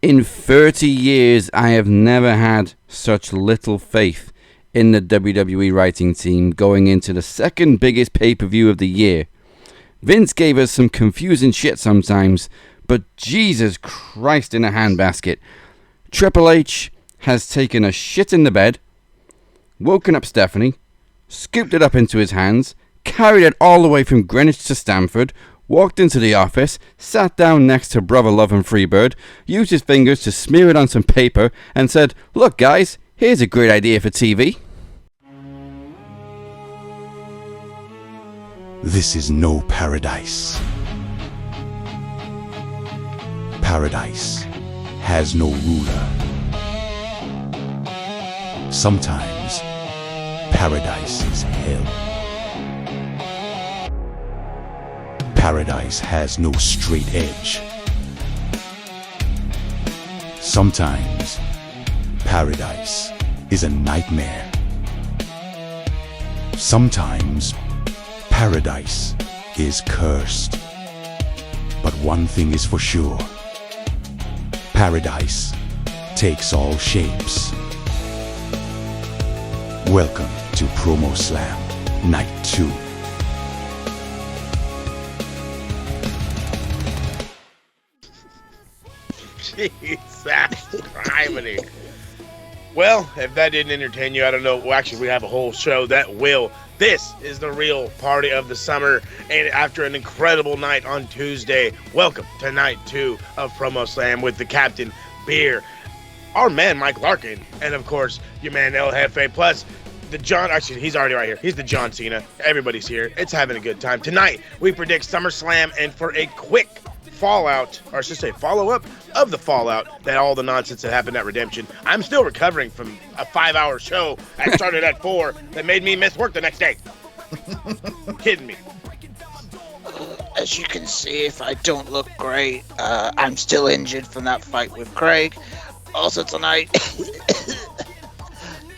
In 30 years, I have never had such little faith in the WWE writing team going into the second biggest pay-per-view of the year. Vince gave us some confusing shit sometimes, but Jesus Christ in a handbasket. Triple H has taken a shit in the bed, woken up Stephanie, scooped it up into his hands, carried it all the way from Greenwich to Stamford, walked into the office, sat down next to Brother Love and Freebird, used his fingers to smear it on some paper, and said, "Look guys, here's a great idea for TV." This is no paradise. Paradise has no ruler. Sometimes paradise is hell. Paradise has no straight edge. Sometimes paradise is a nightmare. Sometimes paradise is cursed. But one thing is for sure. Paradise takes all shapes. Welcome to PROMOSLAM Night 2. Jesus criminy. Well, if that didn't entertain you, I don't know. Well, actually, we have a whole show that will. This is the real party of the summer, and after an incredible night on Tuesday, welcome to night 2 of PROMOSLAM with the Captain Beer, our man Mike Larkin, and of course your man El Jefe, plus the John. Actually, he's already right here. He's the John Cena. Everybody's here. It's having a good time tonight. We predict SummerSlam, and for a quick fallout, or I should say follow-up of the fallout that all the nonsense that happened at Redemption. I'm still recovering from a 5-hour show that started at 4 that made me miss work the next day. Kidding me. As you can see, if I don't look great, I'm still injured from that fight with Craig. Also tonight,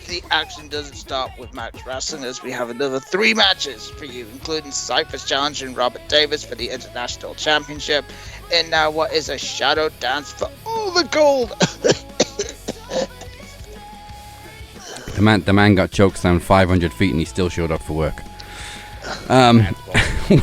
the action doesn't stop with match wrestling, as we have another 3 matches for you, including Cypher's challenging Robert Davis for the International Championship, and now what is a shadow dance for all the gold. The man got chokeslammed 500 feet and he still showed up for work.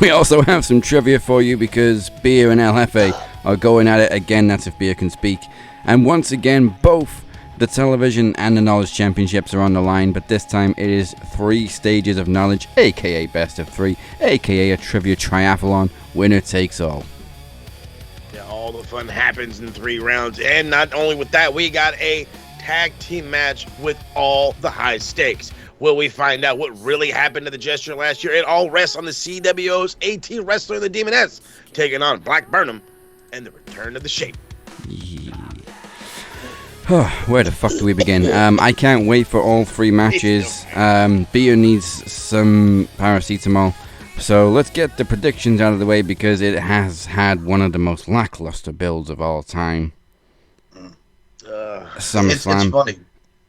We also have some trivia for you because Beer and El Jefe are going at it again. That's if Beer can speak. And once again, both the television and the knowledge championships are on the line, but this time it is 3 stages of knowledge, aka best of 3, aka a trivia triathlon. Winner takes all. Yeah, all the fun happens in 3 rounds, and not only with that, we got a tag team match with all the high stakes. Will we find out what really happened to the Gesture last year? It all rests on the CWO's AT Rustlar The Demoness taking on Black Burnham and the return of the Shape. Yeah. Where the fuck do we begin? I can't wait for all 3 matches. Beer needs some paracetamol. So let's get the predictions out of the way because it has had one of the most lackluster builds of all time. SummerSlam. It's funny.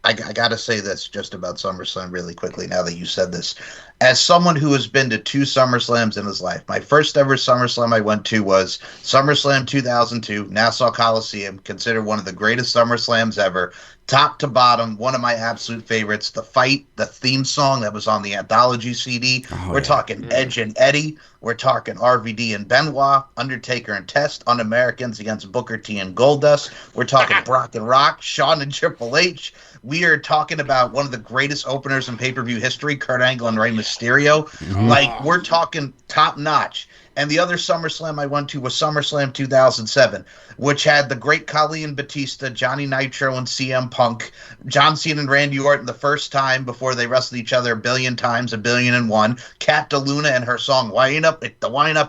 I gotta say this just about SummerSlam really quickly now that you said this. As someone who has been to 2 SummerSlams in his life, my first ever SummerSlam I went to was SummerSlam 2002, Nassau Coliseum, considered one of the greatest SummerSlams ever. Top to bottom, one of my absolute favorites. The fight, the theme song that was on the Anthology CD. We're talking Edge and Eddie. We're talking RVD and Benoit, Undertaker and Test, Un-Americans against Booker T and Goldust. We're talking Brock and Rock, Shawn and Triple H. We are talking about one of the greatest openers in pay-per-view history, Kurt Angle and Rey Mysterio. Like, we're talking top-notch. And the other SummerSlam I went to was SummerSlam 2007, which had the great Khali and Batista, Johnny Nitro and CM Punk, John Cena and Randy Orton the first time before they wrestled each other 1 billion times, 1,000,000,001. Kat DeLuna and her song Wind Up,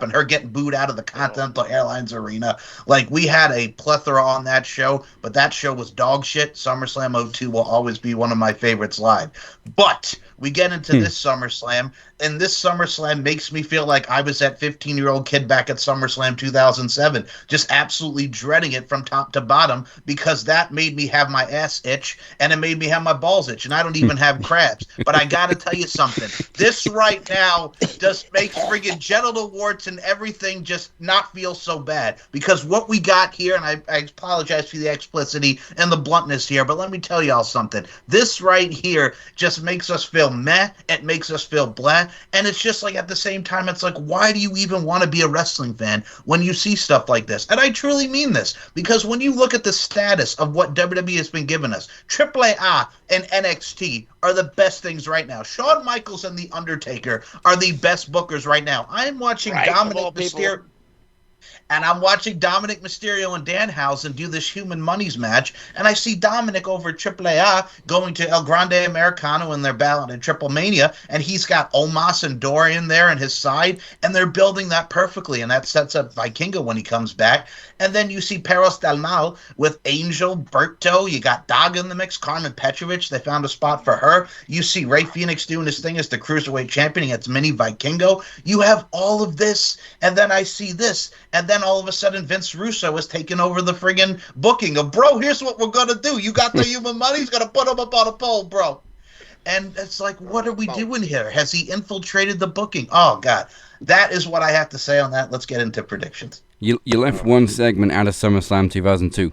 and her getting booed out of the Continental Airlines Arena. Like, we had a plethora on that show, but that show was dog shit. SummerSlam 02 will always be one of my favorites live. But We get into this SummerSlam, and this SummerSlam makes me feel like I was that 15-year-old kid back at SummerSlam 2007, just absolutely dreading it from top to bottom, because that made me have my ass itch, and it made me have my balls itch, and I don't even have crabs. But I gotta tell you something. This right now just makes friggin' genital warts and everything just not feel so bad, because what we got here, and I apologize for the explicitity and the bluntness here, but let me tell y'all something. This right here just makes us feel meh. It makes us feel blah. And it's just like, at the same time, it's like, why do you even want to be a wrestling fan when you see stuff like this? And I truly mean this, because when you look at the status of what WWE has been giving us, AAA and NXT are the best things right now. Shawn Michaels and The Undertaker are the best bookers right now. I'm watching Dominic Mysterio. And I'm watching Dominic Mysterio and Danhausen do this Human Monies match, and I see Dominic over at AAA going to El Grande Americano in their battle at Triple Mania, and he's got Omos and Dorian there on his side, and they're building that perfectly, and that sets up Vikingo when he comes back. And then you see Perros Del Mal with Angel, Berto, you got Daga in the mix, Carmen Petrovic, they found a spot for her. You see Rey Fenix doing his thing as the Cruiserweight Champion against Mini Vikingo. You have all of this, and then I see this, and then all of a sudden Vince Russo is taking over the friggin' booking of, bro, here's what we're gonna do. You got the Human Money, he's gonna put him up on a pole, bro. And it's like, what are we doing here? Has he infiltrated the booking? Oh, God. That is what I have to say on that. Let's get into predictions. You left one segment out of SummerSlam 2002.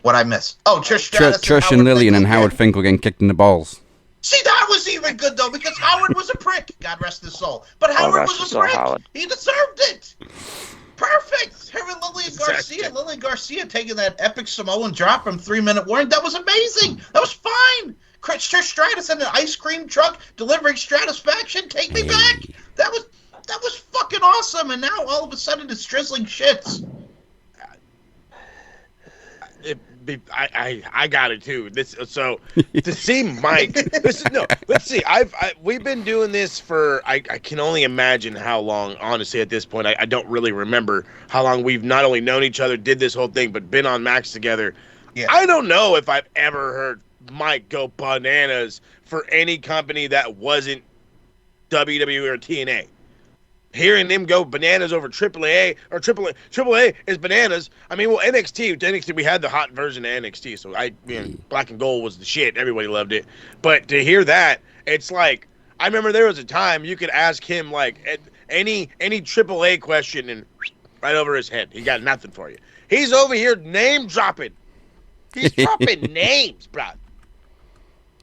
What I miss? Oh, Trish Stratus Trish and Lillian and Howard Finkel getting kicked in the balls. See, that was even good, though, because Howard was a prick. God rest his soul. But Howard was a prick. He deserved it. Perfect. Her and Lillian Garcia. Lillian Garcia taking that epic Samoan drop from 3-minute warning. That was amazing. That was fine. Trish Stratus in an ice cream truck delivering Stratisfaction. Take me back. That was fucking awesome. And now all of a sudden it's drizzling shits. I got it too. So to see Mike. Let's see. We've been doing this for. I can only imagine how long. Honestly, at this point, I don't really remember how long we've not only known each other, did this whole thing, but been on Max together. Yeah. I don't know if I've ever heard Mike go bananas for any company that wasn't WWE or TNA. Hearing them go bananas over AAA or AAA is bananas. I mean, well, NXT, we had the hot version of NXT, so Black and Gold was the shit. Everybody loved it. But to hear that, it's like, I remember there was a time you could ask him like any AAA question and right over his head. He got nothing for you. He's over here name dropping. He's dropping names, bro.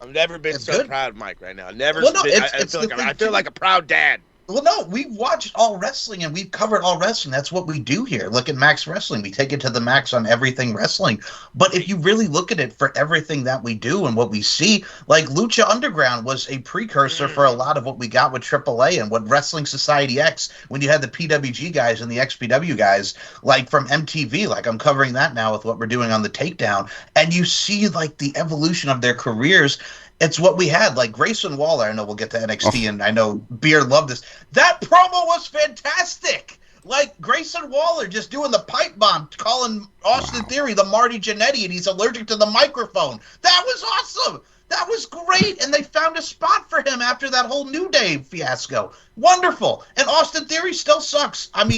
I've never been so proud of Mike right now. I feel like a proud dad. Well, no, we've watched all wrestling and we've covered all wrestling. That's what we do here. Look at Max Wrestling. We take it to the max on everything wrestling. But if you really look at it for everything that we do and what we see, like Lucha Underground was a precursor for a lot of what we got with AAA and what Wrestling Society X, when you had the PWG guys and the XPW guys, like from MTV, like I'm covering that now with what we're doing on the Takedown. And you see like the evolution of their careers. It's what we had, like Grayson Walker. I know we'll get to NXT, and I know Beer loved this. That promo was fantastic. Like Grayson Walker just doing the pipe bomb, calling Austin Theory the Marty Jannetty, and he's allergic to the microphone. That was awesome. That was great, and they found a spot for him after that whole New Day fiasco. Wonderful. And Austin Theory still sucks. I mean,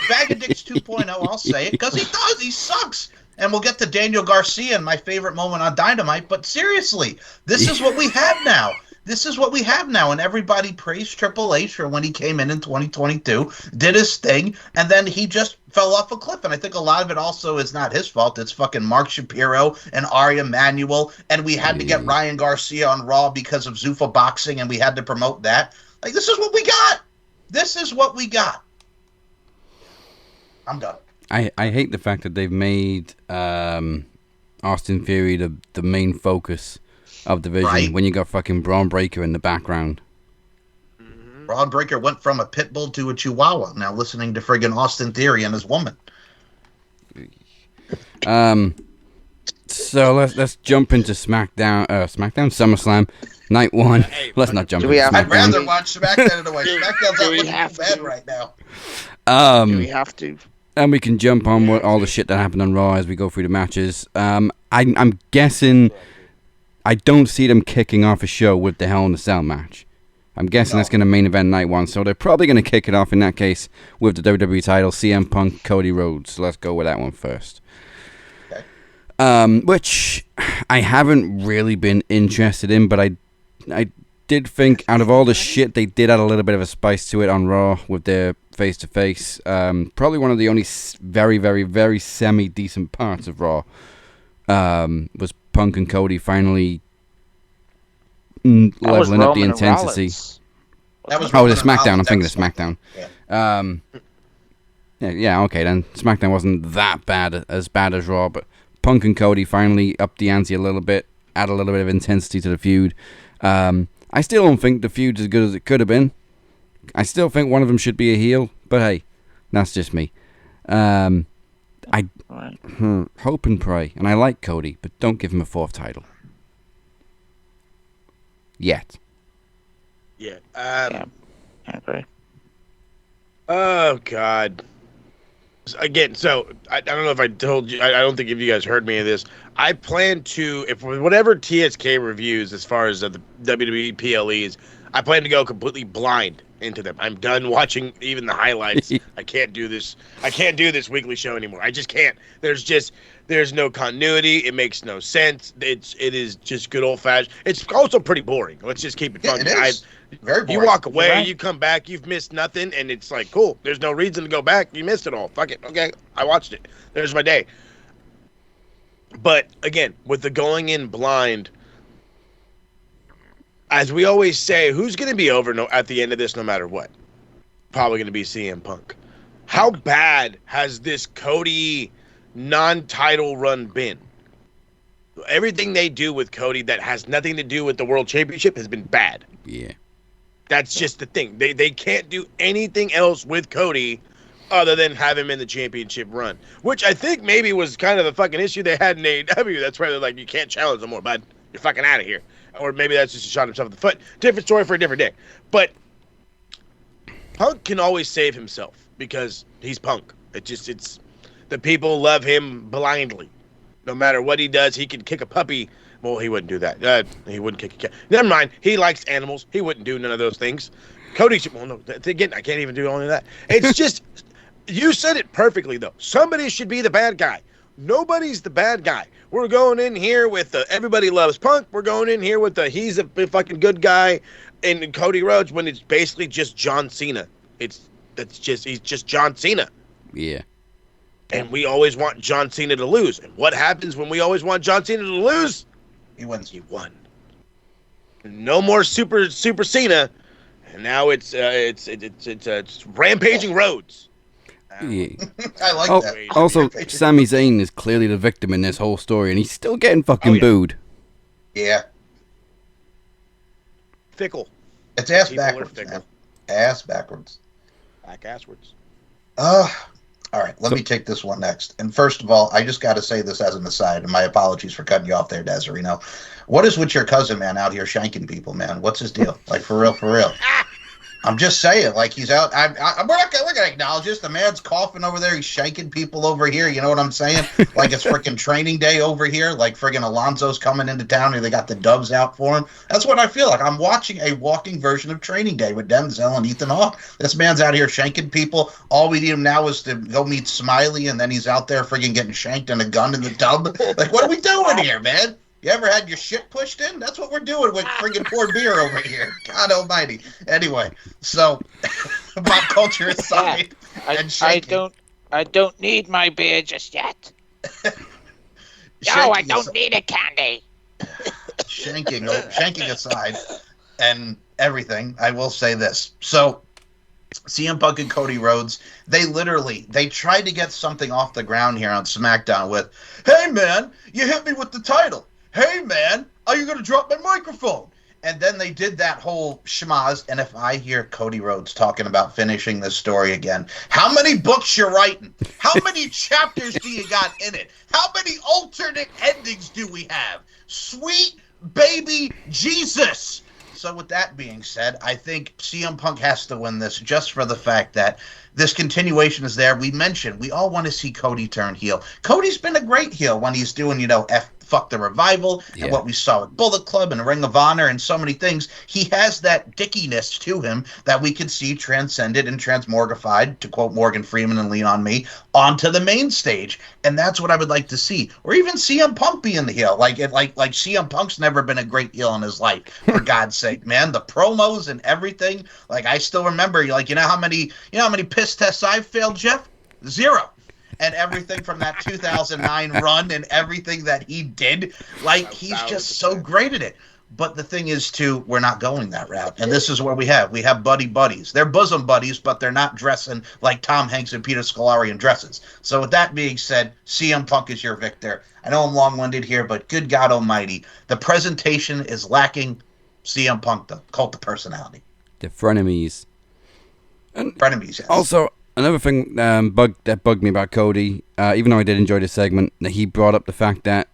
Bag of Dicks 2.0, I'll say it, because he does. He sucks. And we'll get to Daniel Garcia and my favorite moment on Dynamite. But seriously, this is what we have now. This is what we have now. And everybody praised Triple H for when he came in 2022, did his thing, and then he just fell off a cliff. And I think a lot of it also is not his fault. It's fucking Mark Shapiro and Ari Emanuel. And we had to get Ryan Garcia on Raw because of Zuffa Boxing, and we had to promote that. Like, this is what we got. This is what we got. I'm done. I hate the fact that they've made Austin Theory the main focus of the division when you got fucking Braun Breaker in the background. Mm-hmm. Braun Breaker went from a pit bull to a chihuahua. Now listening to friggin' Austin Theory and his woman. So let's jump into SmackDown SummerSlam Night 1. Hey, let's not jump into SmackDown. I'd rather watch SmackDown in a way. SmackDown's not looking bad right now. Do we have to? And we can jump on all the shit that happened on Raw as we go through the matches. I'm guessing I don't see them kicking off a show with the Hell in a Cell match. I'm guessing that's going to main event night 1, so they're probably going to kick it off in that case with the WWE title, CM Punk, Cody Rhodes. So let's go with that one first. Which I haven't really been interested in, but I did think out of all the shit they did add a little bit of a spice to it on Raw with their face-to-face. Probably one of the only very, very, very semi-decent parts of Raw was Punk and Cody finally leveling up the intensity. That was the SmackDown. I'm thinking of SmackDown. Yeah, okay then. SmackDown wasn't that bad as Raw, but Punk and Cody finally upped the ante a little bit, add a little bit of intensity to the feud. I still don't think the feud's as good as it could have been. I still think one of them should be a heel, but hey, that's just me. I hope and pray, and I like Cody, but don't give him a 4th title. Yet. Yeah. I agree. Oh, God. Again, so I don't know if I told you, I don't think if you guys heard me of this. I plan to, if whatever TSK reviews as far as the WWE PLEs, I plan to go completely blind into them. I'm done watching even the highlights. I can't do this. I can't do this weekly show anymore. I just can't. There's no continuity. It makes no sense. It is just good old fashioned. It's also pretty boring. Let's just keep it funky. It is. Very boring. You walk away, you come back, you've missed nothing, and it's like, cool. There's no reason to go back. You missed it all. Fuck it. Okay, I watched it. There's my day. But again, with the going in blind, as we always say, who's going to be over at the end of this no matter what? Probably going to be CM Punk. How bad has this Cody non-title run been? Everything they do with Cody that has nothing to do with the World Championship has been bad. Yeah. That's just the thing. They can't do anything else with Cody other than have him in the championship run, which I think maybe was kind of the fucking issue they had in AEW. That's why they're like, you can't challenge no more, bud. You're fucking out of here. Or maybe that's just a shot himself in the foot. Different story for a different day. But Punk can always save himself because he's Punk. It's the people love him blindly. No matter what he does, he can kick a puppy. Well, he wouldn't do that. He wouldn't kick a cat. Never mind. He likes animals. He wouldn't do none of those things. Cody, well, no, again, I can't even do all of that. It's just, you said it perfectly, though. Somebody should be the bad guy. Nobody's the bad guy. We're going in here with the everybody loves Punk. We're going in here with the he's a fucking good guy and Cody Rhodes when it's basically just John Cena. He's just John Cena. Yeah. And we always want John Cena to lose. And what happens when we always want John Cena to lose? He wins. He won. No more super Cena, and now it's rampaging Rhodes. Yeah. I like that. Also, Sami Zayn is clearly the victim in this whole story, and he's still getting fucking booed. Yeah. Fickle. It's ass backwards, man. Ass backwards. Back asswards. All right, let me take this one next. And first of all, I just got to say this as an aside, and my apologies for cutting you off there, Desiree. What is with your cousin, man, out here shanking people, man? What's his deal? Like, for real. I'm just saying, like, he's out. We're not going to acknowledge this. The man's coughing over there. He's shanking people over here. You know what I'm saying? Like, it's freaking training day over here. Like, friggin' Alonzo's coming into town and they got the doves out for him. That's what I feel like. I'm watching a walking version of training day with Denzel and Ethan Hawke. This man's out here shanking people. All we need him now is to go meet Smiley, and then he's out there friggin' getting shanked and a gun in the tub. Like, what are we doing here, man? You ever had your shit pushed in? That's what we're doing with friggin' poor beer over here. God almighty. Anyway, so pop culture aside, I don't need my beer just yet. No, I don't need a candy. Shanking aside, and everything, I will say this. So, CM Punk and Cody Rhodes, they tried to get something off the ground here on SmackDown with, hey man, you hit me with the title. Hey, man, are you going to drop my microphone? And then they did that whole schmaz. And if I hear Cody Rhodes talking about finishing this story again, how many books you're writing? How many chapters do you got in it? How many alternate endings do we have? Sweet baby Jesus. So with that being said, I think CM Punk has to win this just for the fact that this continuation is there. We mentioned we all want to see Cody turn heel. Cody's been a great heel when he's doing, Fuck the Revival and what we saw with Bullet Club and Ring of Honor and so many things. He has that dickiness to him that we can see transcended and transmorgified, to quote Morgan Freeman and Lean on Me, onto the main stage. And that's what I would like to see. Or even CM Punk being the heel. Like CM Punk's never been a great heel in his life, for God's sake, man. The promos and everything. Like, I still remember, like, you know how many piss tests I've failed, Jeff? 0. And everything from that 2009 run and everything that he did, like, he's just so great at it. But the thing is, too, we're not going that route. And this is where we have buddies. They're bosom buddies, but they're not dressing like Tom Hanks and Peter Scolari in dresses. So with that being said, CM Punk is your victor. I know I'm long-winded here, but good God almighty, the presentation is lacking. CM Punk, the cult of personality. The frenemies. Frenemies, yes. Also, another thing that bugged me about Cody, even though I did enjoy the segment, that he brought up the fact that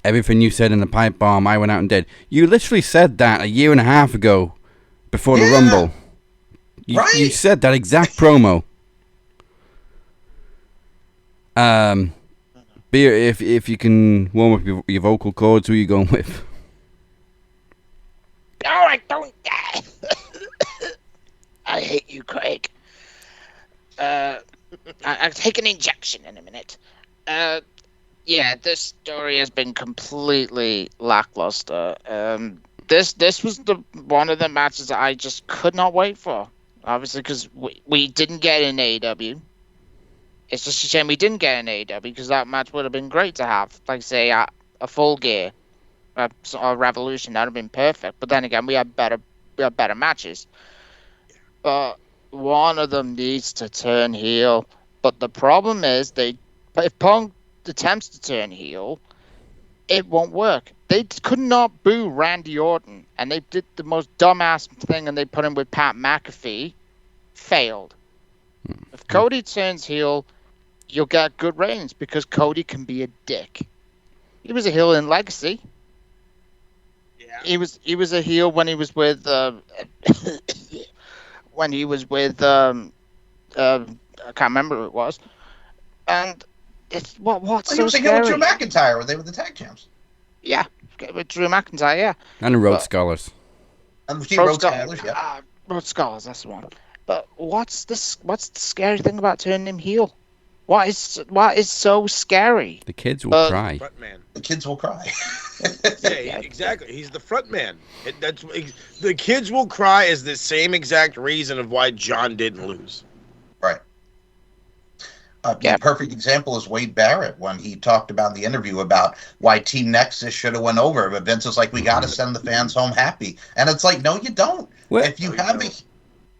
everything you said in the pipe bomb, I went out and did. You literally said that a year and a half ago, before the Rumble. You said that exact promo. Beer, if you can warm up your vocal cords, who are you going with? No, I don't. I hate you, Craig. I'll take an injection in a minute. Yeah, this story has been completely lackluster. This was one of the matches that I just could not wait for. Obviously, because we didn't get an AEW. It's just a shame we didn't get an AEW, because that match would have been great to have. Like, say, a Full Gear, or Revolution, that would have been perfect. But then again, we had better matches. But one of them needs to turn heel. But the problem is, if Punk attempts to turn heel, it won't work. They could not boo Randy Orton, and they did the most dumbass thing, and they put him with Pat McAfee. Failed. If Cody turns heel, you'll get good ratings, because Cody can be a dick. He was a heel in Legacy. Yeah. He was a heel when he was with I can't remember who it was. And it's what's so he was a heel scary? with Drew McIntyre when they were the tag champs. Yeah, with Drew McIntyre, yeah. And the Rhodes Scholars. And the Rhodes Scholars, yeah. Rhodes Scholars, that's the one. But what's the scary thing about turning him heel? What is so scary? The kids will cry. Front man. The kids will cry. Yeah, exactly. He's the front man. The kids will cry is the same exact reason of why John didn't lose. Right. The perfect example is Wade Barrett when he talked about in the interview about why Team Nexus should have went over. But Vince was like, we got to send the fans home happy. And it's like, no, you don't. Well, if you have a...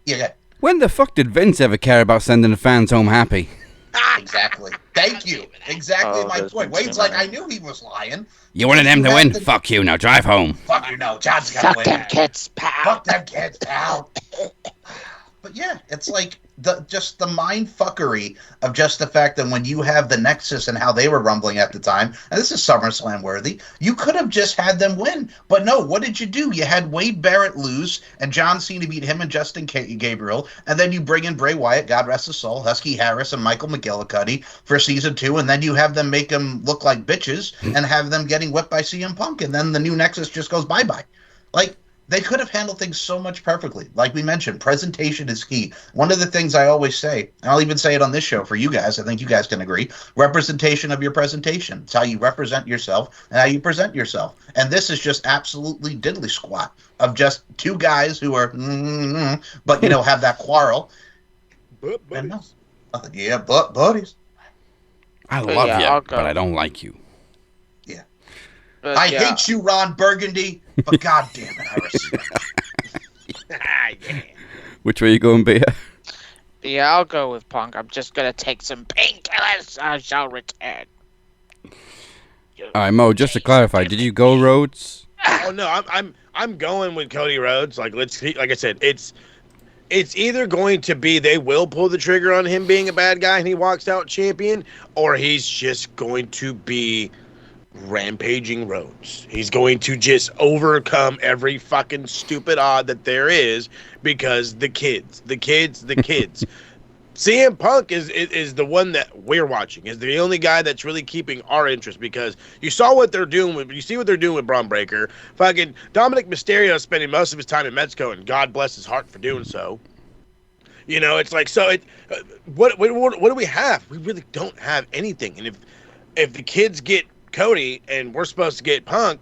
Yeah. When the fuck did Vince ever care about sending the fans home happy? Exactly. Thank you. Exactly my point. Wade's like, I knew he was lying. You wanted them to win? Fuck you, now drive home. Fuck you, no. John's got to win. Fuck them kids, pal. Fuck them kids, pal. But yeah, it's like just the mind fuckery of just the fact that when you have the Nexus and how they were rumbling at the time, and this is SummerSlam worthy, you could have just had them win. But no, what did you do? You had Wade Barrett lose and John Cena beat him and Justin Gabriel, and then you bring in Bray Wyatt, God rest his soul, Husky Harris, and Michael McGillicuddy for season 2, and then you have them make them look like bitches and have them getting whipped by CM Punk, and then the new Nexus just goes bye-bye. Like, they could have handled things so much perfectly. Like we mentioned, presentation is key. One of the things I always say, and I'll even say it on this show for you guys, I think you guys can agree, representation of your presentation. It's how you represent yourself and how you present yourself. And this is just absolutely diddly squat of just two guys who are, but, you know, have that quarrel. But buddies. Yeah, but buddies. I love you, but I don't like you. I hate you, Ron Burgundy, but God damn it, I respect Yeah. Which way you going, Beer? Yeah, I'll go with Punk. I'm just gonna take some painkillers. I shall return. All right, Mo. Just to clarify, did you go Rhodes? Oh no, I'm going with Cody Rhodes. Like I said, it's either going to be they will pull the trigger on him being a bad guy and he walks out champion, or he's just going to be rampaging Rhodes. He's going to just overcome every fucking stupid odd that there is because the kids. CM Punk is the one that we're watching. Is the only guy that's really keeping our interest because you see what they're doing with Braun Breaker. Fucking Dominic Mysterio is spending most of his time in Mexico, and God bless his heart for doing so. You know, it's like what do we have? We really don't have anything. And if the kids get Cody and we're supposed to get Punk,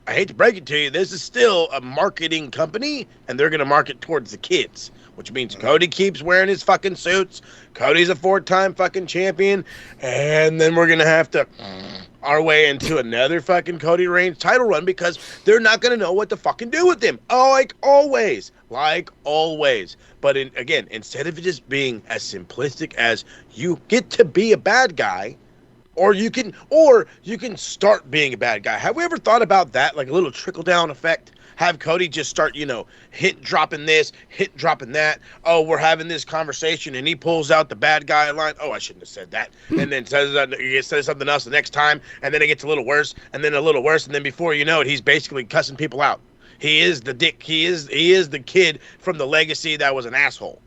I hate to break it to you, this is still a marketing company, and they're going to market towards the kids. Which means Cody keeps wearing his fucking suits. Cody's a 4-time fucking champion. And then we're going to have to our way into another fucking Cody Reigns title run because they're not going to know what to fucking do with him. Oh, like always. But again, instead of it just being as simplistic as you get to be a bad guy, or you can start being a bad guy. Have we ever thought about that? Like a little trickle-down effect? Have Cody just start, dropping this, dropping that. Oh, we're having this conversation, and he pulls out the bad guy line. Oh, I shouldn't have said that. And then says something else the next time, and then it gets a little worse, and then a little worse, and then before you know it, he's basically cussing people out. He is the dick. He is the kid from the legacy that was an asshole.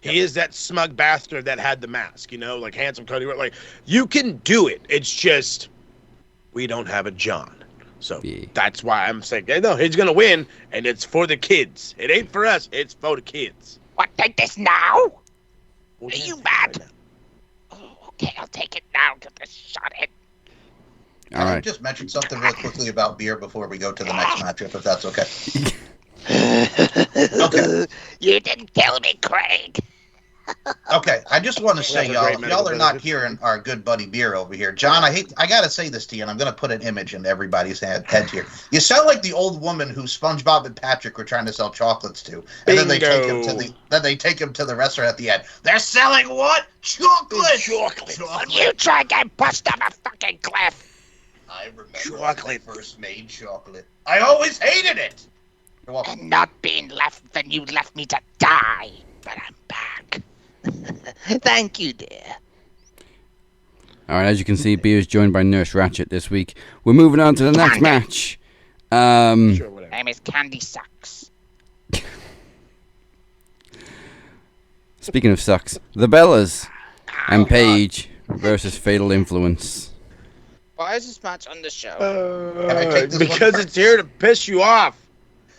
He is that smug bastard that had the mask, like handsome Cody. Like, you can do it. It's just we don't have a John. So that's why I'm saying, no, he's going to win, and it's for the kids. It ain't for us. It's for the kids. What, take this now? Well, Are you mad? Right Oh, okay, I'll take it now. Get this shot in. Can I just mention something real quickly about beer before we go to the next matchup, if that's okay? Okay. You didn't kill me, Craig. Okay, I just want to say, That's a great y'all are not medical hearing our good buddy Beer over here. John, I gotta say this to you, and I'm gonna put an image in everybody's head here. You sound like the old woman who SpongeBob and Patrick were trying to sell chocolates to, and then they take him to the restaurant at the end. They're selling what? Chocolate. You try and get busted off a fucking cliff. I remember Chocolate. when I first made chocolate. I always hated it. You're welcome. And not being left when you left me to die. But I'm back. Thank you, dear. All right, as you can see, Beer is joined by Nurse Ratchet this week. We're moving on to the next match. Sure, whatever. Name is Candy Sucks. Speaking of sucks, the Bellas and Paige versus Fatal Influence. Why is this match on the show? Can I take this one Because first? it's here to piss you off.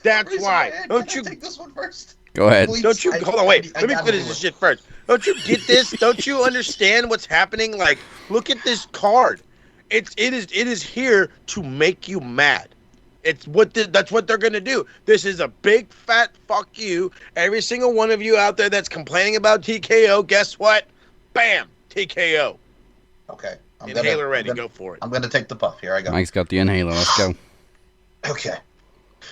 That's Raise why. your hand. Don't Can you I take this one first? Go ahead. Please? Don't you hold on? Wait, let me gotta finish do this it. shit first. Don't you get this? Don't you understand what's happening? Like, look at this card. It is here to make you mad. That's what they're gonna do. This is a big fat fuck you. Every single one of you out there that's complaining about TKO, guess what? Bam, TKO. Okay. Inhaler ready. Go for it. I'm gonna take the puff. Here I go. Mike's got the inhaler. Let's go. Okay.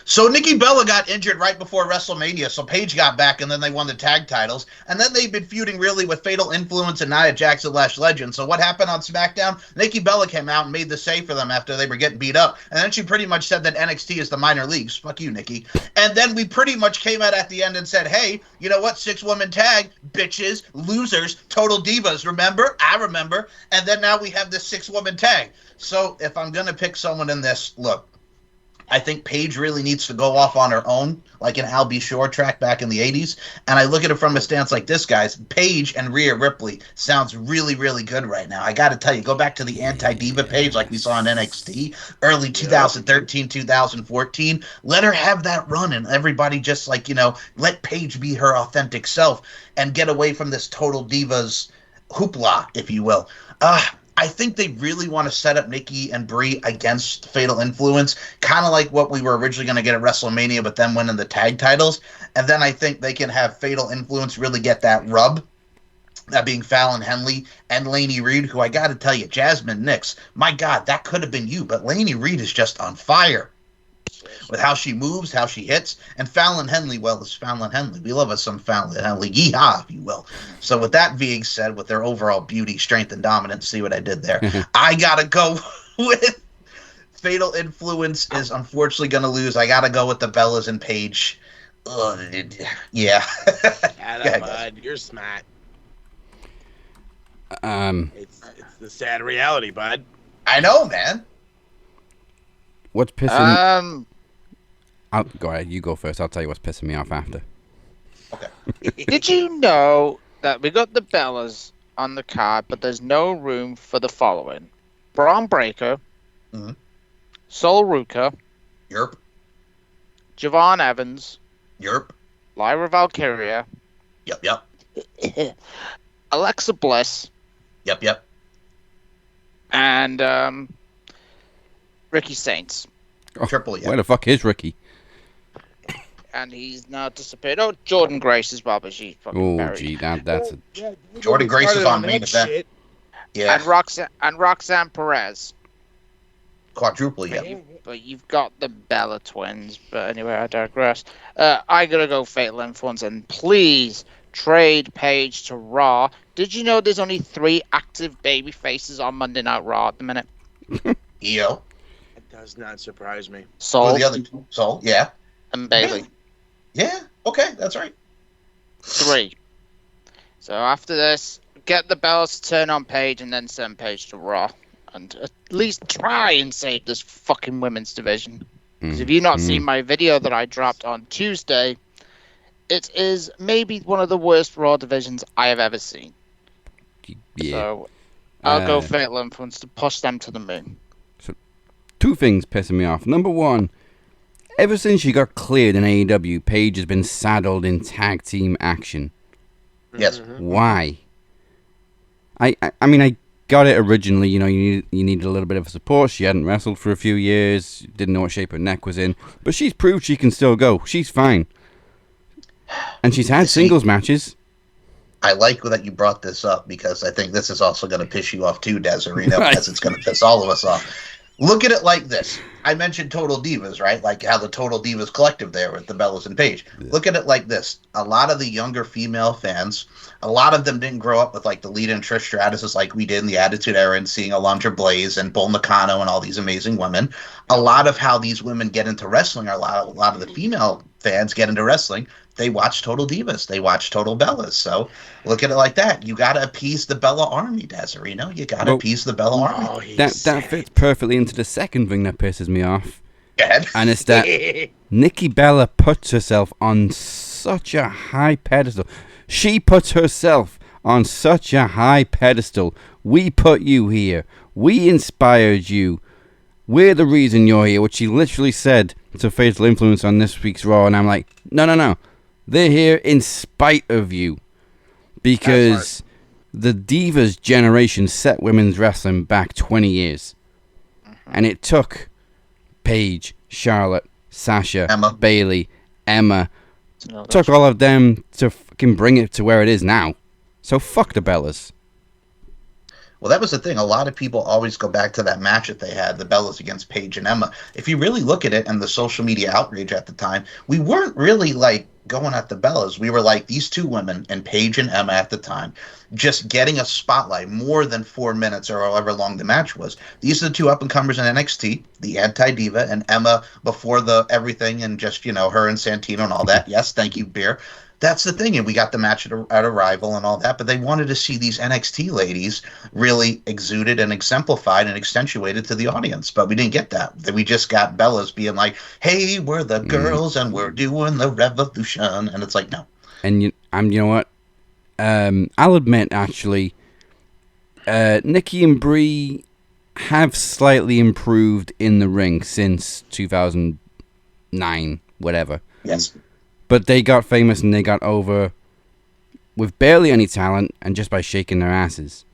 So Nikki Bella got injured right before WrestleMania, so Paige got back, and then they won the tag titles. And then they've been feuding really with Fatal Influence and Nia Jax and Lash Legend. So what happened on SmackDown? Nikki Bella came out and made the save for them after they were getting beat up. And then she pretty much said that NXT is the minor leagues. Fuck you, Nikki. And then we pretty much came out at the end and said, hey, you know what? 6-woman tag, bitches, losers, total divas. Remember? I remember. And then now we have this 6-woman tag. So if I'm going to pick someone in this, look, I think Paige really needs to go off on her own, like an Al B. Shore track back in the 80s. And I look at it from a stance like this, guys. Paige and Rhea Ripley sounds really, really good right now. I got to tell you, go back to the anti-diva page like we saw in NXT, early 2013, 2014. Let her have that run, and everybody just, like, let Paige be her authentic self and get away from this total divas hoopla, if you will. I think they really want to set up Nikki and Brie against Fatal Influence, kind of like what we were originally going to get at WrestleMania, but then winning the tag titles. And then I think they can have Fatal Influence really get that rub, that being Fallon Henley and Lainey Reed, who I got to tell you, Jasmine Nix, my God, that could have been you, but Lainey Reed is just on fire with how she moves, how she hits. And Fallon Henley, well, it's Fallon Henley. We love us some Fallon Henley. Yeehaw, if you will. So with that being said, with their overall beauty, strength, and dominance, see what I did there? I got to go with Fatal Influence is unfortunately going to lose. I got to go with the Bellas and Paige. Yeah. Bud, you're smart. It's the sad reality, bud. I know, man. What's pissing... Go ahead. You go first. I'll tell you what's pissing me off after. Okay. Did you know that we got the Bellas on the card, but there's no room for the following: Braun Breaker, Mhm. Sol Ruka, Yerp. Javon Evans, Yerp. Lyra Valkyria, Yep. Alexa Bliss, Yep. and Ricky Saints. Triple yep. Where the fuck is Ricky? And he's now disappeared. Oh, Jordan Grace as well, but she's fucking Oh, buried. gee, that's a... Jordan Grace is on main event. Shit. Yeah. And Roxanne Perez. Quadruple yep. But you've got the Bella twins. But anyway, I digress. I gotta go Fatal Influence, and please trade Paige to Raw. Did you know there's only 3 active baby faces on Monday Night Raw at the minute? EO. It does not surprise me. Who Sol are the other two? Soul. Yeah. and Bailey. Yeah. Okay. That's right. 3. So after this, get the Bellas to turn on Paige and then send Paige to Raw. And at least try and save this fucking women's division. Because if you've not seen my video that I dropped on Tuesday, it is maybe one of the worst Raw divisions I have ever seen. Yeah. So I'll go Fatal Influence to push them to the moon. 2 things pissing me off. Number 1, ever since she got cleared in AEW, Paige has been saddled in tag team action. Yes. Why? I mean, I got it originally. You know, you needed a little bit of support. She hadn't wrestled for a few years. Didn't know what shape her neck was in. But she's proved she can still go. She's fine. And she's had singles matches. I like that you brought this up because I think this is also going to piss you off too, Desiree, as it's going to piss all of us off. Look at it like this. I mentioned Total Divas, right? Like how the Total Divas collective there with the Bellas and Paige. Yeah. Look at it like this. A lot of the younger female fans, a lot of them didn't grow up with like the lead in Trish Stratus like we did in the Attitude Era and seeing Alundra Blaze and Bull Nakano and all these amazing women. A lot of how these women get into wrestling, or a lot of the female fans get into wrestling, they watch Total Divas. They watch Total Bellas. So look at it like that. You got to appease the Bella Army, Desiree. You got to appease the Bella Army. That fits perfectly into the second thing that pisses me off. Go ahead. And it's that Nikki Bella puts herself on such a high pedestal. She puts herself on such a high pedestal. We put you here. We inspired you. We're the reason you're here, which she literally said to Fatal Influence on this week's Raw. And I'm like, no. They're here in spite of you. Because the Divas generation set women's wrestling back 20 years. And it took Paige, Charlotte, Sasha, Emma. Bailey, Emma. Took all of them to fucking bring it to where it is now. So fuck the Bellas. Well, that was the thing. A lot of people always go back to that match that they had, the Bellas against Paige and Emma. If you really look at it and the social media outrage at the time, we weren't really like going at the Bellas. We were like these 2 women, and Paige and Emma at the time, just getting a spotlight more than 4 minutes or however long the match was. These are the 2 up-and-comers in NXT, the anti-diva, and Emma before the everything and just, her and Santino and all that. Yes, thank you, Beer. That's the thing, and we got the match at Arrival and all that, but they wanted to see these NXT ladies really exuded and exemplified and accentuated to the audience, but we didn't get that. We just got Bellas being like, hey, we're the girls, and we're doing the revolution, and it's like, no. And you know what? I'll admit, actually, Nikki and Brie have slightly improved in the ring since 2009, whatever. Yes. But they got famous and they got over with barely any talent and just by shaking their asses.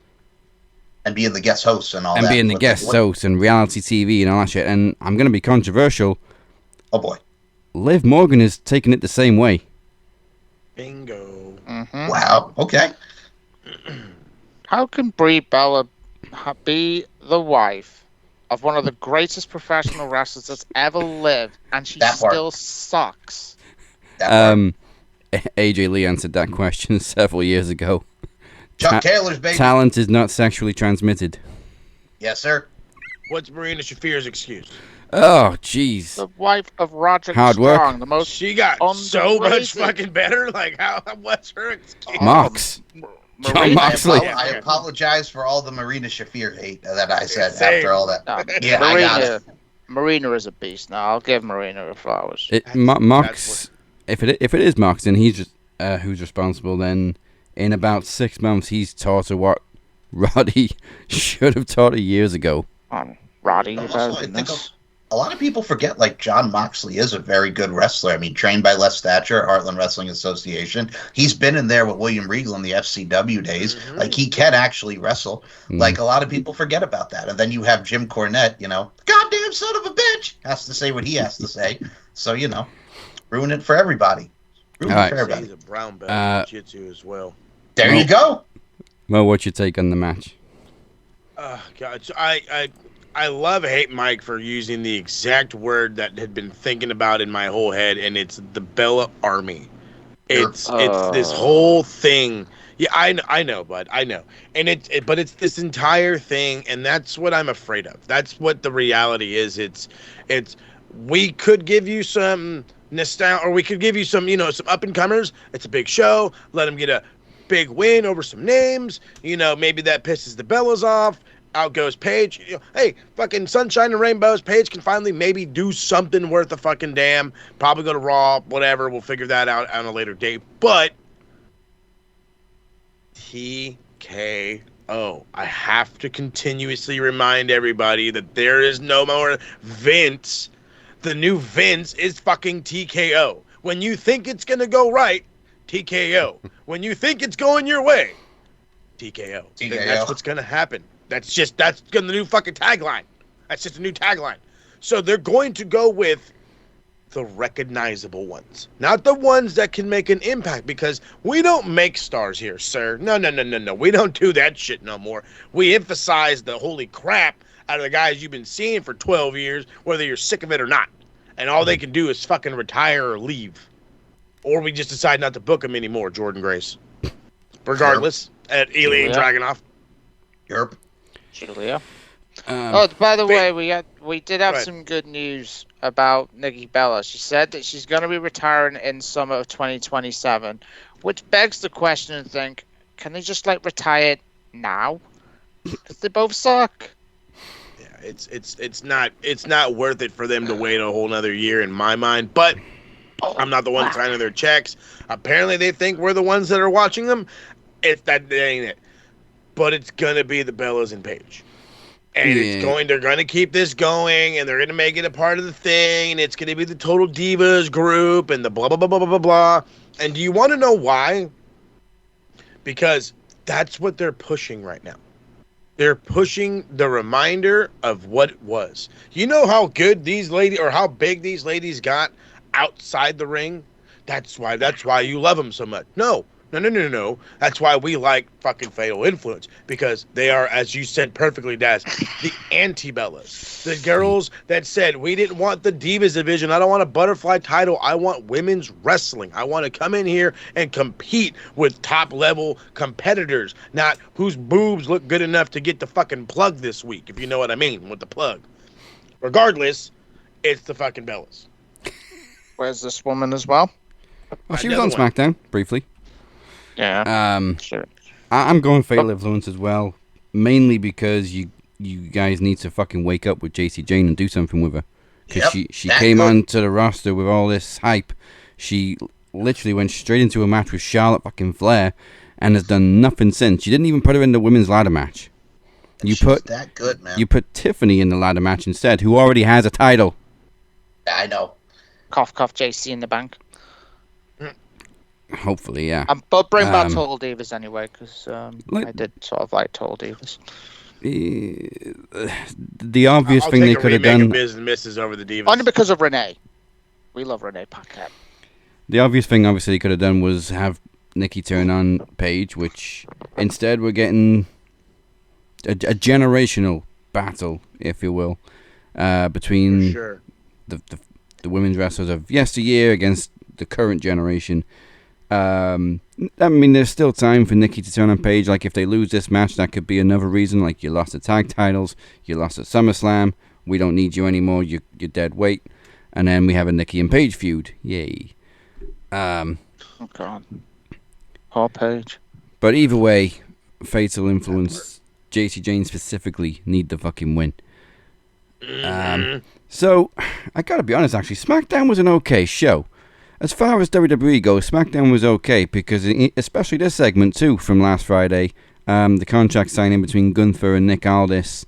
And being the guest hosts and all that. And being the guest hosts and reality TV and all that shit. And I'm going to be controversial. Oh, boy. Liv Morgan is taking it the same way. Bingo. Mm-hmm. Wow. Okay. How can Brie Bella be the wife of one of the greatest professional wrestlers that's ever lived, and she still sucks? AJ Lee answered that question several years ago. Chuck Taylor's baby. Talent is not sexually transmitted. Yes, sir. What's Marina Shafir's excuse? Oh, jeez. The wife of Roderick Hard Strong, work. the most She got so much fucking better. Like, what's her excuse? Mox. John Moxley. I apologize for all the Marina Shafir hate that I said after all that. No, yeah, I got it. Marina is a beast. Now I'll give Marina her flowers. Mox. If it is Mox, then he's just who's responsible. Then in about 6 months, he's taught her what Roddy should have taught her years ago. Roddy, Also, I think a lot of people forget, like, John Moxley is a very good wrestler. I mean, trained by Les Thatcher, Heartland Wrestling Association. He's been in there with William Regal in the FCW days. Mm-hmm. Like, he can actually wrestle. Like, a lot of people forget about that. And then you have Jim Cornette, goddamn son of a bitch, has to say what he has to say. So, ruin it for everybody. Ruin it for everybody. He's a brown belt in jiu-jitsu as well. There you go. Mo, what's your take on the match? God, I love hate Mike for using the exact word that had been thinking about in my whole head, and it's the Bella Army. It's this whole thing. Yeah, I know, bud. I know. And but it's this entire thing, and that's what I'm afraid of. That's what the reality is. It's we could give you some nostalgia, or we could give you some, some up and comers. It's a big show. Let them get a big win over some names. Maybe that pisses the Bellas off. Out goes Paige. Hey, fucking sunshine and rainbows. Paige can finally maybe do something worth a fucking damn. Probably go to Raw, whatever. We'll figure that out on a later date. But TKO. I have to continuously remind everybody that there is no more Vince. The new Vince is fucking TKO. When you think it's going to go right, TKO. When you think it's going your way, TKO. And that's what's going to happen. That's the new fucking tagline. That's just a new tagline. So they're going to go with the recognizable ones, not the ones that can make an impact, because we don't make stars here, sir. No. We don't do that shit no more. We emphasize the holy crap out of the guys you've been seeing for 12 years, whether you're sick of it or not. And all they can do is fucking retire or leave. Or we just decide not to book them anymore, Jordan Grace. Regardless, at Ely and Dragunov. Europe. Julia. By the way, we did have some good news about Nikki Bella. She said that she's going to be retiring in summer of 2027, which begs the question and think, can they just retire now? Because they both suck. Yeah, it's not worth it for them to wait a whole nother year in my mind. But I'm not the one signing their checks. Apparently, they think we're the ones that are watching them. That ain't it. But it's gonna be the Bellas and Paige, and they're gonna keep this going, and they're gonna make it a part of the thing, and it's gonna be the Total Divas group, and the blah blah blah blah blah blah. And do you want to know why? Because that's what they're pushing right now. They're pushing the reminder of what it was. You know how good these ladies, or how big these ladies got outside the ring? That's why you love them so much. No. That's why we like fucking Fatal Influence, because they are, as you said perfectly, Daz, the anti-Bellas. The girls that said, we didn't want the Divas division. I don't want a butterfly title. I want women's wrestling. I want to come in here and compete with top-level competitors, not whose boobs look good enough to get the fucking plug this week, if you know what I mean, with the plug. Regardless, it's the fucking Bellas. Where's this woman as well? Well, she was on SmackDown, briefly. Yeah. Sure. I'm going Fatal Influence as well, mainly because you guys need to fucking wake up with JC Jane and do something with her. Because she came onto the roster with all this hype. She literally went straight into a match with Charlotte fucking Flair and has done nothing since. You didn't even put her in the women's ladder match. She's that good, man. You put Tiffany in the ladder match instead, who already has a title. I know. Cough, cough, JC in the bank. Hopefully, yeah. But bring back Total Divas anyway, because I did sort of like Total Divas. The obvious thing they could have done. Biz and Mrs. over the Divas. Only because of Renee. We love Renee Paquette. The obvious thing, obviously, they could have done was have Nikki turn on Paige, which instead we're getting a generational battle, if you will, between the women's wrestlers of yesteryear against the current generation. I mean, there's still time for Nikki to turn on Paige. Like, if they lose this match, that could be another reason. Like, you lost the tag titles, you lost at SummerSlam, we don't need you anymore, you're dead weight. And then we have a Nikki and Paige feud. Yay. Oh, God. Poor Paige. But either way, Fatal Influence, JC Jane specifically, need the fucking win. So, I gotta be honest, actually, SmackDown was an okay show. As far as WWE goes, SmackDown was okay because, especially this segment too from last Friday, the contract signing between Gunther and Nick Aldis.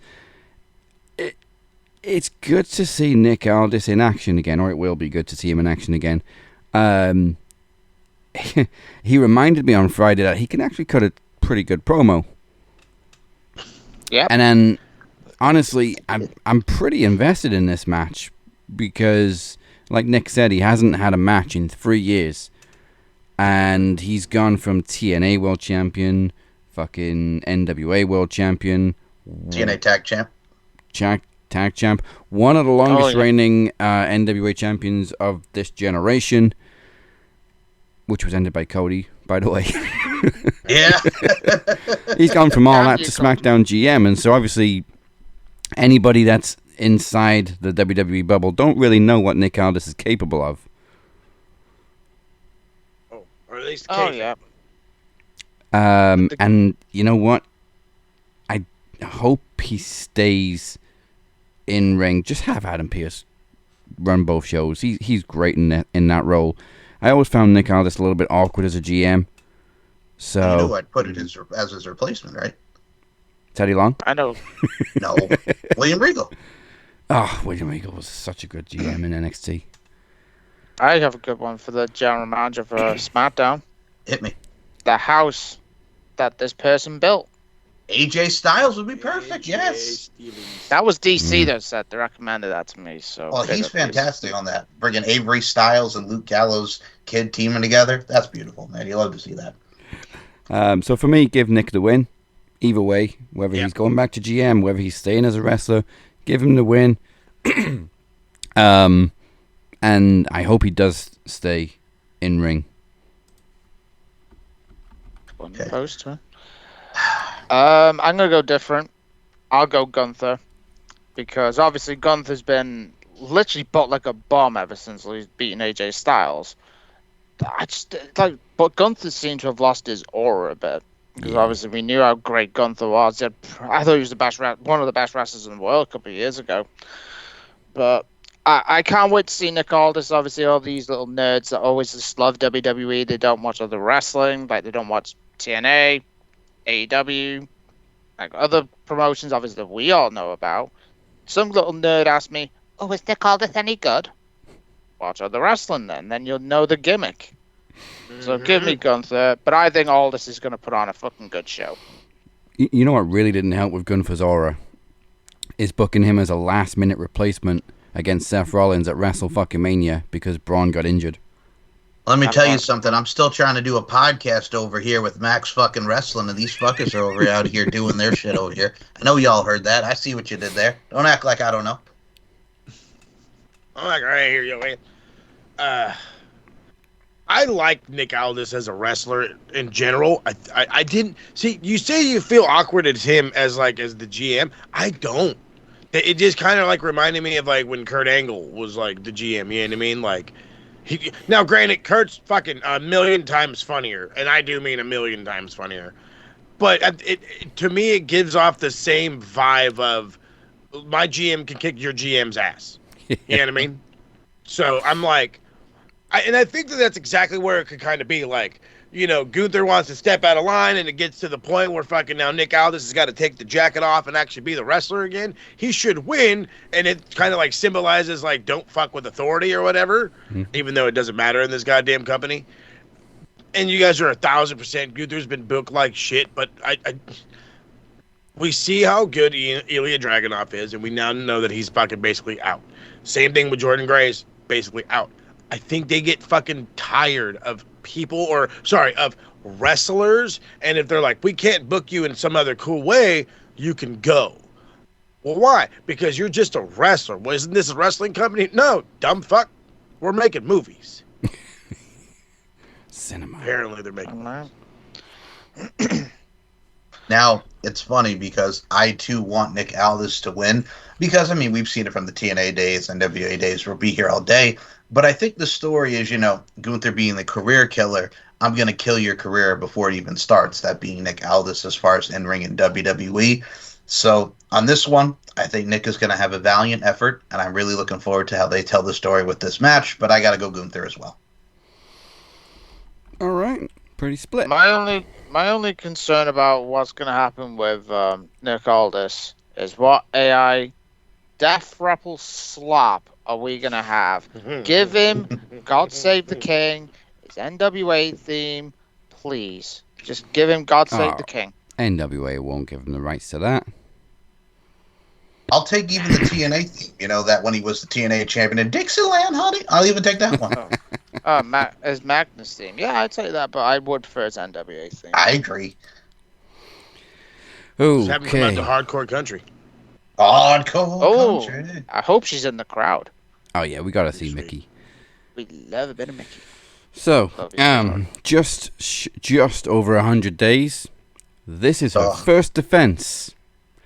It's good to see Nick Aldis in action again, or it will be good to see him in action again. He reminded me on Friday that he can actually cut a pretty good promo. Yeah. And then, honestly, I'm pretty invested in this match because, like Nick said, he hasn't had a match in 3 years. And he's gone from TNA World Champion, fucking NWA World Champion, TNA Tag Champ. Tag Champ, one of the longest reigning NWA champions of this generation, which was ended by Cody, by the way. Yeah. He's gone from all that to SmackDown GM, and so obviously anybody that's inside the WWE bubble don't really know what Nick Aldis is capable of. Oh, or at least yeah. And you know what? I hope he stays in ring. Just have Adam Pearce run both shows. He's great in that role. I always found Nick Aldis a little bit awkward as a GM. So You know I'd put it as his replacement, right? Teddy Long? I know. No, William Regal. Oh, William Regal was such a good GM in NXT. I have a good one for the general manager for SmackDown. Hit me. The house that this person built. AJ Styles would be perfect. Yes. That was DC that said they recommended that to me. So Well, he's fantastic on that. Bringing Avery Styles and Luke Gallows' kid teaming together. That's beautiful, man. You love to see that. So for me, give Nick the win. Either way, whether he's going back to GM, whether he's staying as a wrestler, give him the win. And I hope he does stay in ring. Post, huh? I'm gonna go different. I'll go Gunther because obviously Gunther's been literally built like a bomb ever since he's beaten AJ Styles. But Gunther seemed to have lost his aura a bit because obviously we knew how great Gunther was. I thought he was one of the best wrestlers in the world a couple of years ago. But I can't wait to see Nick Aldis. Obviously, all these little nerds that always just love WWE. They don't watch other wrestling, like they don't watch TNA, AEW, like other promotions, obviously, that we all know about. Some little nerd asked me, "Oh, is Nick Aldis any good?" Watch other wrestling then you'll know the gimmick. So give me Gunther, but I think Aldis is going to put on a fucking good show. You know what really didn't help with Gunther's aura? Is booking him as a last-minute replacement against Seth Rollins at WrestleFuckingMania because Braun got injured. Let me tell you something. I'm still trying to do a podcast over here with Max fucking Wrestling, and these fuckers are over out here doing their shit over here. I know y'all heard that. I see what you did there. Don't act like I don't know. I'm like, all right, here you go, man. I like Nick Aldis as a wrestler in general. I didn't see. You say you feel awkward as him as the GM. I don't. It just kind of like reminded me of like when Kurt Angle was like the GM. You know what I mean? Like now, granted, Kurt's fucking a million times funnier, and I do mean a million times funnier. But to me, it gives off the same vibe of my GM can kick your GM's ass. You know what I mean? So I'm like. I think that's exactly where it could kind of be. Like, you know, Gunther wants to step out of line, and it gets to the point where fucking now Nick Aldis has got to take the jacket off and actually be the wrestler again. He should win, and it kind of like symbolizes like don't fuck with authority or whatever, even though it doesn't matter in this goddamn company. And you guys are 1,000%. Gunther's been booked like shit, but we see how good Ilya Dragunov is, and we now know that he's fucking basically out. Same thing with Jordan Grace, basically out. I think they get fucking tired of of wrestlers. And if they're like, we can't book you in some other cool way, you can go. Well, why? Because you're just a wrestler. Well, isn't this a wrestling company? No, dumb fuck. We're making movies. Cinema. Apparently they're making movies. Now, it's funny because I, too, want Nick Aldis to win. Because, I mean, we've seen it from the TNA days and NWA days. We'll be here all day. But I think the story is, you know, Gunther being the career killer. I'm going to kill your career before it even starts. That being Nick Aldis as far as in-ring in WWE. So, on this one, I think Nick is going to have a valiant effort. And I'm really looking forward to how they tell the story with this match. But I got to go Gunther as well. All right, pretty split. My only concern about what's going to happen with Nick Aldis is what AI Death Rattle slap are we going to have? Give him God Save the King, his NWA theme, please. Just give him God Save the King. NWA won't give him the rights to that. I'll take even the TNA theme. You know, that when he was the TNA champion in Dixieland, honey. I'll even take that one. His Magnus theme. Yeah, I'd say that, but I would prefer his NWA theme. I agree. Just have him come out Okay. to hardcore country. Hardcore country. I hope she's in the crowd. Oh yeah, we gotta see Mickey. We love a bit of Mickey. So, just over 100 days. This is her first defense.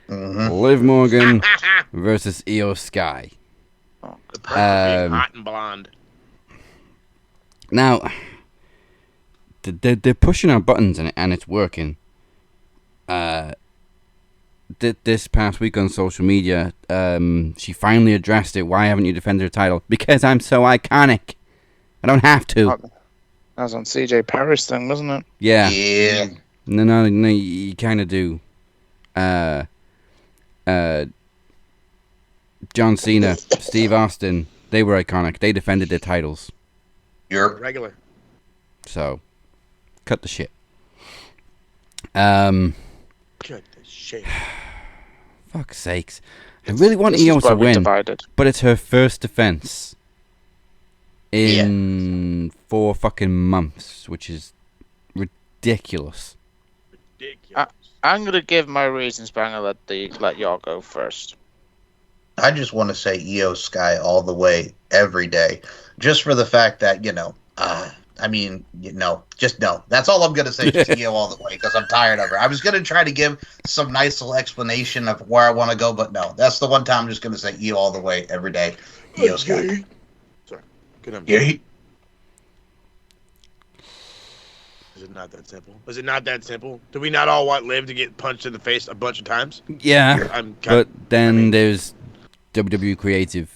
Liv Morgan versus Io Sky. The perk of being hot and blonde. Now, they're pushing our buttons and it's working. This past week on social media, she finally addressed it. Why haven't you defended her title? Because I'm so iconic. I don't have to. That was on CJ Paris thing, wasn't it? Yeah. Yeah. No, you kind of do. John Cena, Steve Austin, they were iconic. They defended their titles. You're Regular. So, cut the shit. Good shit. Fuck's sakes. I really want Io to win, but it's her first defense in 4 fucking months, which is ridiculous. Ridiculous. I'm going to give my reasons, but I'm going to let y'all go first. I just want to say Io Sky all the way, every day. Just for the fact that, just no. That's all I'm going to say, just Io all the way, because I'm tired of her. I was going to try to give some nice little explanation of where I want to go, but no. That's the one time I'm just going to say Io all the way, every day. Io Sky. Sorry. Good on Yeah. Is it not that simple? Is it not that simple? Do we not all want Liv to get punched in the face a bunch of times? Yeah, but then there's WWE Creative.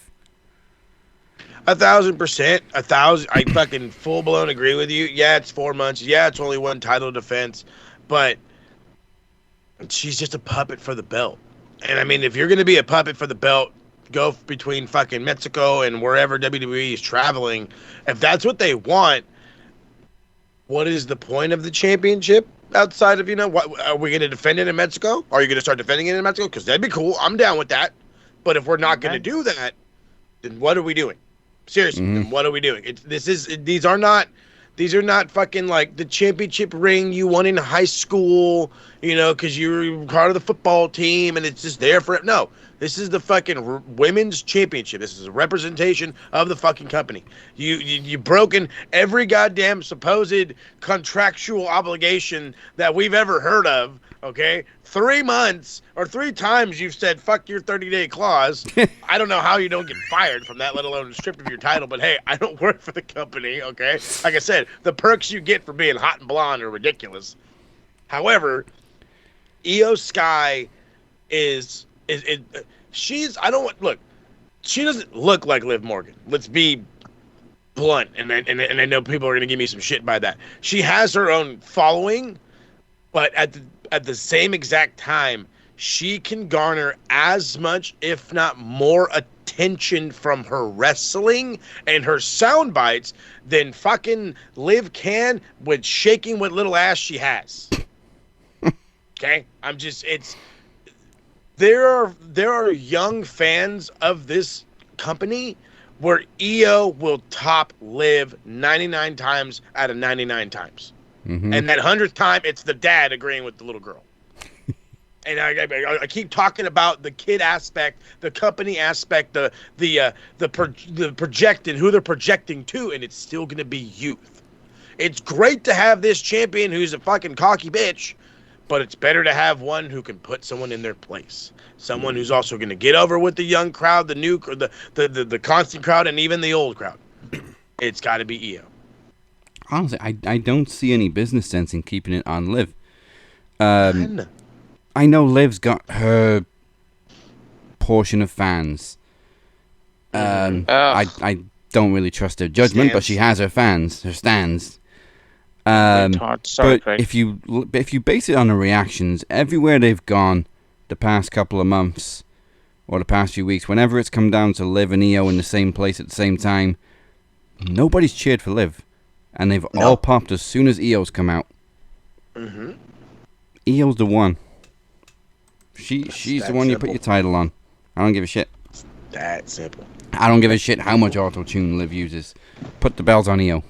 1,000%. 1,000. I fucking full blown agree with you. Yeah, it's 4 months. Yeah, it's only one title defense, but she's just a puppet for the belt. And I mean, if you're gonna be a puppet for the belt, go between fucking Mexico and wherever WWE is traveling. If that's what they want, what is the point of the championship outside of, what are we going to defend it in Mexico? Are you going to start defending it in Mexico? Because that'd be cool. I'm down with that. But if we're not going to do that, then what are we doing? Seriously, then what are we doing? These are not fucking like the championship ring you won in high school, because you're part of the football team and it's just there for it. No. This is the fucking women's championship. This is a representation of the fucking company. You broken every goddamn supposed contractual obligation that we've ever heard of, okay? 3 months or 3 times you've said, fuck your 30-day clause. I don't know how you don't get fired from that, let alone stripped of your title. But, hey, I don't work for the company, okay? Like I said, the perks you get for being hot and blonde are ridiculous. However, Io Sky she doesn't look like Liv Morgan. Let's be blunt, and I know people are going to give me some shit by that. She has her own following, but at the same exact time, she can garner as much, if not more, attention from her wrestling and her sound bites than fucking Liv can with shaking what little ass she has. Okay? There are young fans of this company where Io will top Liv 99 times out of 99 times. And that 100th time, it's the dad agreeing with the little girl. And I keep talking about the kid aspect, the company aspect, the project and who they're projecting to, and it's still going to be youth. It's great to have this champion who's a fucking cocky bitch, but it's better to have one who can put someone in their place. Someone who's also going to get over with the young crowd, the new, the constant crowd, and even the old crowd. It's got to be Io. Honestly, I don't see any business sense in keeping it on Liv. I know Liv's got her portion of fans. I don't really trust her judgment, but she has her fans, her stands. Sorry, But Craig. if you base it on the reactions, everywhere they've gone the past couple of months or the past few weeks, whenever it's come down to Liv and Io in the same place at the same time, nobody's cheered for Liv, and they've all popped as soon as Io's come out. Mm-hmm. Io's the one. She's the one you put your title on. I don't give a shit. That simple. I don't give a shit how much auto-tune Liv uses. Put the bells on Io.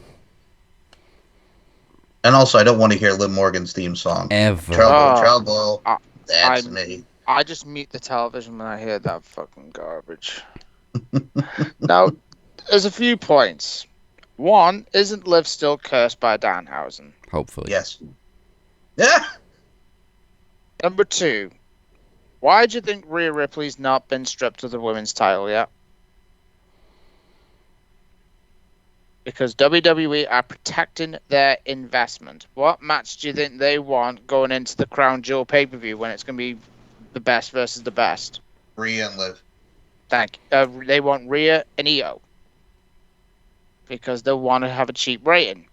And also, I don't want to hear Liv Morgan's theme song. Ever. Trouble. That's I- me. I just mute the television when I hear that fucking garbage. Now, there's a few points. One, isn't Liv still cursed by Danhausen? Hopefully. Yes. Yeah. Number two, why do you think Rhea Ripley's not been stripped of the women's title yet? Because WWE are protecting their investment. What match do you think they want going into the Crown Jewel pay-per-view when it's going to be the best versus the best? Rhea and Liv. They want Rhea and Io. Because they want to have a cheap rating.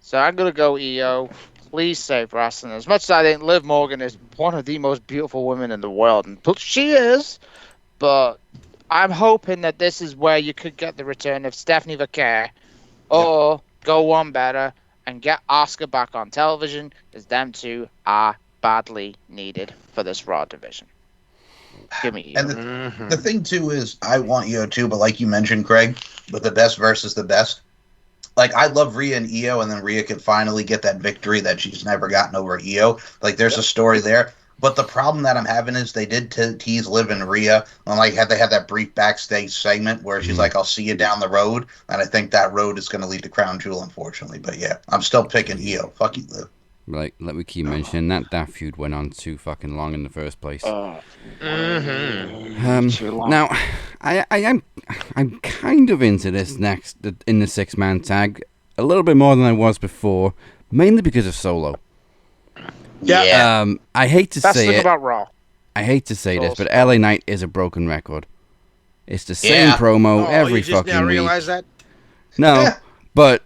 So I'm going to go Io. Please save wrestling. As much as I think Liv Morgan is one of the most beautiful women in the world, and she is, but I'm hoping that this is where you could get the return of Stephanie Vaquer, or go one better and get Asuka back on television, because them two are badly needed for this Raw division. Give me Io. And the thing, too, is I want Io, too, but like you mentioned, Craig, with the best versus the best, like, I love Rhea and Io, and then Rhea can finally get that victory that she's never gotten over Io. Like, there's a story there. But the problem that I'm having is they did tease Liv and Rhea, and like they had that brief backstage segment where she's like, "I'll see you down the road," and I think that road is going to lead to Crown Jewel, unfortunately. But yeah, I'm still picking Io. Fuck you, Liv. Like we keep mentioning, that feud went on too fucking long in the first place. Too long. Now, I'm kind of into this next in the 6-man tag a little bit more than I was before, mainly because of Solo. Yeah. I hate to Best say thing it. about Raw. I hate to say this, but LA Knight is a broken record. It's the same promo every you just fucking now week. realize that? No, but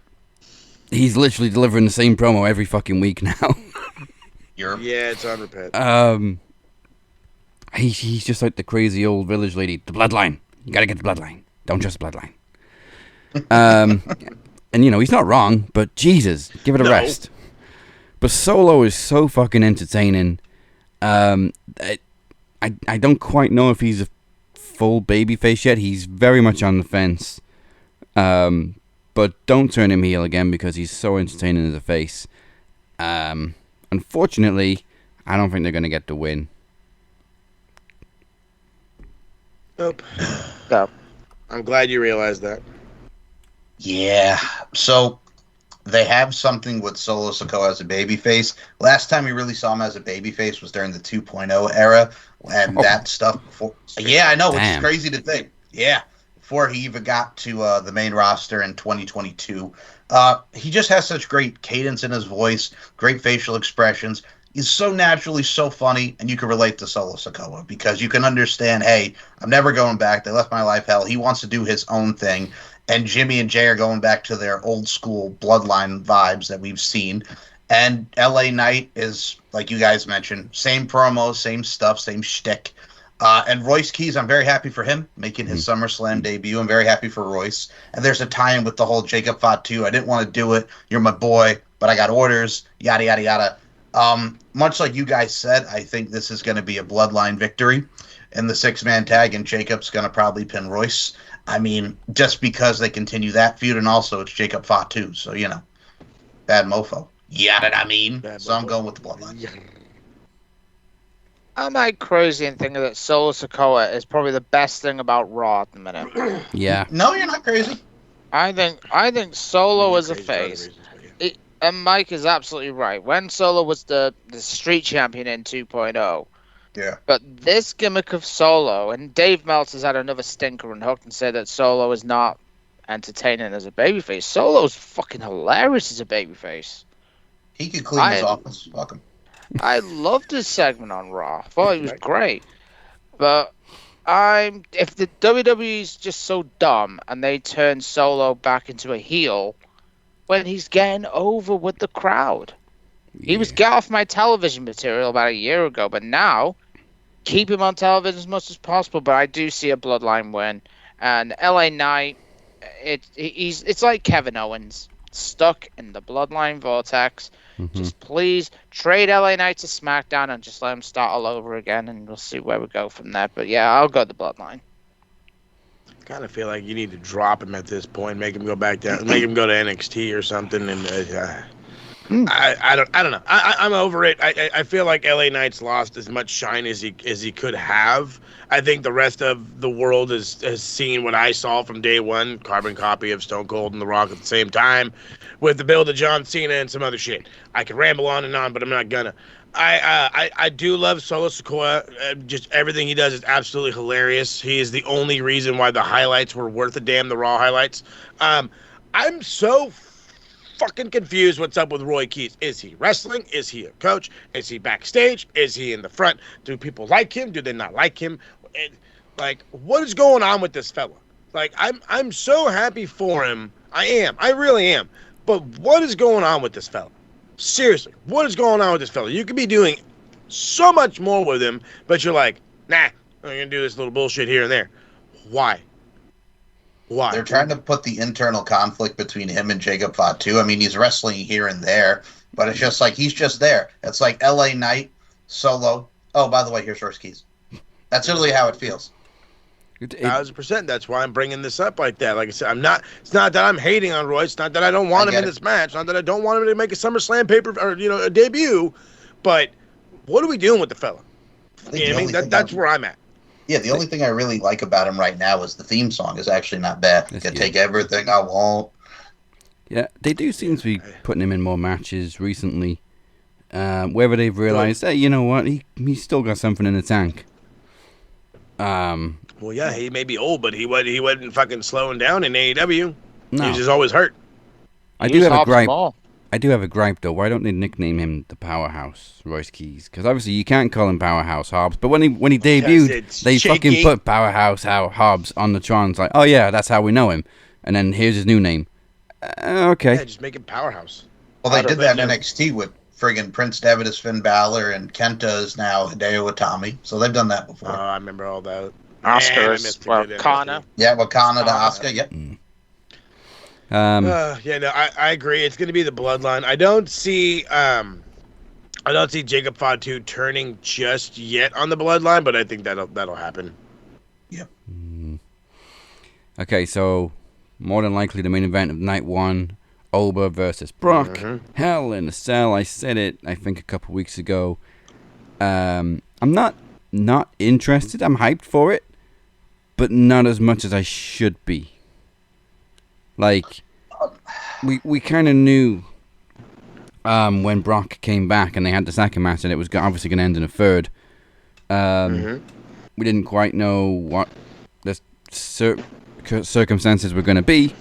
he's literally delivering the same promo every fucking week now. Yeah, it's on repeat. He's just like the crazy old village lady. The bloodline. You gotta get the bloodline. Don't trust the bloodline. And you know, he's not wrong, but Jesus, give it a rest. But Solo is so fucking entertaining. I don't quite know if he's a full babyface yet. He's very much on the fence. But don't turn him heel again because he's so entertaining as a face. Unfortunately, I don't think they're going to get the win. Nope. No. I'm glad you realized that. Yeah. So they have something with Solo Sikoa as a babyface. Last time we really saw him as a babyface was during the 2.0 era, and that stuff before. Yeah, I know, which is crazy to think. Yeah, before he even got to the main roster in 2022. He just has such great cadence in his voice, great facial expressions. He's so naturally so funny, and you can relate to Solo Sikoa because you can understand, hey, I'm never going back. They left my life hell. He wants to do his own thing. And Jimmy and Jay are going back to their old school bloodline vibes that we've seen. And LA Knight is, like you guys mentioned, same promos, same stuff, same shtick. And Royce Keys, I'm very happy for him making his SummerSlam debut. I'm very happy for Royce. And there's a tie-in with the whole Jacob Fatu. I didn't want to do it. You're my boy, but I got orders. Yada, yada, yada. Much like you guys said, I think this is going to be a bloodline victory in the 6-man tag, and Jacob's going to probably pin Royce. I mean, just because they continue that feud, and also it's Jacob Fatu, so, you know, bad mofo. Yeah, that I mean. So I'm going with the bloodline. Am I crazy in thinking that Solo Sikoa is probably the best thing about Raw at the minute? Yeah. No, you're not crazy. I think Solo is a face. And Mike is absolutely right. When Solo was the street champion in 2.0, yeah. But this gimmick of Solo, and Dave Meltzer's had another stinker and hooked and said that Solo is not entertaining as a babyface. Solo's fucking hilarious as a babyface. He could clean his office. Fuck him. I loved his segment on Raw. I thought he was great. But if the WWE's just so dumb and they turn Solo back into a heel, when he's getting over with the crowd. He was get off my television material about a year ago, but now keep him on television as much as possible. But I do see a Bloodline win, and LA Knight. It's like Kevin Owens, stuck in the Bloodline vortex. Just please trade LA Knight to SmackDown and just let him start all over again, and we'll see where we go from there. But yeah, I'll go the Bloodline. I kind of feel like you need to drop him at this point, make him go back down, make him go to NXT or something, and I don't know. I'm over it. I feel like LA Knight's lost as much shine as he could have. I think the rest of the world has seen what I saw from day one, carbon copy of Stone Cold and The Rock at the same time, with the build of John Cena and some other shit. I could ramble on and on, but I'm not gonna. I do love Solo Sikoa. Just everything he does is absolutely hilarious. He is the only reason why the highlights were worth a damn, the Raw highlights. I'm so fucking confused what's up with Roy Keys. Is he wrestling? Is he a coach? Is he backstage? Is he in the front? Do people like him? Do they not like him? Like, what is going on with this fella? Like, I'm so happy for him. I am. I really am. But what is going on with this fella? Seriously, what is going on with this fella? You could be doing so much more with him, but you're like, nah, I'm going to do this little bullshit here and there. Why? Why? They're trying to put the internal conflict between him and Jacob Fatu. I mean, he's wrestling here and there, but it's just like he's just there. It's like LA Knight, Solo. Oh, by the way, here's Royce Keys. That's literally how it feels. 1,000%. That's why I'm bringing this up like that. Like I said, it's not that I'm hating on Royce. It's not that I don't want him in this match. Not that I don't want him to make a SummerSlam paper or a debut. But what are we doing with the fella? You know what I mean? That's where I'm at. Yeah, the only thing I really like about him right now is the theme song is actually not bad. Can take everything I want. Yeah, they do seem to be putting him in more matches recently. Whether they've realized, hey, you know what, he's still got something in the tank. Well, yeah, he may be old, but he wasn't fucking slowing down in AEW. No. He was just always hurt. I do have a gripe, though. Why don't they nickname him the Powerhouse, Royce Keys? Because obviously you can't call him Powerhouse Hobbs. But when he debuted, they fucking put Powerhouse Hobbs on the Tron. It's like, oh yeah, that's how we know him. And then here's his new name. Okay. Yeah, just make him Powerhouse. Well, they did that in NXT with friggin' Prince Devitt as Finn Balor, and Kenta is now Hideo Itami. So they've done that before. Oh, I remember all that. Oscar is Kana. Yeah, Wakana to Oscar. Yep. I agree. It's going to be the Bloodline. I don't see Jacob Fatu turning just yet on the Bloodline, but I think that'll happen. Yep. Okay, so more than likely the main event of night one, Oba versus Brock. Hell in a Cell. I said it, I think, a couple weeks ago. I'm not interested. I'm hyped for it, but not as much as I should be. Like, we kind of knew when Brock came back and they had the second match and it was obviously going to end in a third. We didn't quite know what the circumstances were going to be.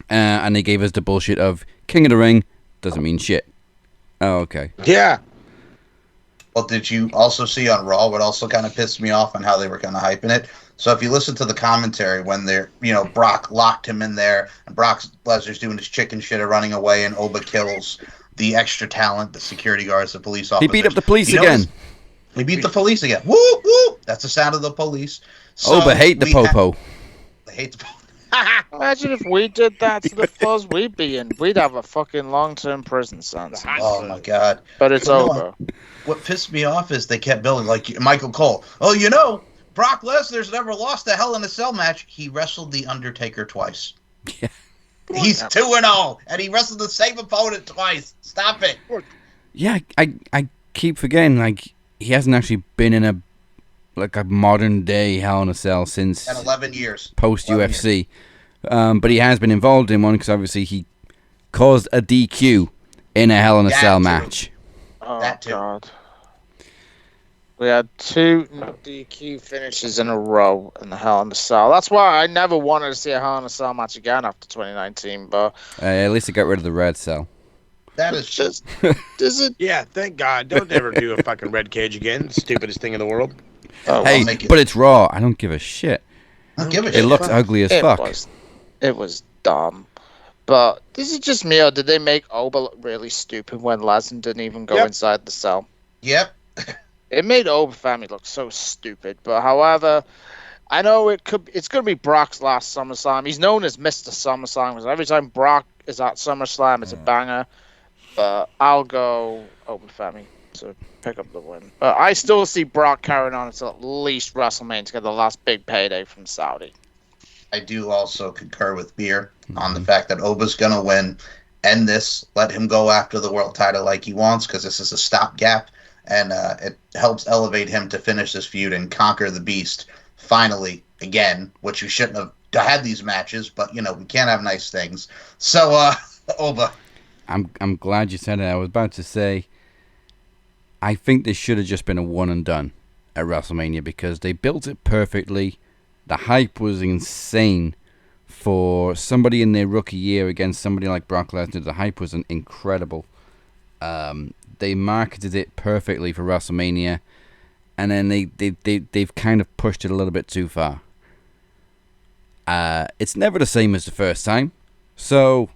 And they gave us the bullshit of King of the Ring doesn't mean shit. Oh, okay. Yeah. Well, did you also see on Raw what also kind of pissed me off on how they were kind of hyping it? So if you listen to the commentary when they're, Brock locked him in there and Brock Lesnar's doing his chicken shit of running away and Oba kills the extra talent, the security guards, the police officers. He beat up the police again. He beat the police again. Woo, woo! That's the sound of the police. So Oba hate the popo. They hate the popo. Imagine if we did that to the Fuzz, we'd have a fucking long-term prison sentence. Oh my god! But it's over. What pissed me off is they kept building like Michael Cole. Oh, Brock Lesnar's never lost a Hell in a Cell match. He wrestled the Undertaker twice. Yeah. He's 2-0, and he wrestled the same opponent twice. Stop it. Yeah, I keep forgetting. Like, he hasn't actually been in a modern day Hell in a Cell since 11 years post UFC. But he has been involved in one because obviously he caused a DQ in a Hell in a Cell match. Oh, God. We had 2 DQ finishes in a row in the Hell in a Cell. That's why I never wanted to see a Hell in a Cell match again after 2019. But at least they got rid of the red cell. That is just... Does it? Yeah, thank God. Don't ever do a fucking red cage again. Stupidest thing in the world. Hey, but it's Raw. I don't give a shit. I don't give a shit. It looks ugly as fuck. It was dumb. But this is just me, or did they make Oba look really stupid when Lesnar didn't even go inside the cell? Yep. It made Oba family look so stupid. But however, I know it's going to be Brock's last SummerSlam. He's known as Mr. SummerSlam because every time Brock is at SummerSlam, it's a banger. But I'll go Oba family to pick up the win. But I still see Brock carrying on until at least WrestleMania to get the last big payday from Saudi. I do also concur with Beer on the fact that Oba's going to win. End this. Let him go after the world title like he wants, because this is a stopgap. And it helps elevate him to finish this feud and conquer the Beast finally again, which you shouldn't have had these matches, but, we can't have nice things. So, Oba. I'm glad you said it. I was about to say, I think this should have just been a one and done at WrestleMania because they built it perfectly. The hype was insane for somebody in their rookie year against somebody like Brock Lesnar. The hype was incredible. They marketed it perfectly for WrestleMania, and then they've kind of pushed it a little bit too far. It's never the same as the first time, so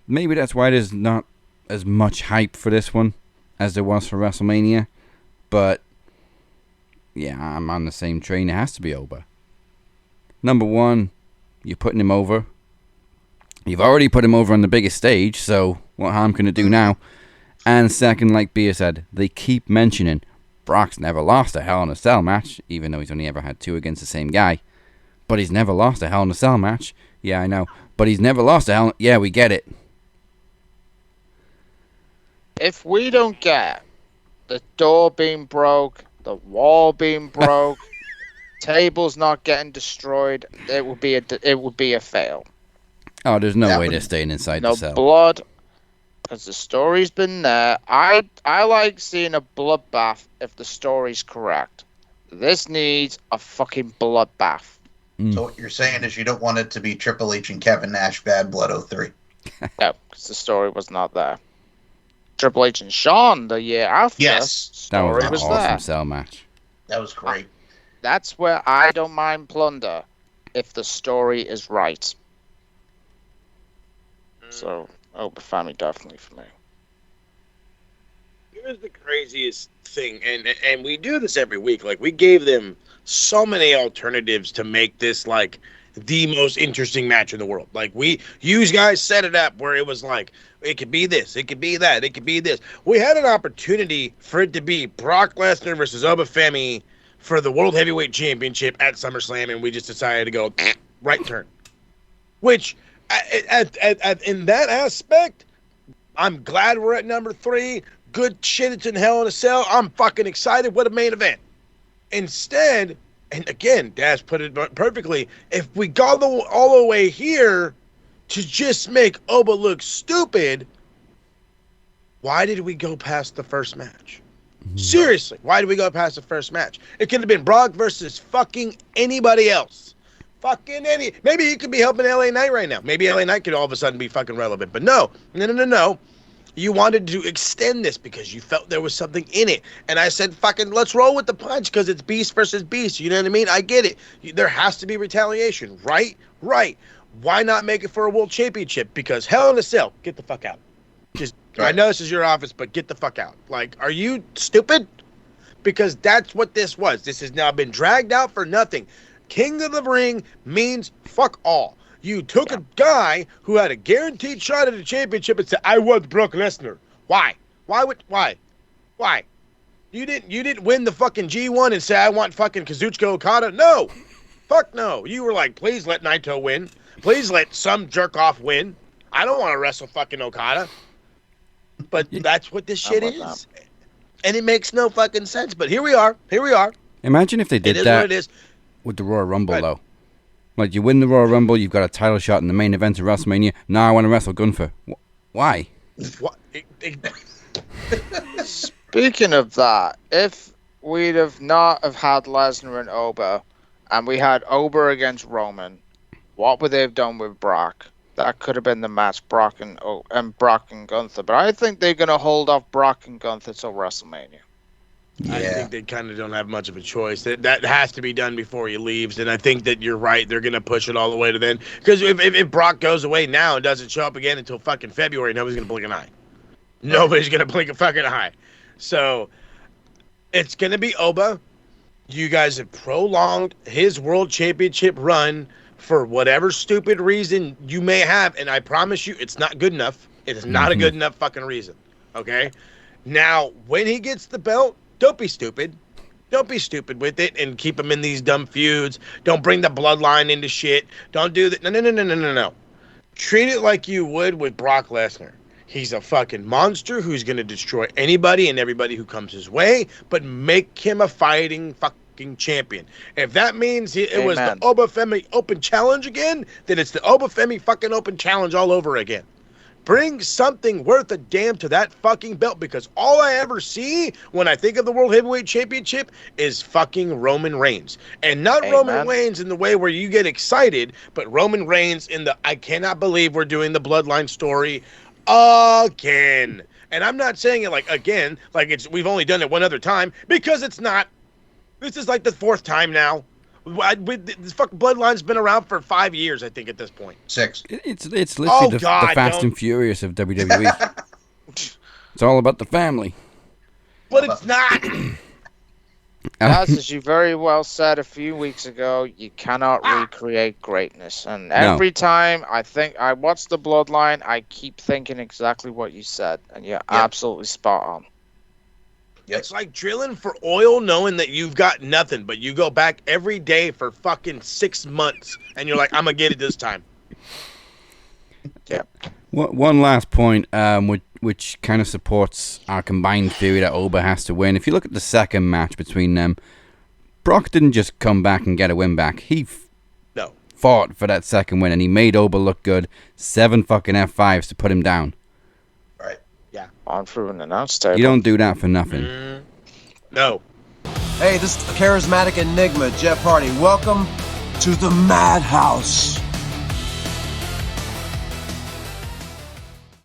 maybe that's why there's not as much hype for this one as there was for WrestleMania. But yeah, I'm on the same train. It has to be Oba. Number one, you're putting him over. You've already put him over on the biggest stage, so what harm can it do now? And second, like Bia said, they keep mentioning Brock's never lost a Hell in a Cell match, even though he's only ever had two against the same guy. But he's never lost a Hell in a Cell match. Yeah, I know. But he's never lost a Hell in... Yeah, we get it. If we don't get the door being broke, the wall being broke, tables not getting destroyed, it would be a fail. Oh, there's no way they're staying inside the cell. No blood, because the story's been there. I like seeing a bloodbath if the story's correct. This needs a fucking bloodbath. So what you're saying is you don't want it to be Triple H and Kevin Nash Bad Blood 03. No, because the story was not there. Triple H and Shawn the year after. Yes, that was story an was awesome there. cell match. That was great. That's where I don't mind plunder if the story is right. So, Oba family definitely for me. Here's the craziest thing, and we do this every week. Like, we gave them so many alternatives to make this like the most interesting match in the world. Like, you guys set it up where it was like, it could be this, it could be that, it could be this. We had an opportunity for it to be Brock Lesnar versus Oba Femi for the World Heavyweight Championship at SummerSlam, and we just decided to go right turn. Which, in that aspect, I'm glad we're at number 3. Good shit, it's in Hell in a Cell. I'm fucking excited. What a main event. Instead, and again, Daz put it perfectly, if we go all the way here to just make Oba look stupid, why did we go past the first match? Seriously, why did we go past the first match? It could have been Brock versus fucking anybody else. Maybe he could be helping LA Knight right now. Maybe LA Knight could all of a sudden be fucking relevant. But no. You wanted to extend this because you felt there was something in it. And I said, fucking, let's roll with the punch because it's beast versus beast. You know what I mean? I get it. There has to be retaliation, right? Right. Why not make it for a world championship? Because Hell in a Cell, get the fuck out. Just, I know this is your office, but get the fuck out. Like, are you stupid? Because that's what this was. This has now been dragged out for nothing. King of the Ring means fuck all. You took a guy who had a guaranteed shot at a championship and said, I want Brock Lesnar. Why? Why? You didn't win the fucking G1 and say, I want fucking Kazuchika Okada? No. Fuck no. You were like, please let Naito win. Please let some jerk off win. I don't want to wrestle fucking Okada. But that's what this shit is. And it makes no fucking sense. But here we are. Imagine if they did that what it is. With the Royal Rumble, though. Like, you win the Royal Rumble, you've got a title shot in the main event of WrestleMania. Now I want to wrestle Gunther. Why? What? Speaking of that, if we'd have not have had Lesnar and Oba, and we had Oba against Roman, what would they have done with Brock? That could have been the match, Brock and Gunther. But I think they're going to hold off Brock and Gunther till WrestleMania. I think they kind of don't have much of a choice. That has to be done before he leaves, and I think that you're right. They're going to push it all the way to then. Because if Brock goes away now and doesn't show up again until fucking February, nobody's going to blink an eye. Nobody's going to blink a fucking eye. So it's going to be Oba. You guys have prolonged his world championship run for whatever stupid reason you may have, and I promise you it's not good enough. It is not a good enough fucking reason, okay? Now, when he gets the belt, don't be stupid. Don't be stupid with it and keep him in these dumb feuds. Don't bring the bloodline into shit. Don't do that. No. Treat it like you would with Brock Lesnar. He's a fucking monster who's going to destroy anybody and everybody who comes his way, but make him a fighting fucking champion. If that means it was the Obafemi Open Challenge again, then it's the Obafemi fucking Open Challenge all over again. Bring something worth a damn to that fucking belt, because all I ever see when I think of the World Heavyweight Championship is fucking Roman Reigns. And not Roman Reigns in the way where you get excited, but Roman Reigns in the I cannot believe we're doing the Bloodline story again. And I'm not saying it like again, like we've only done it one other time, because it's not. This is like the fourth time now. This fucking Bloodline's been around for 5 years, I think, at this point. 6. It's literally the Fast and Furious of WWE. It's all about the family. But it's not. As you very well said a few weeks ago, you cannot recreate greatness. And every time I watch the Bloodline, I keep thinking exactly what you said. And you're absolutely spot on. It's like drilling for oil knowing that you've got nothing, but you go back every day for fucking 6 months, and you're like, I'm going to get it this time. Yeah. One last point, which kind of supports our combined theory that Oba has to win. If you look at the second match between them, Brock didn't just come back and get a win back. He fought for that second win, and he made Oba look good. 7 fucking F5s to put him down. On through an announce table. You don't do that for nothing. No. Hey, this is the charismatic enigma, Jeff Hardy. Welcome to the Madhouse.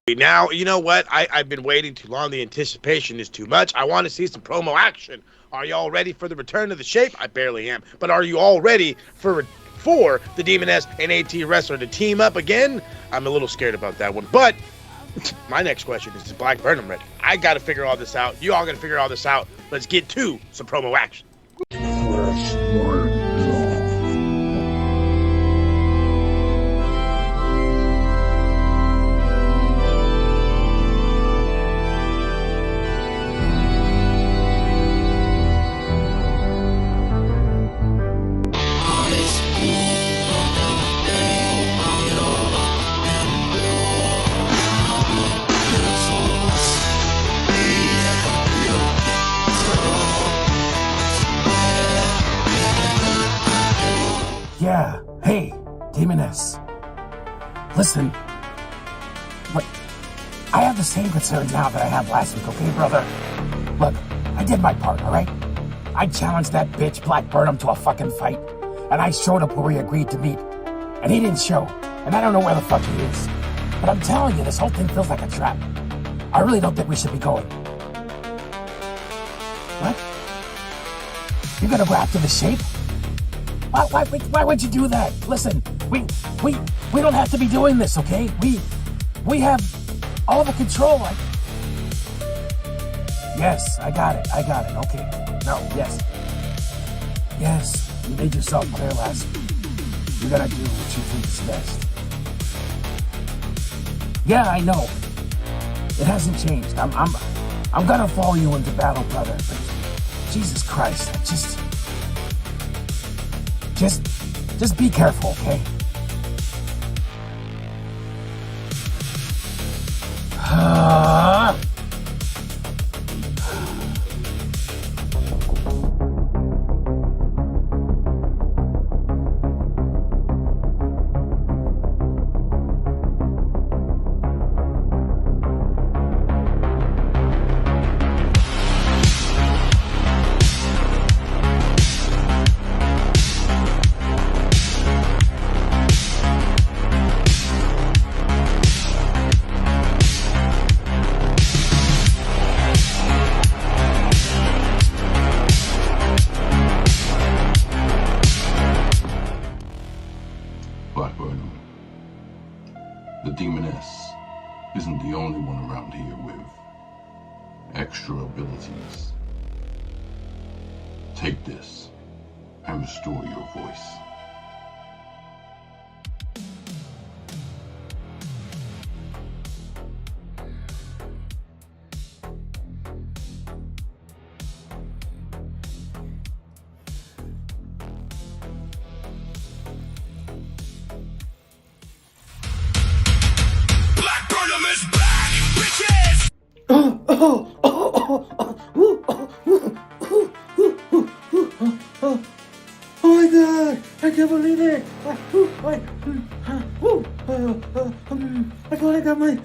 Now, you know what? I've been waiting too long. The anticipation is too much. I want to see some promo action. Are you all ready for the return of the shape? I barely am. But are you all ready for the Demoness and AT Rustlar to team up again? I'm a little scared about that one. But my next question is Black Burnham ready? I got to figure all this out. You all got to figure all this out. Let's get to some promo action. Yeah, hey, Demoness. Listen, look, I have the same concerns now that I had last week, okay, brother? Look, I did my part, all right? I challenged that bitch Black Burnham to a fucking fight, and I showed up where we agreed to meet, and he didn't show, and I don't know where the fuck he is. But I'm telling you, this whole thing feels like a trap. I really don't think we should be going. What? You're gonna go after the shape? Why would you do that? Listen, we don't have to be doing this, okay? We have all the control. Yes, I got it. Okay. No, yes. Yes, you made yourself clear last week. You gotta do what you think is best. Yeah, I know. It hasn't changed. I'm gonna follow you into battle, brother. But Jesus Christ, just be careful, okay? Black Burnham, the Demoness isn't the only one around here with extra abilities. Take this and restore your voice. Oh my God! I can't believe it! I finally got my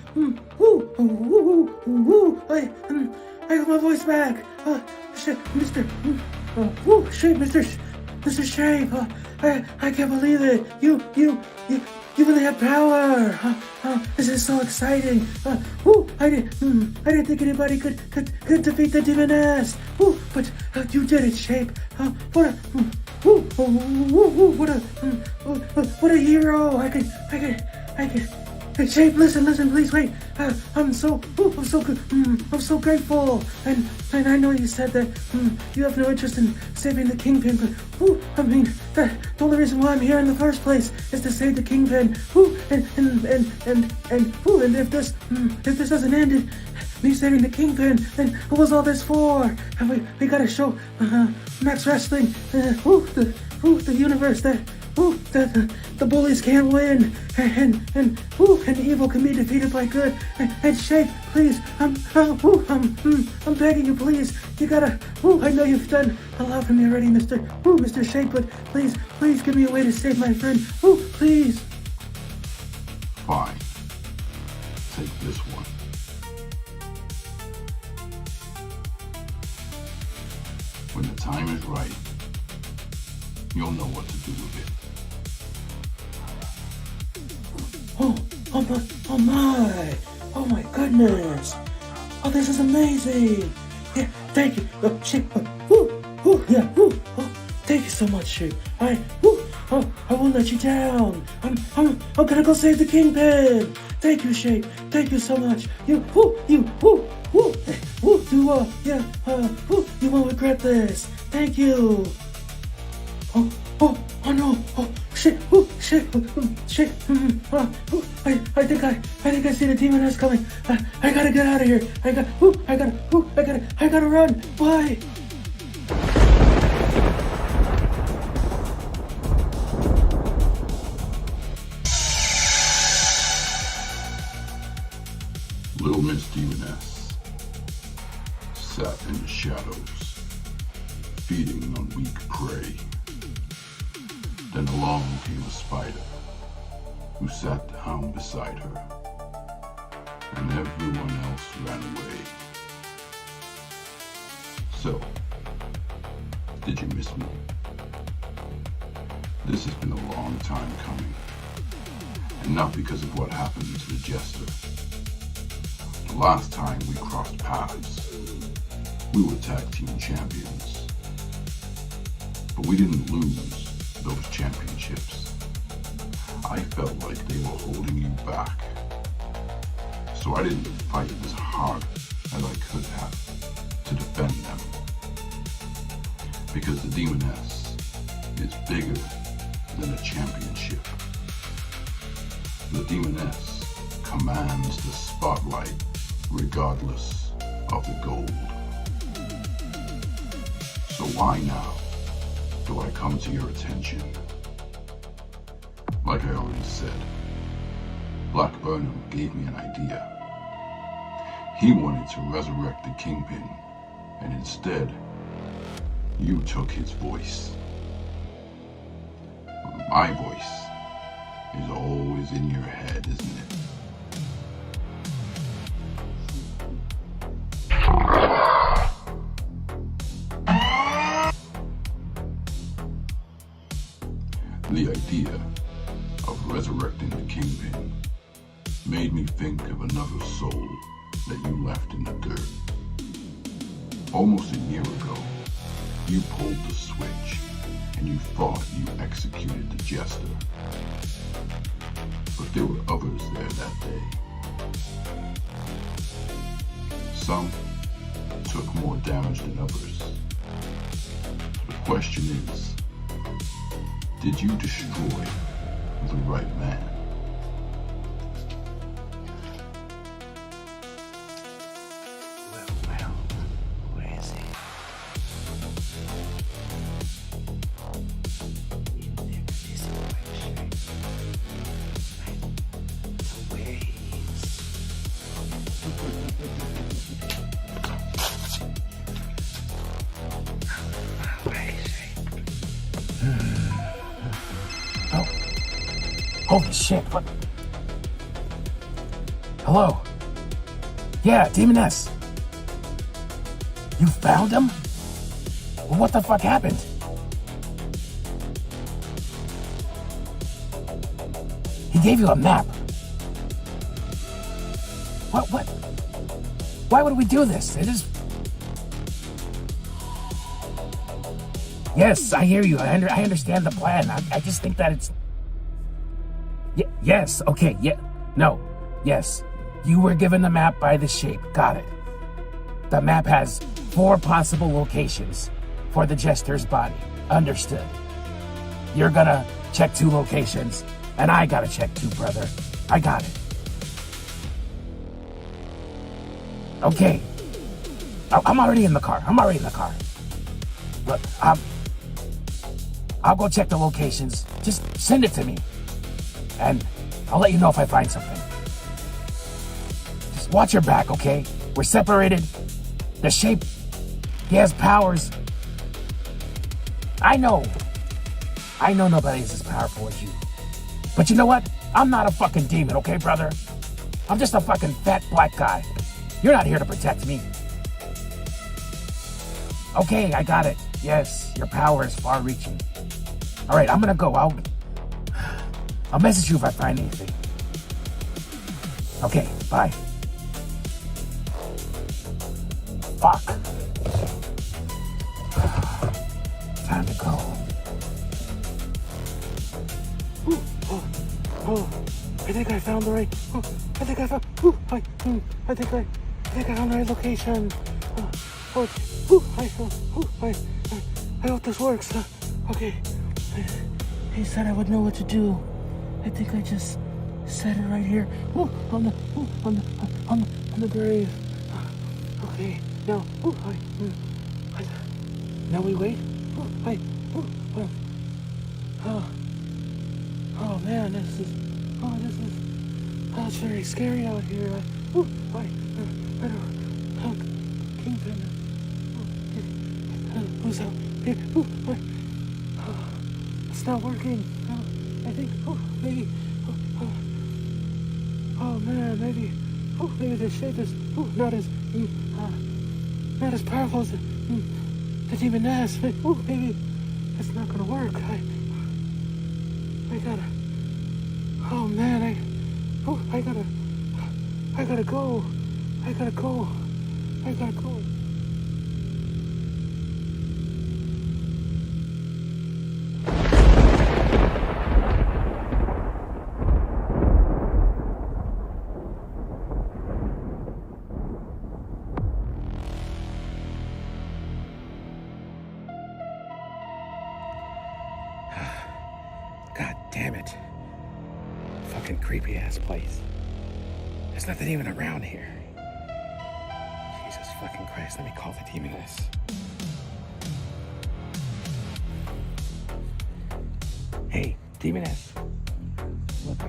I got my voice back. Shit, Mr. Shape. I can't believe it. You really have power. This is so exciting. I didn't think anybody could defeat the Demoness. But you did it, Shape. What a hero. I can. Hey, Shape, listen, please wait. I'm so good. I'm so grateful. And I know you said that you have no interest in saving the Kingpin, but I mean, the only reason why I'm here in the first place is to save the Kingpin. And if this doesn't end in me saving the Kingpin, then what was all this for? And we gotta show Max Wrestling, the universe that the bullies can't win, and evil can be defeated by good. And Shape, please, I'm begging you, please. You gotta. I know you've done a lot for me already, Mr. Shape, but please give me a way to save my friend. Please. Fine. Take this one. When the time is right, you'll know what to do with it. Oh my goodness. Oh, this is amazing. Yeah, thank you. Shape. Thank you so much, Shape. I won't let you down. I'm gonna go save the Kingpin. Thank you, Shape. Thank you so much. You won't regret this. Thank you. Oh no! Oh shit! Shit! I think I see the Demoness coming. I gotta get out of here. I gotta run. Bye. Little Miss Demoness sat in the shadows, feeding on weak prey. Then along came a spider, who sat down beside her, and everyone else ran away. So, did you miss me? This has been a long time coming, and not because of what happened to the Jester. The last time we crossed paths, we were tag team champions, but we didn't lose those championships. I felt like they were holding you back, so I didn't fight as hard as I could have to defend them, because the Demoness is bigger than a championship. The Demoness commands the spotlight regardless of the gold. So why now do I come to your attention? Like I already said, Black Burnham gave me an idea. He wanted to resurrect the Kingpin, and instead, you took his voice. My voice is always in your head, isn't it? The idea of resurrecting the Kingpin made me think of another soul that you left in the dirt. Almost a year ago, you pulled the switch and you thought you executed the Jester. But there were others there that day. Some took more damage than others. The question is, did you destroy the right man? Well, where is he? In this direction. The way Oh. Holy shit, what? Hello? Yeah, Demoness. You found him? Well, what the fuck happened? He gave you a map. What? Why would we do this? It is... Yes, I hear you. I understand the plan. I just think that it's... Yes, okay, yeah. No, yes. You were given the map by the shape. Got it. The map has 4 possible locations for the Jester's body. Understood. You're gonna check 2 locations, and I gotta check 2, brother. I got it. Okay. I'm already in the car. Look, I'll go check the locations. Just send it to me. And I'll let you know if I find something. Just watch your back, okay? We're separated. The shape, he has powers. I know nobody's as powerful as you. But you know what? I'm not a fucking demon, okay, brother? I'm just a fucking fat black guy. You're not here to protect me. Okay, I got it. Yes, your power is far-reaching. All right, I'm gonna go. I'll message you if I find anything. Okay, bye. Fuck. Time to go. I think I found the right. I think I found the right location. I hope this works. Okay. He said I would know what to do. I think I just said it right here. On the grave. Okay. Now. Now we wait. Oh man, this is it's very scary out here. Kingpin. Who's out here? It's not working. I think. Maybe. Oh man, maybe. Maybe the shape is not as powerful as the Demoness. Maybe it's not gonna work. I gotta. Oh man, I gotta go. I gotta go. God damn it. Fucking creepy ass place. There's nothing even around here. Jesus fucking Christ, let me call the Demoness. Hey, Demoness. Look,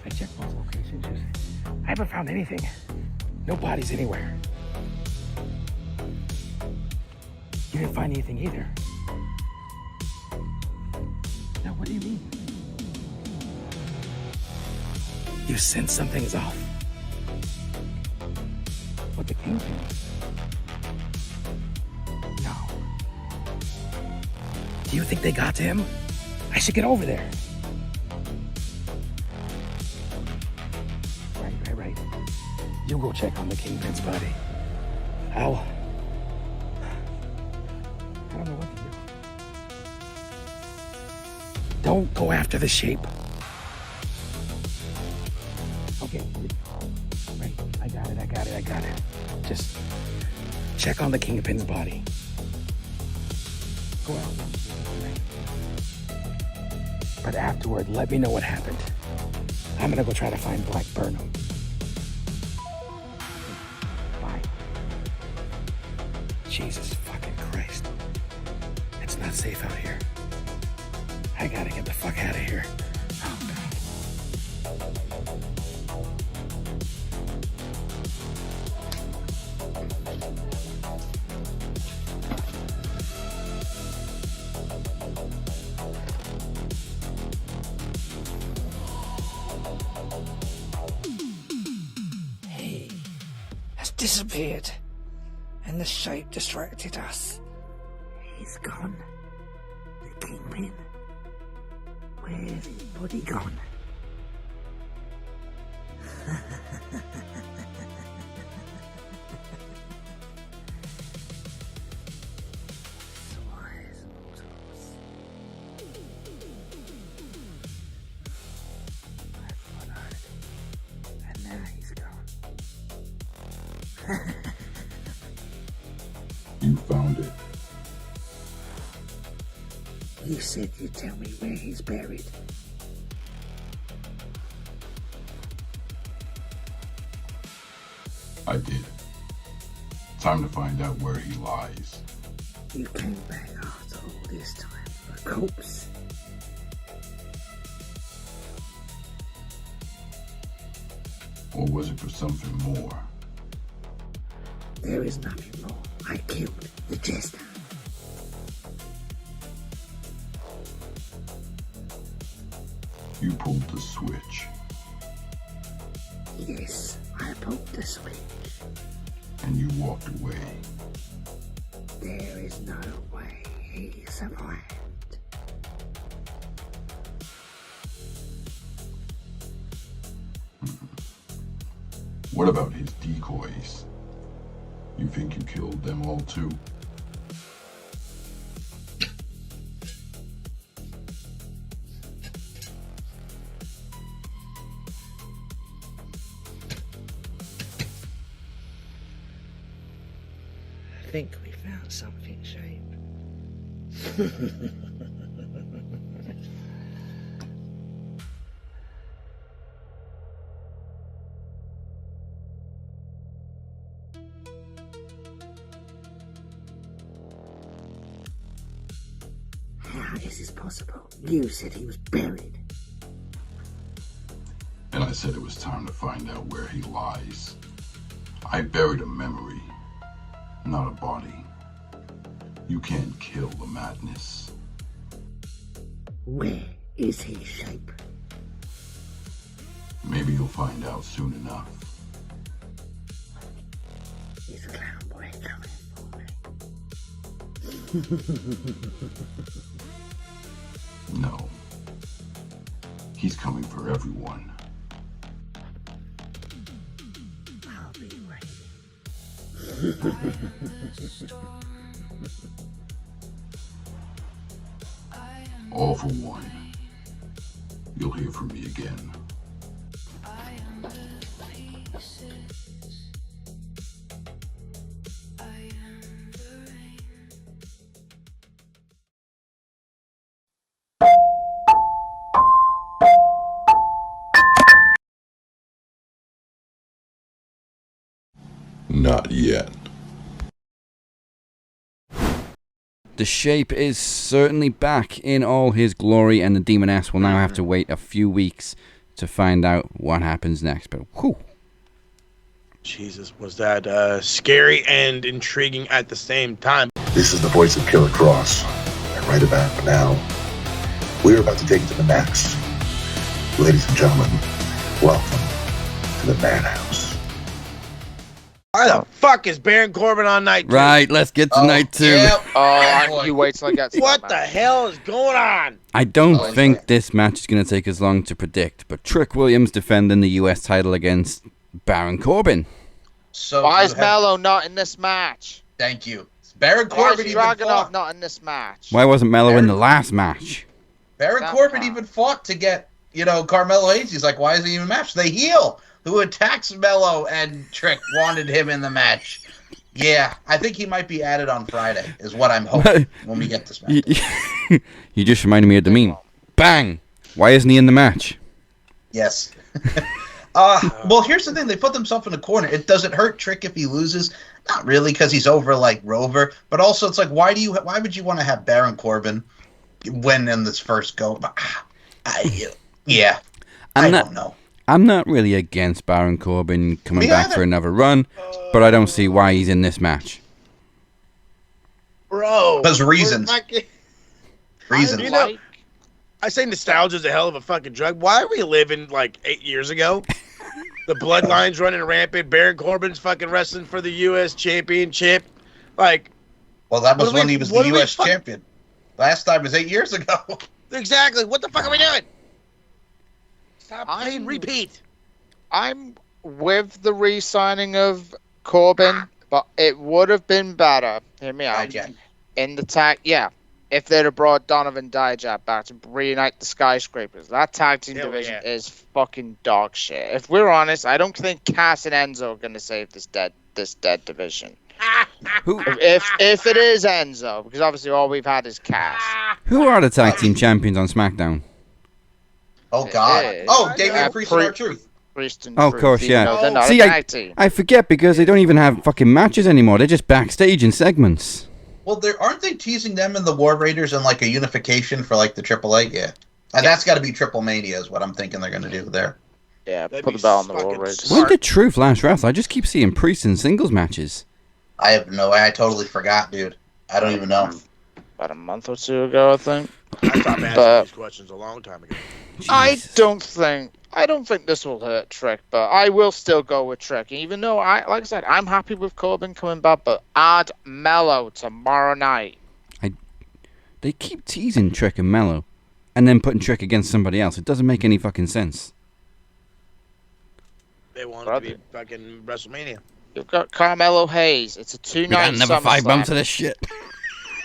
I checked both locations. I haven't found anything. No bodies anywhere. You didn't find anything either. Now, what do you mean? You sense something is off. What, the Kingpin? No. Do you think they got to him? I should get over there. Right. You go check on the Kingpin's body. I don't know what to do. Don't go after the shape. Okay. Right. I got it. Just check on the Kingpin's body. Go out. Right. But afterward, let me know what happened. I'm gonna go try to find Black Burnham. Bye. Jesus fucking Christ. It's not safe out here. I gotta get the fuck out of here. Oh, God. He has disappeared, and the shape distracted us. He's gone. The Kingpin. Where's his body gone? Wise mortals. I followed, and now he's gone. You found it. You said you'd tell me where he's buried. I did. Time to find out where he lies. You came back after all this time for a corpse. Or was it for something more? There is nothing more. I killed the jester. You pulled the switch. Yes, I pulled the switch. And you walked away. There is no way he survived. What about his decoys? You think you killed them all too? I think we found something, Shape. How is this possible? You said he was buried. And I said it was time to find out where he lies. I buried a memory, not a body. You can't kill the madness. Where is he, Shape? Maybe you'll find out soon enough. Is the clown boy coming for me? No. He's coming for everyone. I'll be waiting. All for one. You'll hear from me again. Not yet. The Shape is certainly back in all his glory, and the Demoness will now have to wait a few weeks to find out what happens next. But whew. Jesus, was that scary and intriguing at the same time. This is the voice of Killer Cross, and right about now, we're about to take it to the max. Ladies and gentlemen, welcome to the Madhouse. Why the fuck is Baron Corbin on night 2? Right, let's get to night 2. Oh, you wait till I get to What that the match. hell is going on? I don't think this match is going to take as long to predict, but Trick Williams defending the US title against Baron Corbin. So Why is Mello not in this match? Thank you. Baron Why Corbin is even Dragunov fought. not in this match? Why wasn't Mello in the last match? Baron Corbin even fought to get, Carmelo Hayes. He's like, why isn't he even match? The heel who attacks Melo and Trick wanted him in the match. Yeah, I think he might be added on Friday, is what I'm hoping when we get this match. You just reminded me of the meme. Bang! Why isn't he in the match? Yes. Well, here's the thing. They put themselves in a corner. It doesn't hurt Trick if he loses. Not really, because he's over like Rover. But also, it's like, why would you want to have Baron Corbin win in this first go? I don't know. I'm not really against Baron Corbin coming back for another run, but I don't see why he's in this match. Bro. Because reasons. Reasons. I say nostalgia is a hell of a fucking drug. Why are we living like 8 years ago? The bloodline's running rampant. Baron Corbin's fucking wrestling for the U.S. Championship. Like, well, that was when he was the U.S. champion. Last time was 8 years ago. Exactly. What the fuck are we doing? Stop playing repeat. I'm with the re-signing of Corbin, but it would have been better. Hear me out. In the tag, if they'd have brought Donovan Dijak back to reunite the Skyscrapers. That tag team division is fucking dog shit. If we're honest, I don't think Cass and Enzo are gonna save this dead division. If it is Enzo, because obviously all we've had is Cass. Who are the tag team champions on SmackDown? Oh God! Damian Priest and R-Truth. Oh, of course, yeah. They're not See, a tag team. I forget because they don't even have fucking matches anymore. They're just backstage in segments. Well, aren't they teasing them and the War Raiders in like a unification for like the AAA? Yeah, and that's got to be Triple Mania is what I'm thinking they're going to do there. Yeah, put the belt on the War Raiders. When did Truth last wrestle? I just keep seeing Priest in singles matches. I have no way. I totally forgot, dude. I don't even know. About a month or two ago, I think. I stopped asking these questions a long time ago. I don't think this will hurt Trick, but I will still go with Trick. Even though like I said, I'm happy with Corbin coming back, but add Mello tomorrow night. They keep teasing Trick and Mello, and then putting Trick against somebody else. It doesn't make any fucking sense. They want it to be fucking WrestleMania. You've got Carmelo Hayes. It's a 2-night another 5 bumps of this shit.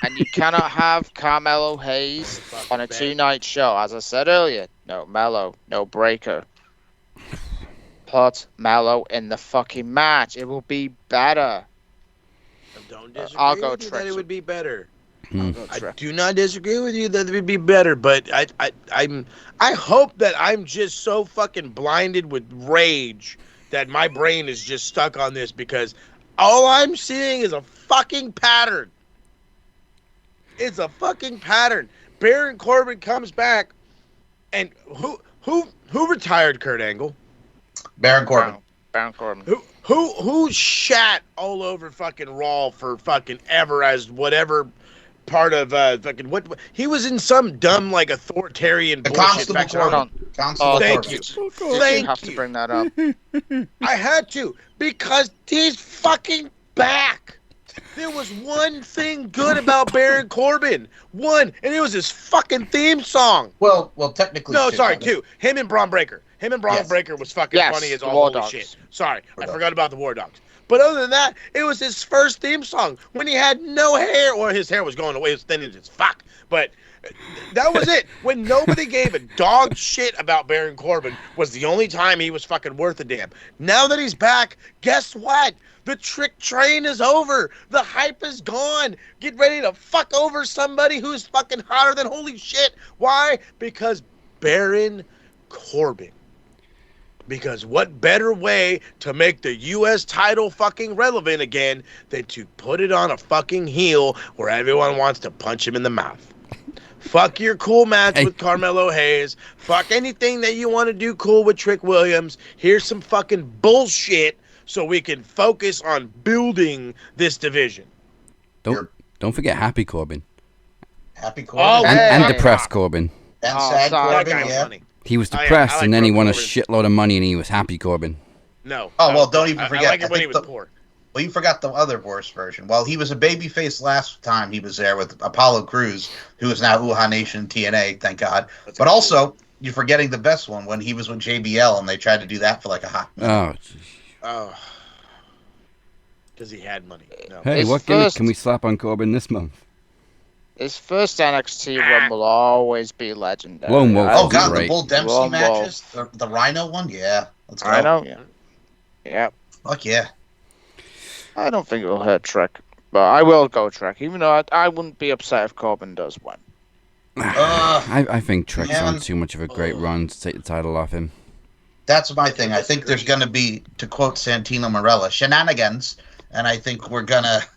And you cannot have Carmelo Hayes on a 2-night show. As I said earlier, no Mello, no Breaker. Put Mello in the fucking match. It will be better. Don't disagree I'll go with you that it would be better. I do not disagree with you that it would be better, but I hope that I'm just so fucking blinded with rage that my brain is just stuck on this because all I'm seeing is a fucking pattern. It's a fucking pattern. Baron Corbin comes back, and who retired Kurt Angle? Baron Corbin. Baron Corbin. Who shat all over fucking Raw for fucking ever as whatever part of fucking what he was in some dumb like authoritarian bullshit. Thank you. Thank you. Have to bring that up. I had to because he's fucking back. There was one thing good about Baron Corbin. One, and it was his fucking theme song. Well, technically. No, sorry, two. Him and Braun Breaker. Him and Braun Breaker was fucking funny as all holy shit. Sorry, I forgot about the War Dogs. But other than that, it was his first theme song when he had no hair, or his hair was going away. It was thin as fuck. But that was it. When nobody gave a dog shit about Baron Corbin was the only time he was fucking worth a damn. Now that he's back, guess what? The Trick train is over. The hype is gone. Get ready to fuck over somebody who's fucking hotter than holy shit. Why? Because Baron Corbin. Because what better way to make the U.S. title fucking relevant again than to put it on a fucking heel where everyone wants to punch him in the mouth? Fuck your cool match with Carmelo Hayes. Fuck anything that you want to do cool with Trick Williams. Here's some fucking bullshit so we can focus on building this division. Don't forget Happy Corbin. Happy Corbin. And depressed Corbin. And sad Corbin, yeah. He was depressed and then he won a shitload of money and he was Happy Corbin. No. Oh, well, don't even forget. I like it when he was poor. Well, you forgot the other worst version. Well, he was a babyface last time he was there with Apollo Crews, who is now Uha Nation TNA, thank God. But also, you're forgetting the best one when he was with JBL and they tried to do that for like a hot minute. Oh. Because he had money. No. Hey, what gimmick can we slap on Corbin this month? His first NXT run will always be legendary. Lone Wolf. Oh god, great. the Bull Dempsey Lone matches, the Rhino one, yeah. Let's go. Rhino, yeah. Yep. Fuck yeah. I don't think it'll hurt Trick, but I will go Trick, even though I wouldn't be upset if Corbin does win. I think Trick's man. on too much of a great run to take the title off him. That's my thing. I think there's going to be, to quote Santino Marella, shenanigans, and I think we're going to have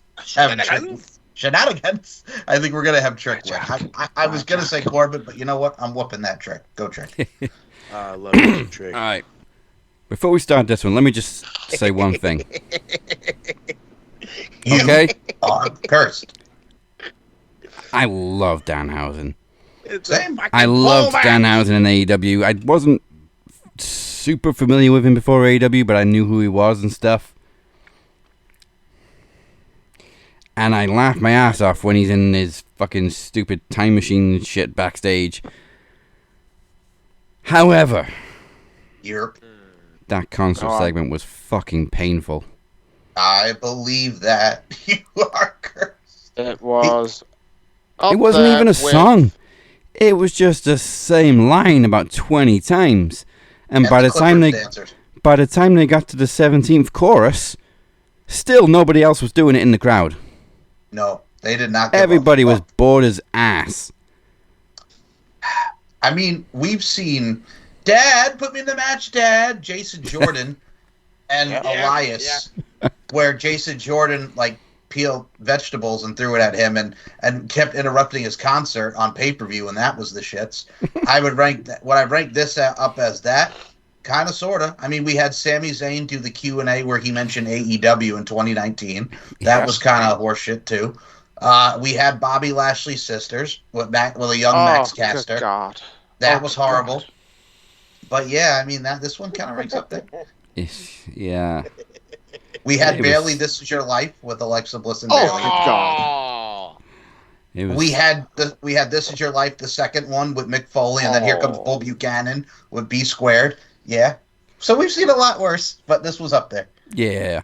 shenanigans. I think we're going to have Trick win. I was going to say Corbin, but you know what? I'm whooping that Trick. Go Trick. I love you, Trick. All right. Before we start this one, let me just say one thing. Okay? Cursed. I love Danhausen. Same. I loved Danhausen in AEW. I wasn't super familiar with him before AEW, but I knew who he was and stuff. And I laughed my ass off when he's in his fucking stupid time machine shit backstage. However, that console segment was fucking painful. I believe that. You are cursed. It was. It wasn't even a song. It was just the same line about 20 times. And by the time they got to the 17th chorus, still nobody else was doing it in the crowd. No, they did not. Give Everybody was bored as ass. I mean, we've seen Dad, put me in the match, Dad. Jason Jordan and Elias, where Jason Jordan like peeled vegetables and threw it at him and kept interrupting his concert on pay-per-view, and that was the shits. I would rank this up as that kind of sorta. I mean, we had Sami Zayn do the Q&A where he mentioned AEW in 2019. That was kind of horseshit too. We had Bobby Lashley's sisters with a young Max Caster. God. That was horrible. God. But yeah, I mean this one kind of ranks up there. Yeah. We had Bailey, This Is Your Life with Alexa Bliss and Bailey. God. We had This Is Your Life, the second one with Mick Foley, and then here comes Bull Buchanan with B Squared. Yeah. So we've seen a lot worse, but this was up there. Yeah.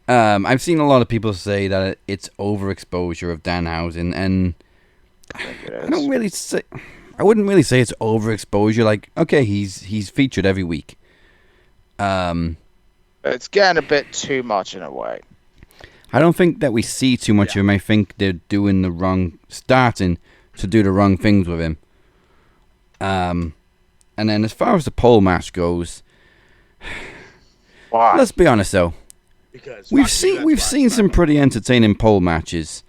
I've seen a lot of people say that it's overexposure of Danhausen, and I wouldn't really say it's overexposure. Like, okay, he's featured every week. It's getting a bit too much in a way. I don't think that we see too much of him. I think they're starting to do the wrong things with him. And then as far as the pole match goes, let's be honest though. Because we've seen some pretty entertaining pole matches.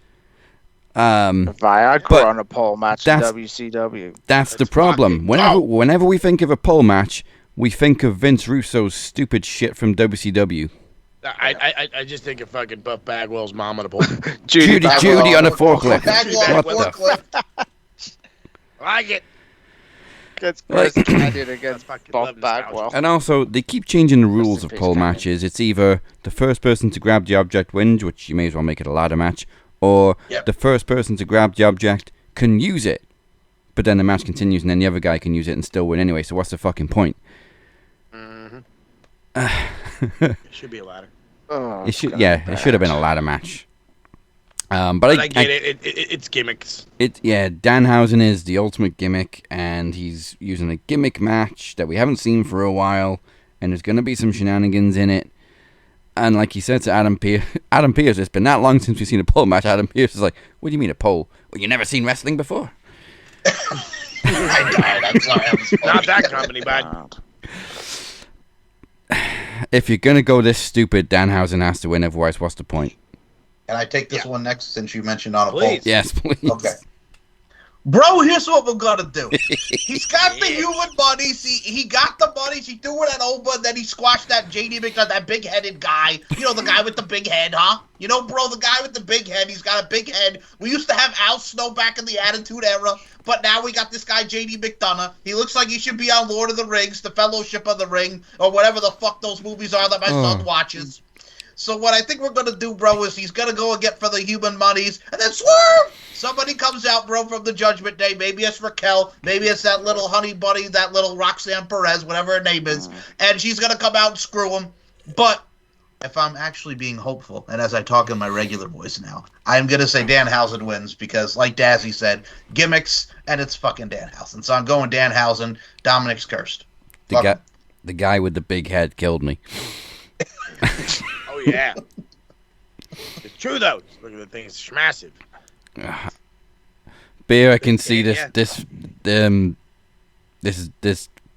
Viagra on a pole match in WCW. That's the problem. Whenever we think of a pole match, we think of Vince Russo's stupid shit from WCW. I just think of fucking Buff Bagwell's mom on a pole. Judy on a forklift. What the fuck? I like it. Against Grayson Canyon against Buff Bagwell. And also, they keep changing the rules of pole matches. It's either the first person to grab the object wins, which you may as well make it a ladder match, or the first person to grab the object can use it, but then the match continues and then the other guy can use it and still win anyway, so what's the fucking point? It should be a ladder. It should have been a ladder match. But I get it. It's gimmicks. Danhausen is the ultimate gimmick, and he's using a gimmick match that we haven't seen for a while, and there's going to be some shenanigans in it. And like he said to Adam Pearce, it's been that long since we've seen a pole match. Adam Pearce is like, what do you mean a pole? Well, you never seen wrestling before? I died. I'm sorry. Not that company, bud. If you're going to go this stupid, Danhausen has to win, otherwise what's the point? Can I take this one next since you mentioned on a pole? Yes, please. Okay. Bro, here's what we're gonna do. He's got the human bodies. He got the bodies. He threw it at Oba, and then he squashed that JD McDonough, that big-headed guy. You know, the guy with the big head, huh? You know, bro, the guy with the big head. He's got a big head. We used to have Al Snow back in the Attitude Era, but now we got this guy, JD McDonough. He looks like he should be on Lord of the Rings, the Fellowship of the Ring, or whatever the fuck those movies are that my son watches. So what I think we're going to do, bro, is he's going to go and get for the human monies, and then swerve! Somebody comes out, bro, from the Judgment Day. Maybe it's Raquel. Maybe it's that little honey bunny, that little Roxanne Perez, whatever her name is. And she's going to come out and screw him. But if I'm actually being hopeful, and as I talk in my regular voice now, I'm going to say Danhausen wins because, like Dazzy said, gimmicks, and it's fucking Danhausen. So I'm going Danhausen. Dominic's cursed. The guy with the big head killed me. Oh, yeah. It's true, though. Look at the thing. It's massive. Beer, I can see this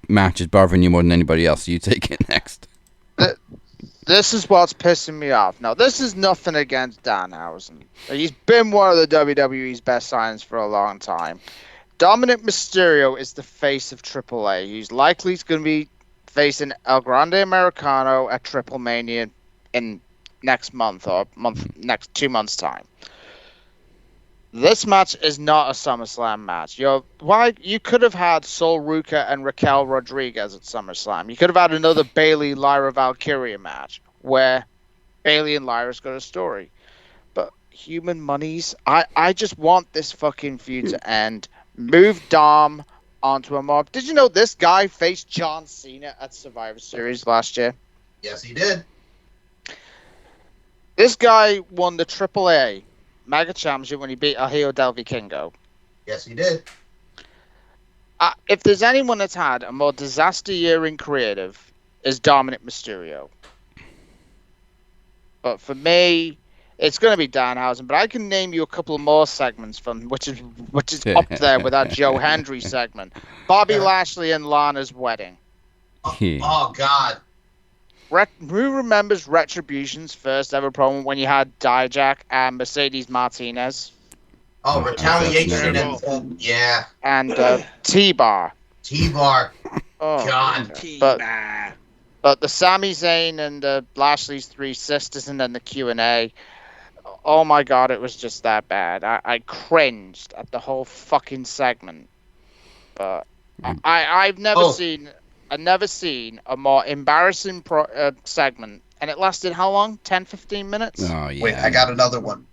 match is bothering you more than anybody else. You take it next. This is what's pissing me off. Now, this is nothing against Danhausen. He's been one of the WWE's best signings for a long time. Dominic Mysterio is the face of AAA. He's likely going to be facing El Grande Americano at Triple Mania in next 2 months' time. This match is not a SummerSlam match. You could have had Sol Ruca and Raquel Rodriguez at SummerSlam. You could have had another Bayley Lyra Valkyria match where Bayley and Lyra's got a story. But human monies, I just want this fucking feud to end. Move Dom onto a mob. Did you know this guy faced John Cena at Survivor Series last year? Yes, he did. This guy won the AAA Mega Championship when he beat El Hijo del Vikingo. Yes, he did. If there's anyone that's had a more disaster year in creative, is Dominic Mysterio. But for me, it's going to be Danhausen. But I can name you a couple more segments from which is up there with that Joe Hendry segment. Bobby Lashley and Lana's wedding. Oh God. Who remembers Retribution's first ever promo when you had Dijak and Mercedes Martinez? Oh, Retaliation and yeah. And T-Bar. T-Bar. Oh, God. T-Bar. But the Sami Zayn and Lashley's three sisters and then the Q&A. Oh my God, it was just that bad. I cringed at the whole fucking segment. But I've never seen a more embarrassing segment. And it lasted how long? 10, 15 minutes? Oh, yeah. Wait, I got another one.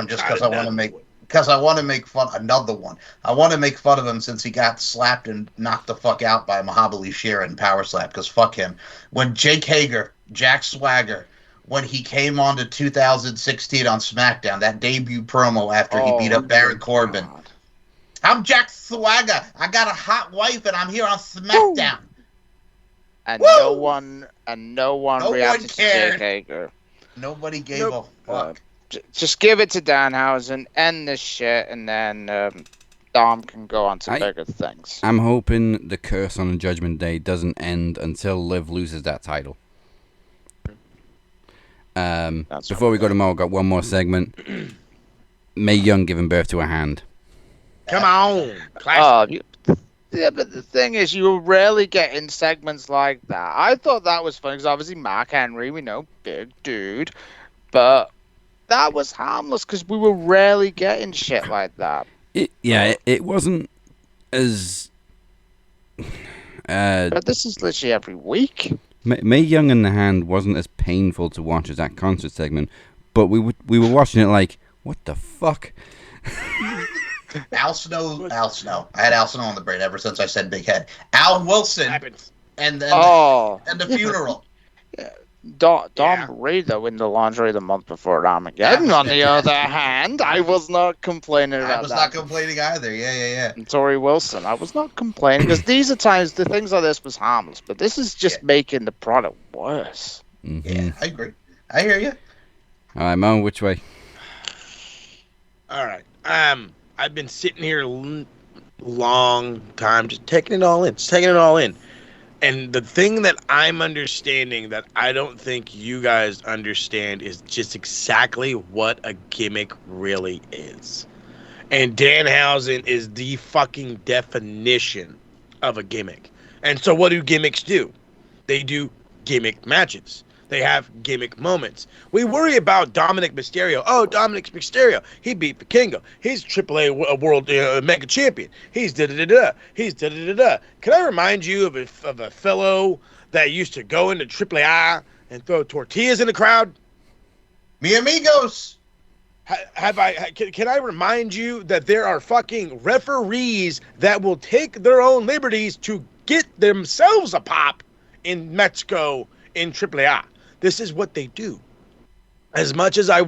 Just because I want to make... Because I want to make fun... Another one. I want to make fun of him since he got slapped and knocked the fuck out by Mahabali Shera in Power Slap. Because fuck him. When Jake Hager, Jack Swagger, when he came on to 2016 on SmackDown, that debut promo after he beat up Baron Corbin. God. I'm Jack Swagger. I got a hot wife and I'm here on SmackDown. And Woo! no one reacted to Jake Hager. Nobody gave a fuck. Just give it to Danhausen, end this shit, and then Dom can go on to bigger things. I'm hoping the curse on Judgment Day doesn't end until Liv loses that title. Before we go to Mo, I've got one more segment. Mae Young giving birth to a hand. Come on. Classic. Yeah, but the thing is, you were rarely getting segments like that. I thought that was fun, because obviously Mark Henry, we know, big dude. But that was harmless, because we were rarely getting shit like that. It wasn't as... but this is literally every week. Mae Young in the hand wasn't as painful to watch as that concert segment, but we were watching it like, what the fuck? Al Snow. I had Al Snow on the brain ever since I said big head. Al Wilson and the funeral. Yeah. Dom Reed, though, in the lingerie the month before Armageddon. On the other hand, I was not complaining about that. I was not complaining either. Yeah. And Tori Wilson, I was not complaining, because these are times the things like this was harmless, but this is just making the product worse. Mm-hmm. Yeah, I agree. I hear you. All right, Mo, which way? All right. I've been sitting here a long time just taking it all in. And the thing that I'm understanding that I don't think you guys understand is just exactly what a gimmick really is. And Danhausen is the fucking definition of a gimmick. And so what do gimmicks do? They do gimmick matches. They have gimmick moments. We worry about Dominic Mysterio. Oh, Dominic Mysterio. He beat Vikingo. He's AAA World Mega Champion. He's da-da-da-da. He's da-da-da-da. Can I remind you of a fellow that used to go into AAA and throw tortillas in the crowd? Mi amigos. Can I remind you that there are fucking referees that will take their own liberties to get themselves a pop in Mexico in AAA? This is what they do. As much as I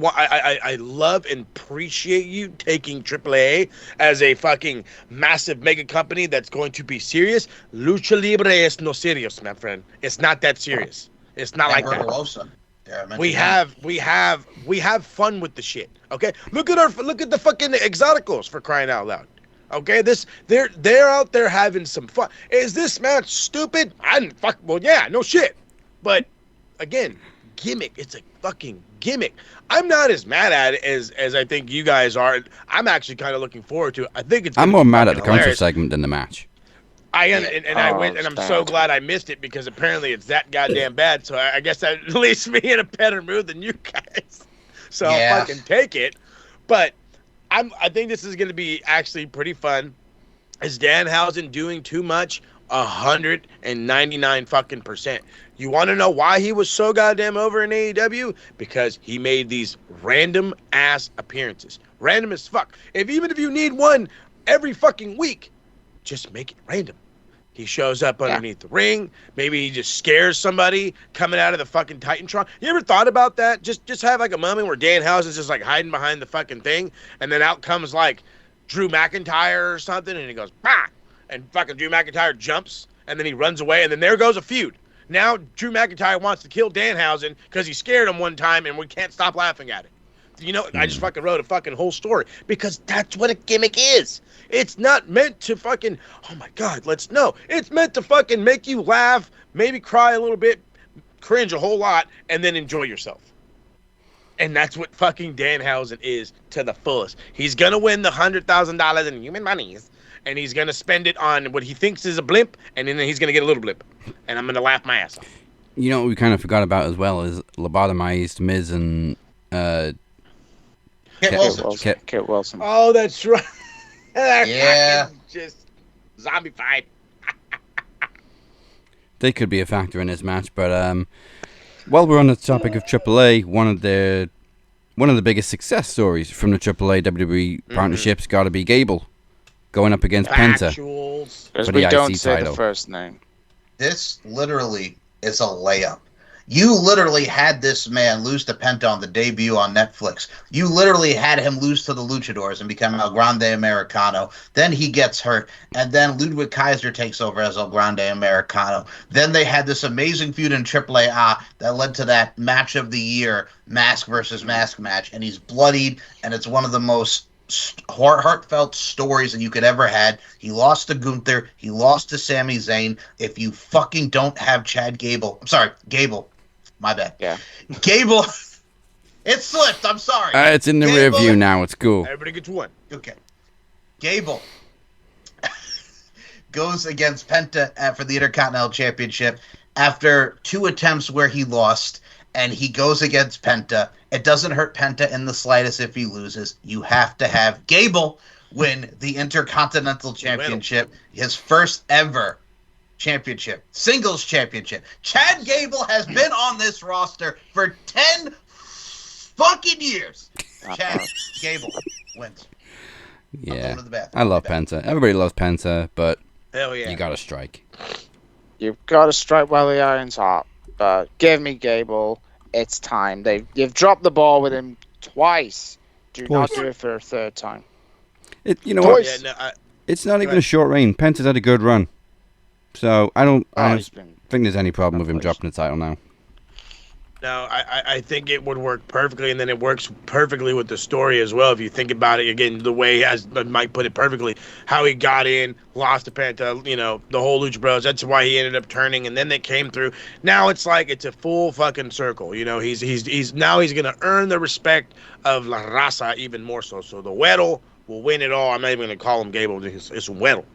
love and appreciate you taking AAA as a fucking massive mega company that's going to be serious, Lucha Libre es no serious, my friend. It's not that serious. It's not like that. We have fun with the shit. Okay, look at the fucking Exoticos, for crying out loud. Okay, they're out there having some fun. Is this match stupid? Well, yeah, no shit. But again, gimmick. It's a fucking gimmick. I'm not as mad at it as I think you guys are. I'm actually kind of looking forward to it. I think it's. I'm more mad at the hilarious. counter segment than the match. I went, and I'm so glad I missed it because apparently it's that goddamn bad. So I guess that leaves me in a better mood than you guys. So I'll fucking take it. But I think this is going to be actually pretty fun. Is Danhausen doing too much? 199 fucking %. You want to know why he was so goddamn over in AEW? Because he made these random ass appearances. Random as fuck. Even if you need one every fucking week, just make it random. He shows up underneath the ring. Maybe he just scares somebody coming out of the fucking Titantron. You ever thought about that? Just have like a moment where Danhausen's just like hiding behind the fucking thing, and then out comes like Drew McIntyre or something, and he goes, bah! And fucking Drew McIntyre jumps, and then he runs away, and then there goes a feud. Now Drew McIntyre wants to kill Danhausen because he scared him one time, and we can't stop laughing at it. You know, I just fucking wrote a fucking whole story because that's what a gimmick is. It's not meant to fucking, oh my God, it's meant to fucking make you laugh, maybe cry a little bit, cringe a whole lot, and then enjoy yourself. And that's what fucking Danhausen is to the fullest. He's going to win the $100,000 in human monies, and he's going to spend it on what he thinks is a blimp, and then he's going to get a little blimp. And I'm going to laugh my ass off. You know what we kind of forgot about as well is lobotomized Miz and Kit Wilson. Oh, that's right. Yeah. Just zombified. They could be a factor in this match, but while we're on the topic of AAA, one of the biggest success stories from the AAA WWE partnership's got to be Gable going up against Penta Because for we the don't IC say title. the first name. This literally is a layup. You literally had this man lose to Penta on the debut on Netflix. You literally had him lose to the Luchadors and become El Grande Americano. Then he gets hurt, and then Ludwig Kaiser takes over as El Grande Americano. Then they had this amazing feud in AAA that led to that match of the year, mask versus mask match, and he's bloodied, and it's one of the most heartfelt stories that you could ever had. He lost to Gunther. He lost to Sami Zayn. If you fucking don't have Gable. My bad. Yeah. Gable. It slipped. I'm sorry. It's in the rear view now. It's cool. Everybody gets one. Okay. Gable goes against Penta for the Intercontinental Championship after 2 attempts where he lost, and he goes against Penta. It doesn't hurt Penta in the slightest if he loses. You have to have Gable win the Intercontinental Championship, his first ever championship, singles championship. Chad Gable has been on this roster for 10 fucking years. Chad Gable wins. Yeah, I love Penta. Everybody loves Penta, but hell yeah, you gotta strike. You've got to strike while the iron's hot. But give me Gable. It's time. You've dropped the ball with him twice. Do not do it for a third time. You know what? Yeah, it's not even a short reign. Penta's had a good run. So I don't think there's any problem with him dropping the title now. No, I think it would work perfectly, and then it works perfectly with the story as well. If you think about it, again, the way, as Mike put it perfectly, how he got in, lost to Penta, the whole Lucha Bros. That's why he ended up turning, and then they came through. Now it's like it's a full fucking circle. He's now he's gonna earn the respect of La Raza even more so. So the Güero will win it all. I'm not even gonna call him Gable. It's Güero.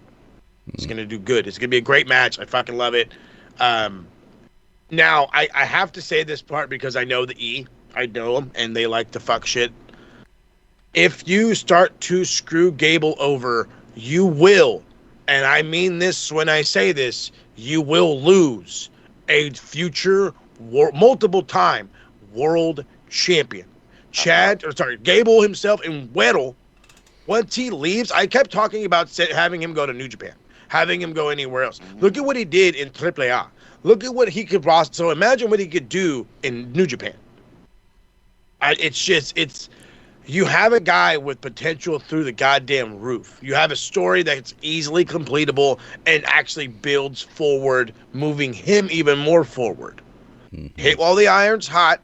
It's going to do good. It's going to be a great match. I fucking love it. Now, I have to say this part because I know the E. I know them, and they like to fuck shit. If you start to screw Gable over, you will, and I mean this when I say this, you will lose a future multiple-time world champion. Gable himself and Güero, once he leaves, I kept talking about having him go to New Japan. Having him go anywhere else. Look at what he did in AAA. Look at what he could roster. So imagine what he could do in New Japan. You have a guy with potential through the goddamn roof. You have a story that's easily completable and actually builds forward, moving him even more forward. Hit while the iron's hot.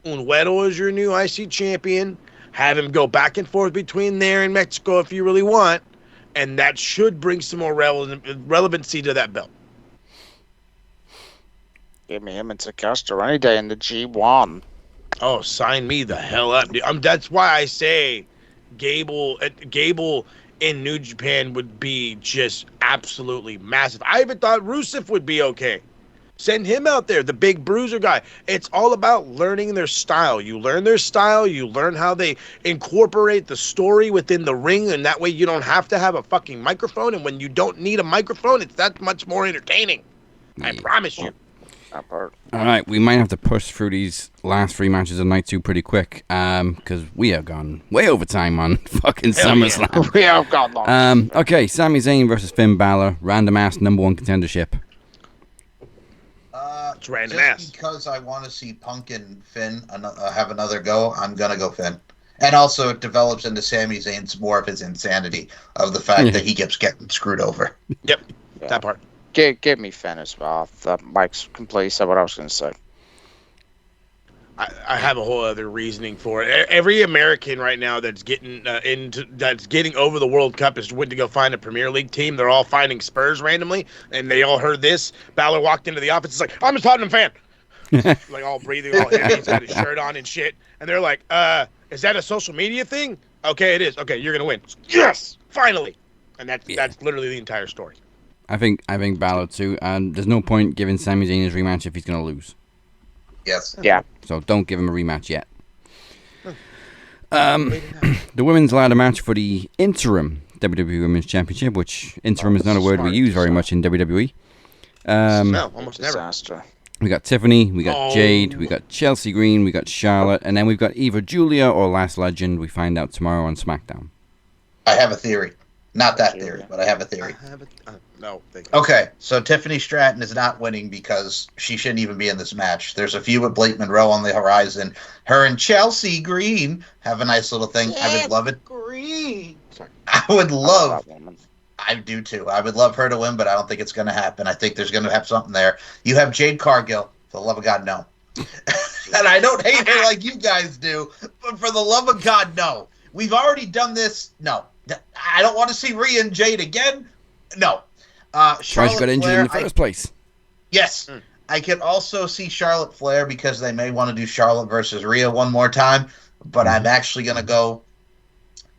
Unwedo is your new IC champion. Have him go back and forth between there and Mexico if you really want. And that should bring some more relevancy to that belt. Give me him and Takeshita any day in the G1. Oh, sign me the hell up, dude. That's why I say Gable in New Japan would be just absolutely massive. I even thought Rusev would be okay. Send him out there, the big bruiser guy. It's all about learning their style. You learn their style. You learn how they incorporate the story within the ring, and that way you don't have to have a fucking microphone. And when you don't need a microphone, it's that much more entertaining. I promise you. That part. All right, we might have to push through these last 3 matches of night 2 pretty quick, because we have gone way over time on fucking SummerSlam. Yeah. We have gone long. Okay, Sami Zayn versus Finn Balor, random ass number 1 contendership. It's random just ass. Because I want to see Punk and Finn have another go, I'm gonna go Finn. And also, it develops into Sami Zayn's more of his insanity of the fact that he keeps getting screwed over. Yep, that part. Give me Finn as well. Mike's completely said what I was going to say. I have a whole other reasoning for it. Every American right now that's getting getting over the World Cup is went to go find a Premier League team. They're all finding Spurs randomly, and they all heard this. Balor walked into the office. It's like, I'm a Tottenham fan. Like all breathing, all heavy. He's got his shirt on and shit. And they're like, is that a social media thing? Okay, it is. Okay, you're gonna win. Yes, finally. And that's literally the entire story. I think Balor too, and there's no point giving Sami Zayn his rematch if he's gonna lose. Yes. Yeah. So don't give him a rematch yet. The women's ladder match for the interim WWE Women's Championship, which interim is not a word we use very much in WWE. No, almost never. Disaster. We got Tiffany, we got Jade, we got Chelsea Green, we got Charlotte, and then we've got either Julia or Last Legend. We find out tomorrow on SmackDown. I have a theory. Not that theory, but I have a theory. No. Okay, so Tiffany Stratton is not winning because she shouldn't even be in this match. There's a feud with Blake Monroe on the horizon. Her and Chelsea Green have a nice little thing. I would love it. Green. I would love. that woman. I do too. I would love her to win, but I don't think it's going to happen. I think there's going to have something there. You have Jade Cargill. For the love of God, no. And I don't hate her like you guys do, but for the love of God, no. We've already done this. No. I don't want to see Rhea and Jade again. No. Charlotte got injured in the first place. Yes. I can also see Charlotte Flair because they may want to do Charlotte versus Rhea one more time, but I'm actually going to go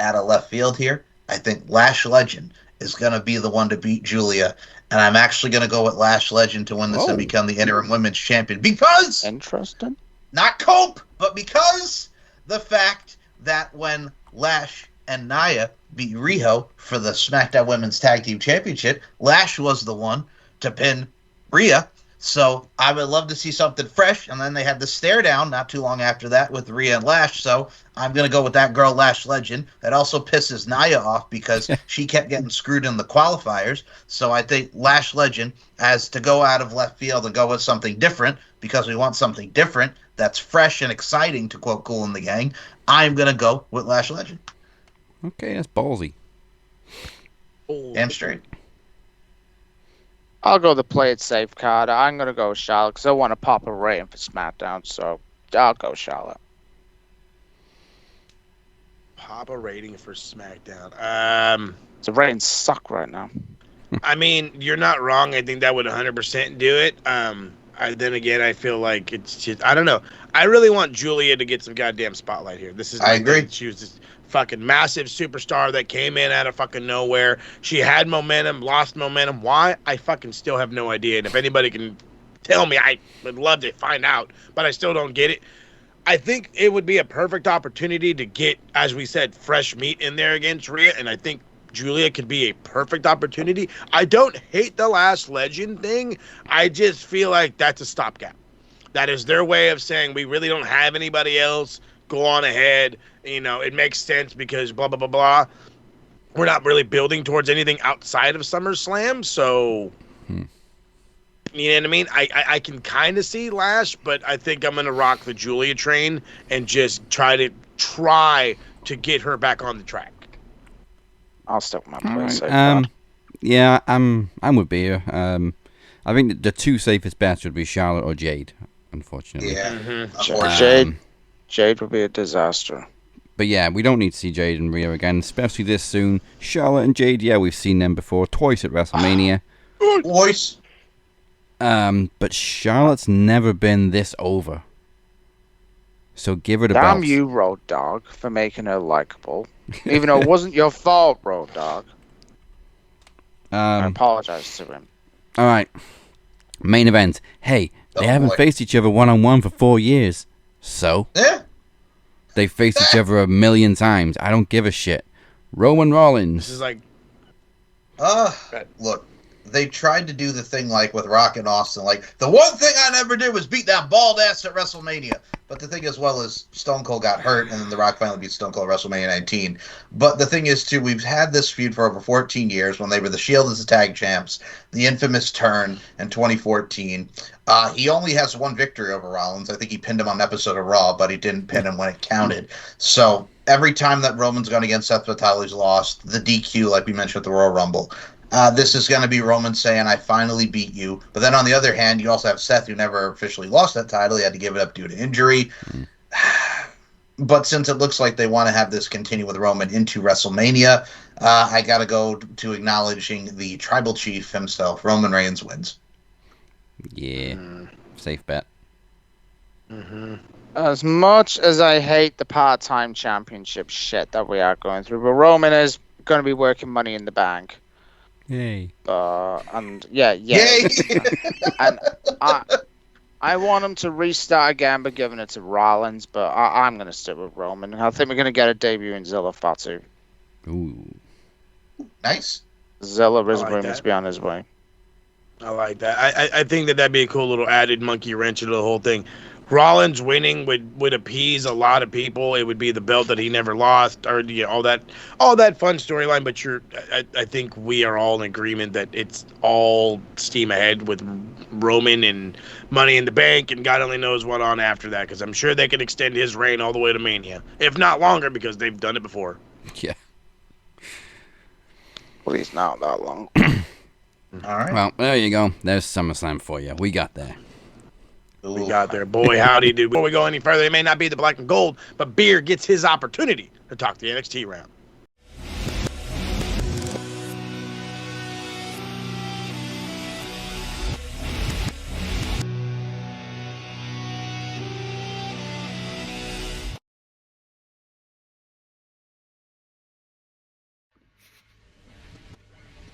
out of left field here. I think Lash Legend is going to be the one to beat Julia, and I'm actually going to go with Lash Legend to win this and become the interim women's champion because... Interesting. Not cope, but because the fact that when Lash and Nia beat Riho for the SmackDown Women's Tag Team Championship, Lash was the one to pin Rhea. So I would love to see something fresh. And then they had the stare down not too long after that with Rhea and Lash. So I'm going to go with that girl, Lash Legend. That also pisses Nia off because she kept getting screwed in the qualifiers. So I think Lash Legend has to go out of left field and go with something different because we want something different that's fresh and exciting, to quote Kool and the Gang. I'm going to go with Lash Legend. Okay, that's ballsy. Damn straight. I'll go the play it safe card. I'm going to go Charlotte because I want to pop a rating for SmackDown, so I'll go Charlotte. Pop a rating for SmackDown. The ratings suck right now. I mean, you're not wrong. I think that would 100% do it. Then again, I feel like it's just, I don't know. I really want Julia to get some goddamn spotlight here. This is I agree. She was this fucking massive superstar that came in out of fucking nowhere. She had momentum, lost momentum. Why? I fucking still have no idea. And if anybody can tell me, I would love to find out. But I still don't get it. I think it would be a perfect opportunity to get, as we said, fresh meat in there against Rhea. And I think Julia could be a perfect opportunity. I don't hate the Last Legend thing. I just feel like that's a stopgap. That is their way of saying we really don't have anybody else. Go on ahead. You know, it makes sense because blah, blah, blah, blah. We're not really building towards anything outside of SummerSlam. So, You know what I mean? I can kind of see Lash, but I think I'm going to rock the Julia train and just try to get her back on the track. I'll stick with my All play right. safe. Yeah, I'm with Beer. I think the two safest bets would be Charlotte or Jade, unfortunately. Yeah. Jade would be a disaster. But yeah, we don't need to see Jade and Rhea again, especially this soon. Charlotte and Jade, yeah, we've seen them before, twice at WrestleMania. Voice. But Charlotte's never been this over. So give her the belt. Damn you, Road Dogg, for making her likable. Even though it wasn't your fault, Road Dogg. I apologize to him. All right. Main event. Hey, they haven't faced each other one-on-one for 4 years. So? Yeah. They faced each other a million times. I don't give a shit. Roman Rollins. This is like... Look, they tried to do the thing like with Rock and Austin. Like, the one thing I never did was beat that bald ass at WrestleMania. But the thing as well is Stone Cold got hurt, and then The Rock finally beat Stone Cold at WrestleMania 19. But the thing is, too, we've had this feud for over 14 years when they were the Shield as the tag champs, the infamous turn in 2014. He only has one victory over Rollins. I think he pinned him on an episode of Raw, but he didn't pin him when it counted. So every time that Roman's gone against Seth Mattel, he's lost. The DQ, like we mentioned at the Royal Rumble. This is going to be Roman saying, I finally beat you. But then on the other hand, you also have Seth, who never officially lost that title. He had to give it up due to injury. But since it looks like they want to have this continue with Roman into WrestleMania, I got to go to acknowledging the tribal chief himself. Roman Reigns wins. Yeah. Safe bet. As much as I hate the part-time championship shit that we are going through, but Roman is going to be working Money in the Bank. Yay. And yeah. Yay! And I want him to restart again by giving it to Rollins, but I'm going to stick with Roman. I think we're going to get a debut in Zilla Fatu. Ooh. Nice. Zilla is like going that. to be on his way. I like that. I think that'd be a cool little added monkey wrench into the whole thing. Rollins winning would appease a lot of people. It would be the belt that he never lost, or all that fun storyline. But I think we are all in agreement that it's all steam ahead with Roman and Money in the Bank, and God only knows what on after that. Because I'm sure they can extend his reign all the way to Mania, if not longer, because they've done it before. Yeah. Well, he's not that long. All right. Well, there you go. There's SummerSlam for you. We got there. We got there. Boy, howdy, dude. Before we go any further, it may not be the black and gold, but Beer gets his opportunity to talk the NXT round.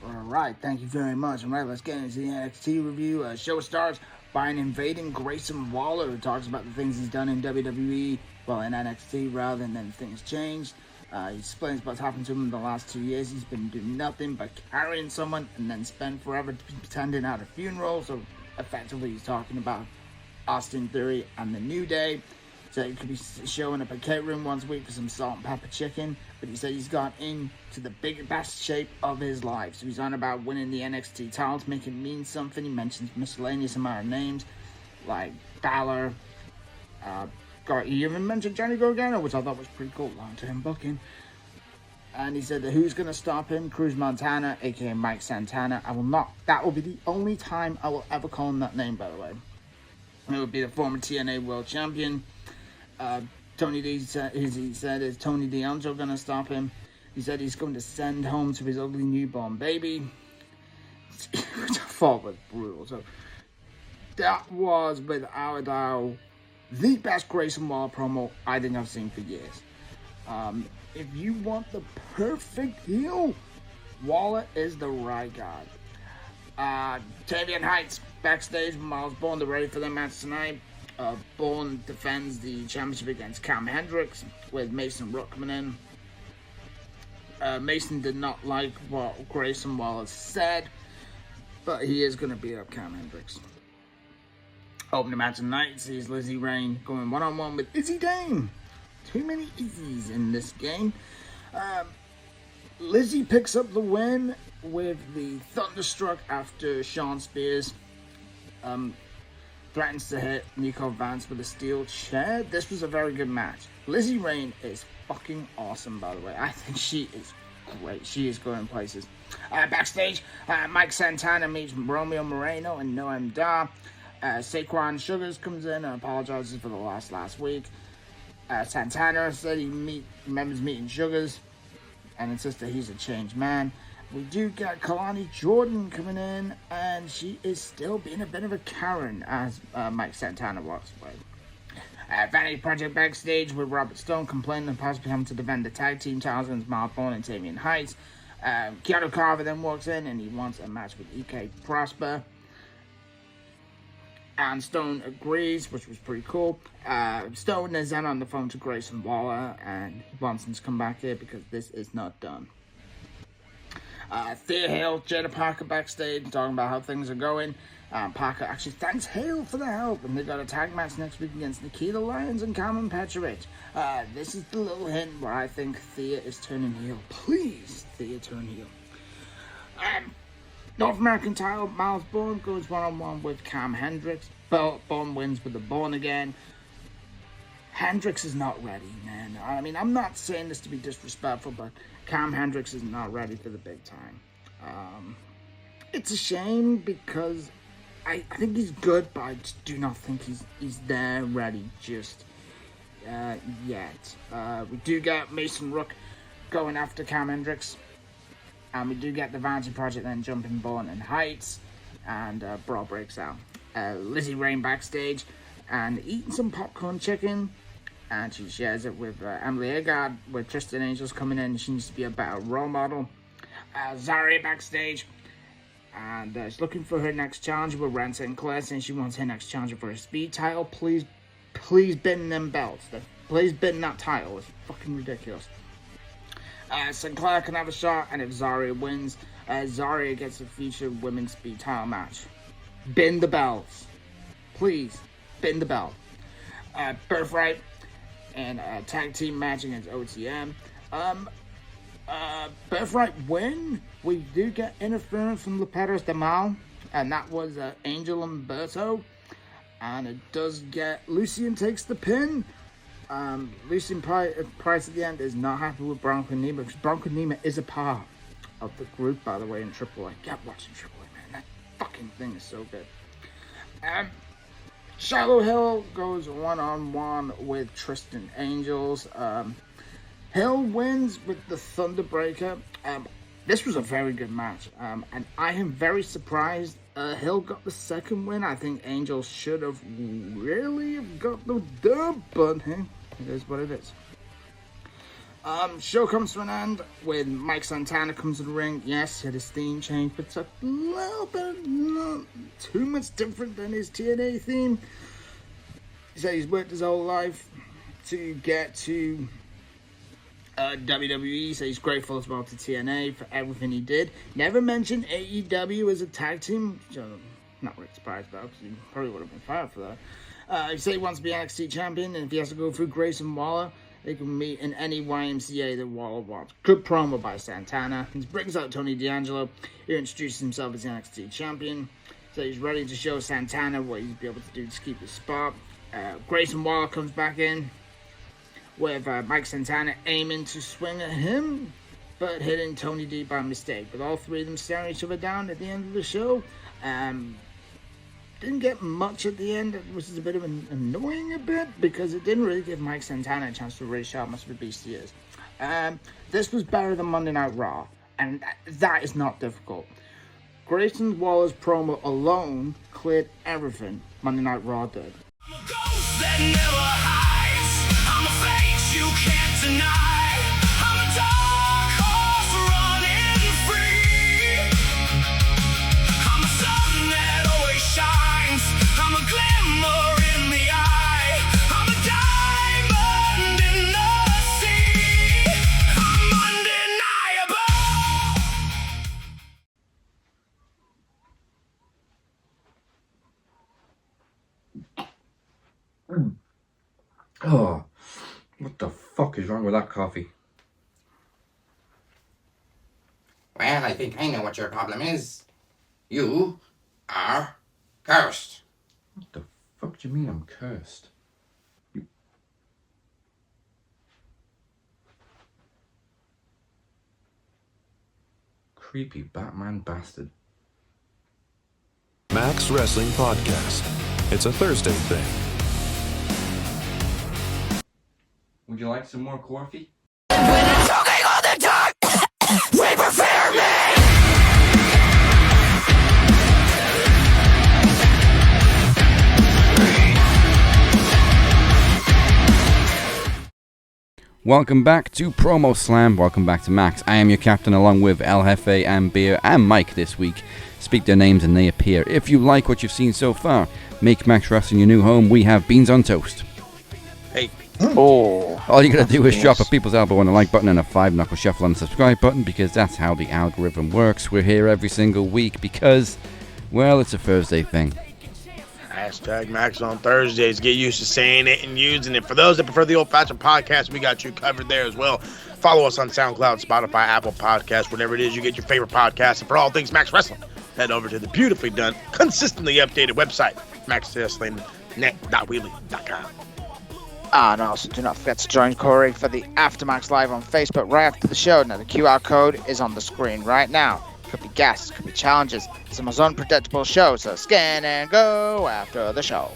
Alright, thank you very much. Alright, let's get into the NXT review. Show starts by an invading Grayson Walker, who talks about the things he's done in WWE, well, in NXT, rather than things changed. He explains what's happened to him in the last 2 years. He's been doing nothing but carrying someone and then spend forever pretending at a funeral. So effectively he's talking about Austin Theory and the New Day. So he could be showing up at catering once a week for some salt and pepper chicken. But he said he's got into the best shape of his life. So he's on about winning the NXT title to make it mean something. He mentions miscellaneous amount of names like Balor. He even mentioned Johnny Gargano, which I thought was pretty cool. Long-term booking. And he said that who's going to stop him? Cruz Montana, aka Mike Santana. That will be the only time I will ever call him that name, by the way. It would be the former TNA World Champion. Tony D said, is Tony D'Angelo going to stop him? He said he's going to send home to his ugly newborn baby. Which I thought was brutal. So that was, without a doubt, the best Grayson Walker promo I think I've seen for years. If you want the perfect heel, Waller is the right guy. Tavian Heights backstage with Miles Bourne. They're ready for their match tonight. Bourne defends the championship against Cam Hendricks with Mason Rook coming in. Mason did not like what Grayson Waller said, but he is going to beat up Cam Hendricks. Opening match tonight sees Lizzie Rain going one-on-one with Izzy Dane. Too many Izzies in this game. Lizzie picks up the win with the Thunderstruck after Sean Spears threatens to hit Nico Vance with a steel chair. This was a very good match. Lizzie Rain is fucking awesome, by the way. I think she is great. She is going places. Backstage, Mike Santana meets Romeo Moreno and Noam Dar. Saquon Sugars comes in and apologizes for the loss last week. Santana said he remembers meeting Sugars and insists that he's a changed man. We do get Kalani Jordan coming in, and she is still being a bit of a Karen, as Mike Santana walks away. Vanity Project backstage with Robert Stone complaining of possibly having to defend the tag team titles against Miles Bourne and Damian Heights. Keanu Carver then walks in, and he wants a match with EK Prosper. And Stone agrees, which was pretty cool. Stone is then on the phone to Grayson Waller, and he wants him to come back here because this is not done. Thea Hale, Jada Parker backstage talking about how things are going. Parker actually thanks Hale for the help, and they got a tag match next week against Nikita Lyons and Carmen Petrovich. This is the little hint where I think Thea is turning heel. Please, Thea, turn heel. North American title, Miles Bourne goes one-on-one with Cam Hendricks. Bourne wins with the Bourne again. Hendricks is not ready, man. I mean, I'm not saying this to be disrespectful, but Cam Hendricks is not ready for the big time. It's a shame because I think he's good, but I just do not think he's there ready just yet. We do get Mason Rook going after Cam Hendricks. And we do get the Vanity Project then jumping Bourne and Heights. And brawl breaks out. Lizzie Rain backstage and eating some popcorn chicken. And she shares it with Emily Agard, with Tristan Angels coming in. She needs to be a better role model. Zaria backstage. And she's looking for her next challenger with Ren Sinclair, saying she wants her next challenger for a speed title. Please bin them belts. Please bin that title. It's fucking ridiculous. Sinclair can have a shot, and if Zaria wins, Zaria gets a featured women's speed title match. Bin the belts. Please, bin the belt. Birthright and a tag team match against OTM. Birthright win. We do get interference from Luperos de Mal, and that was Angel Umberto. And it does get Lucien takes the pin. Lucien Price at the end is not happy with Bronco Nima, because Bronco Nima is a part of the group, by the way, in AAA. Get watching AAA, man. That fucking thing is so good. Shiloh Hill goes one-on-one with Tristan Angels. Hill wins with the Thunderbreaker. This was a very good match, and I am very surprised Hill got the second win. I think Angels should have really got the dub, but hey, it is what it is. Show comes to an end when Mike Santana comes to the ring. Yes, he had his theme change, but it's a little bit not too much different than his TNA theme. He said he's worked his whole life to get to WWE, so he's grateful as well to TNA for everything he did. Never mentioned AEW as a tag team, which I'm not really surprised about, because he probably would have been fired for that. He said he wants to be NXT champion, and if he has to go through Grayson Waller, they can meet in any YMCA that Waller wants. Good promo by Santana. He brings out Tony D'Angelo. He introduces himself as NXT champion, so he's ready to show Santana what he'd be able to do to keep his spot. Grayson Waller comes back in, with Mike Santana aiming to swing at him, but hitting Tony D by mistake. With all three of them staring each other down at the end of the show. Didn't get much at the end, which is a bit of annoying a bit, because it didn't really give Mike Santana a chance to really show how much of a beast he is. This was better than Monday Night Raw, and that is not difficult. Grayson Waller's promo alone cleared everything Monday Night Raw did. I'm a ghost that never hides. I'm a face you can't deny. I'm a dark horse running free. I'm a sun that always shines. I'm a glimmer in the eye. I'm a diamond in the sea. I'm undeniable. Oh, what the fuck is wrong with that coffee? Well, I think I know what your problem is. You are Cursed. What the fuck do you mean I'm cursed? You... Creepy Batman bastard. Max Wrestling Podcast. It's a Thursday thing. Would you like some more coffee? When it's talking all the time, we prefer me. Welcome back to PROMOSLAM. Welcome back to Max. I am your captain along with El Jefe and Beer and Mike this week. Speak their names and they appear. If you like what you've seen so far, make Max Wrestling your new home. We have Beans on Toast. Hey. Oh. All you gotta do is drop a people's elbow on the like button and a 5-knuckle shuffle on the subscribe button, because that's how the algorithm works. We're here every single week because, well, it's a Thursday thing. Hashtag Max on Thursdays. Get used to saying it and using it. For those that prefer the old-fashioned podcast, we got you covered there as well. Follow us on SoundCloud, Spotify, Apple Podcasts, whatever it is you get your favorite podcast. And for all things Max Wrestling, head over to the beautifully done, consistently updated website, maxwrestlingnet.weebly.com. And also, do not forget to join Corey for the Aftermax Live on Facebook right after the show. Now, the QR code is on the screen right now. Could be guests, could be challenges. It's the most unpredictable show, so scan and go after the show.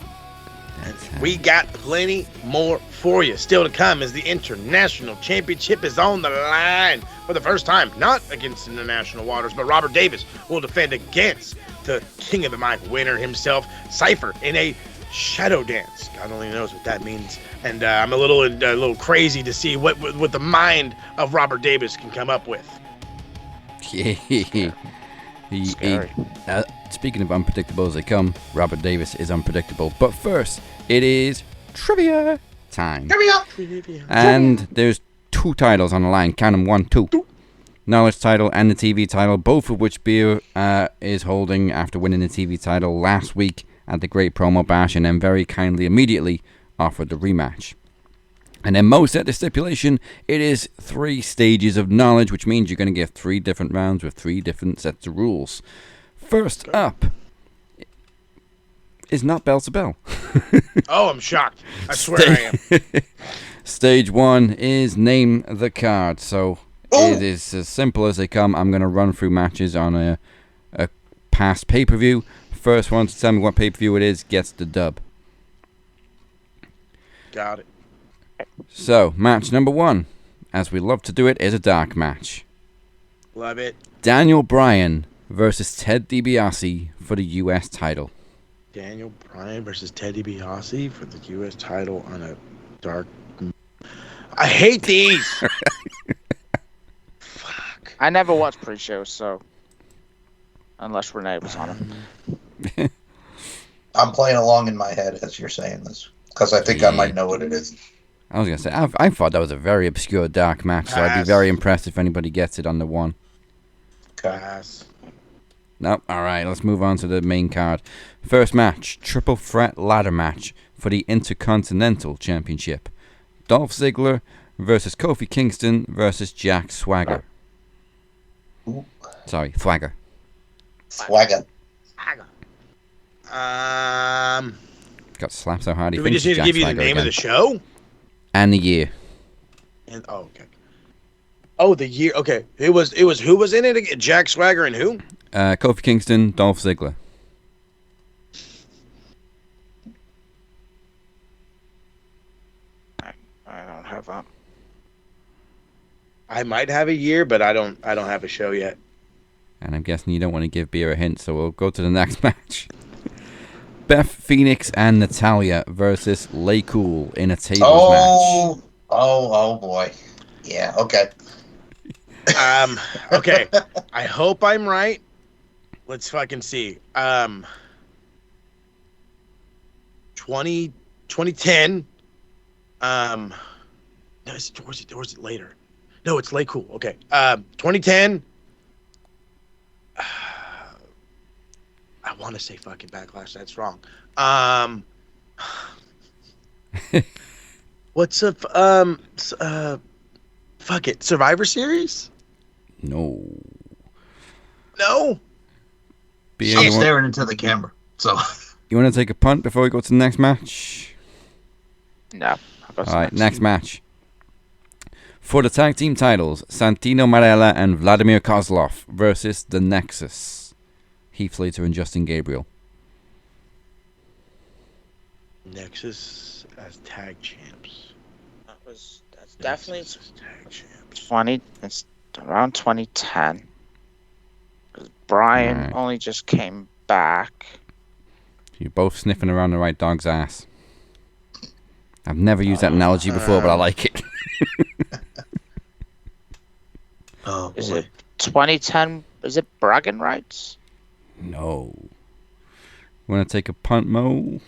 We got plenty more for you. Still to come as the International Championship is on the line for the first time. Not against international waters, but Robert Davis will defend against the King of the Mic winner himself, Cypher, in a shadow dance. God only knows what that means. And I'm a little crazy to see what the mind of Robert Davis can come up with. Speaking of unpredictable as they come, Robert Davis is unpredictable. But first, it is trivia time. Trivia. And there's 2 titles on the line. Count them, 1, 2. Knowledge title and the TV title, both of which Beer is holding after winning the TV title last week at the Great Promo Bash, and then very kindly immediately offered the rematch. And then Mo set the stipulation, it is 3 stages of knowledge, which means you're going to get 3 different rounds with 3 different sets of rules. First up is not bell to bell. Oh, I'm shocked. I swear I am. Stage 1 is name the card. So it is as simple as they come. I'm going to run through matches on a past pay-per-view. First one to tell me what pay-per-view it is gets the dub. Got it. So, match number 1, as we love to do it, is a dark match. Love it. Daniel Bryan versus Ted DiBiase for the U.S. title. Daniel Bryan versus Ted DiBiase for the U.S. title on a dark... I hate these! Fuck. I never watched pre-shows, so... Unless Renee was on them. I'm playing along in my head as you're saying this, because I think I might know what it is. I was going to say, I thought that was a very obscure dark match, so I'd be very impressed if anybody gets it on the 1. Pass. Nope. Alright, let's move on to the main card. First match, triple threat ladder match for the Intercontinental Championship. Dolph Ziggler versus Kofi Kingston versus Jack Swagger. Sorry, Swagger. Got slapped so hard he do we thinks just need to Jack give you the Swagger name again. of the show? And the year. And okay. Oh, the year. Okay. It was who was in it again? Jack Swagger and who? Kofi Kingston, Dolph Ziggler. I don't have that. I might have a year, but I don't have a show yet. And I'm guessing you don't want to give Beer a hint, so we'll go to the next match. Beth Phoenix and Natalya versus Lay Cool in a tables match. Oh boy. Yeah, okay. Okay. I hope I'm right. Let's fucking see. 2010. No, or is it later? No, it's Lay Cool. Okay. 2010. I want to say fucking Backlash. That's wrong. What's up? Fuck it. Survivor Series? No. No? She's staring into the camera. So You want to take a punt before we go to the next match? No. All right, next match. For the tag team titles, Santino Marella and Vladimir Kozlov versus The Nexus. Heath Slater and Justin Gabriel. Nexus as tag champs. That's definitely tag champs. It's around 2010. Brian only just came back. You're both sniffing around the right dog's ass. I've never used that analogy before, but I like it. Is it 2010? Is it bragging rights? No. Want to take a punt, Mo?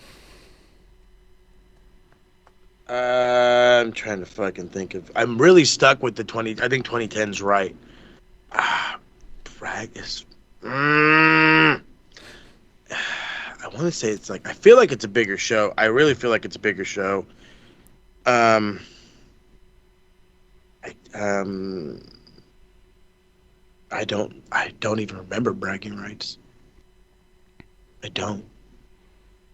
I'm trying to fucking think of. I'm really stuck with the 20. I think 2010's right. Bragg is. I want to say it's like. I feel like it's a bigger show. I really feel like it's a bigger show. I don't even remember bragging rights. I don't.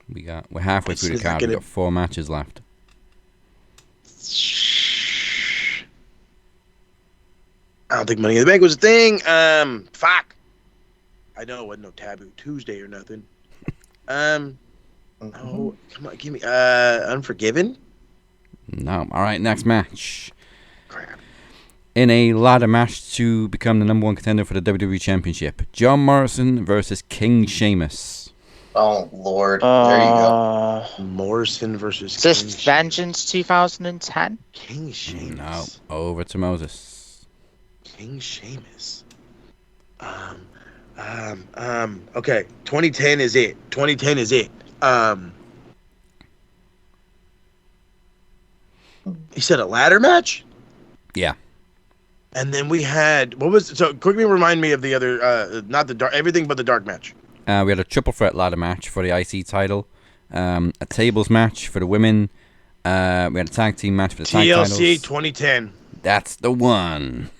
We're halfway through the card. We've got 4 matches left. I don't think Money in the Bank was a thing. Fuck. I know it wasn't no Taboo Tuesday or nothing. No, come on, give me Unforgiven. No. All right, next match. Crap. In a ladder match to become the number 1 contender for the WWE Championship, John Morrison versus King Sheamus. Oh, Lord. There you go. Morrison versus Is this Vengeance 2010? King Sheamus. No. Over to Moses. King Sheamus. Okay. 2010 is it. 2010 is it. You said a ladder match? Yeah. And then we had quickly remind me of the other not the dark everything but the dark match. We had a triple threat ladder match for the IC title, a tables match for the women. We had a tag team match for the tag titles. TLC 2010. That's the one.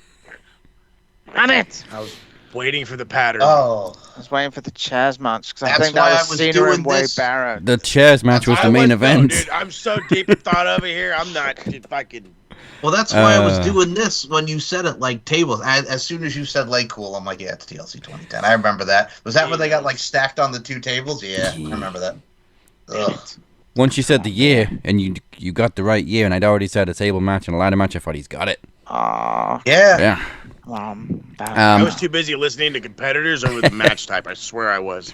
Damn it! I was waiting for the pattern. I was waiting for the chairs match because I think that was Cena and Wade Barrett. The chairs match was the main event. Dude, I'm so deep in thought over here. I'm not fucking. Well, that's why I was doing this when you said it, like tables. As soon as you said Lake Cool, I'm like, yeah, it's TLC 2010. I remember that. Was that when they got like stacked on the 2 tables? Yeah, I remember that. Ugh. Once you said the year and you got the right year, and I'd already said a table match and a ladder match, I thought he's got it. Yeah. I was too busy listening to competitors over the match type. I swear I was.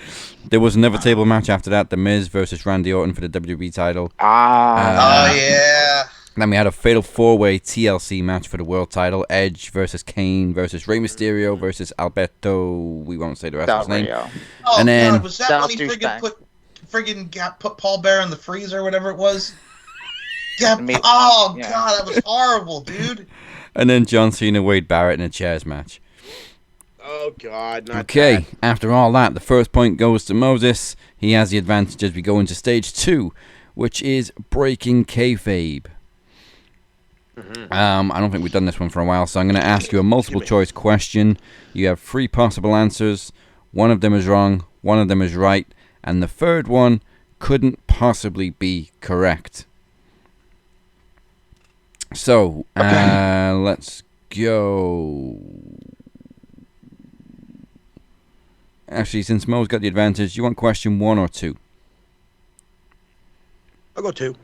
There was another table match after that: The Miz versus Randy Orton for the WWE title. Oh yeah. Then we had a fatal 4-way TLC match for the world title: Edge versus Kane versus Rey Mysterio versus Alberto. We won't say the rest of his name. Oh, and then God, was that when he put Paul Bear in the freezer or whatever it was? Yeah. God, that was horrible, dude. And then John Cena, Wade Barrett in a chairs match. Oh, God. Not Okay, that. after all that, the first point goes to Moses. He has the advantage as we go into stage 2, which is breaking kayfabe. I don't think we've done this one for a while, so I'm going to ask you a multiple choice question. You have 3 possible answers. One of them is wrong, one of them is right, and the third one couldn't possibly be correct. So, let's go. Actually, since Mo's got the advantage, you want question 1 or 2? I'll go 2.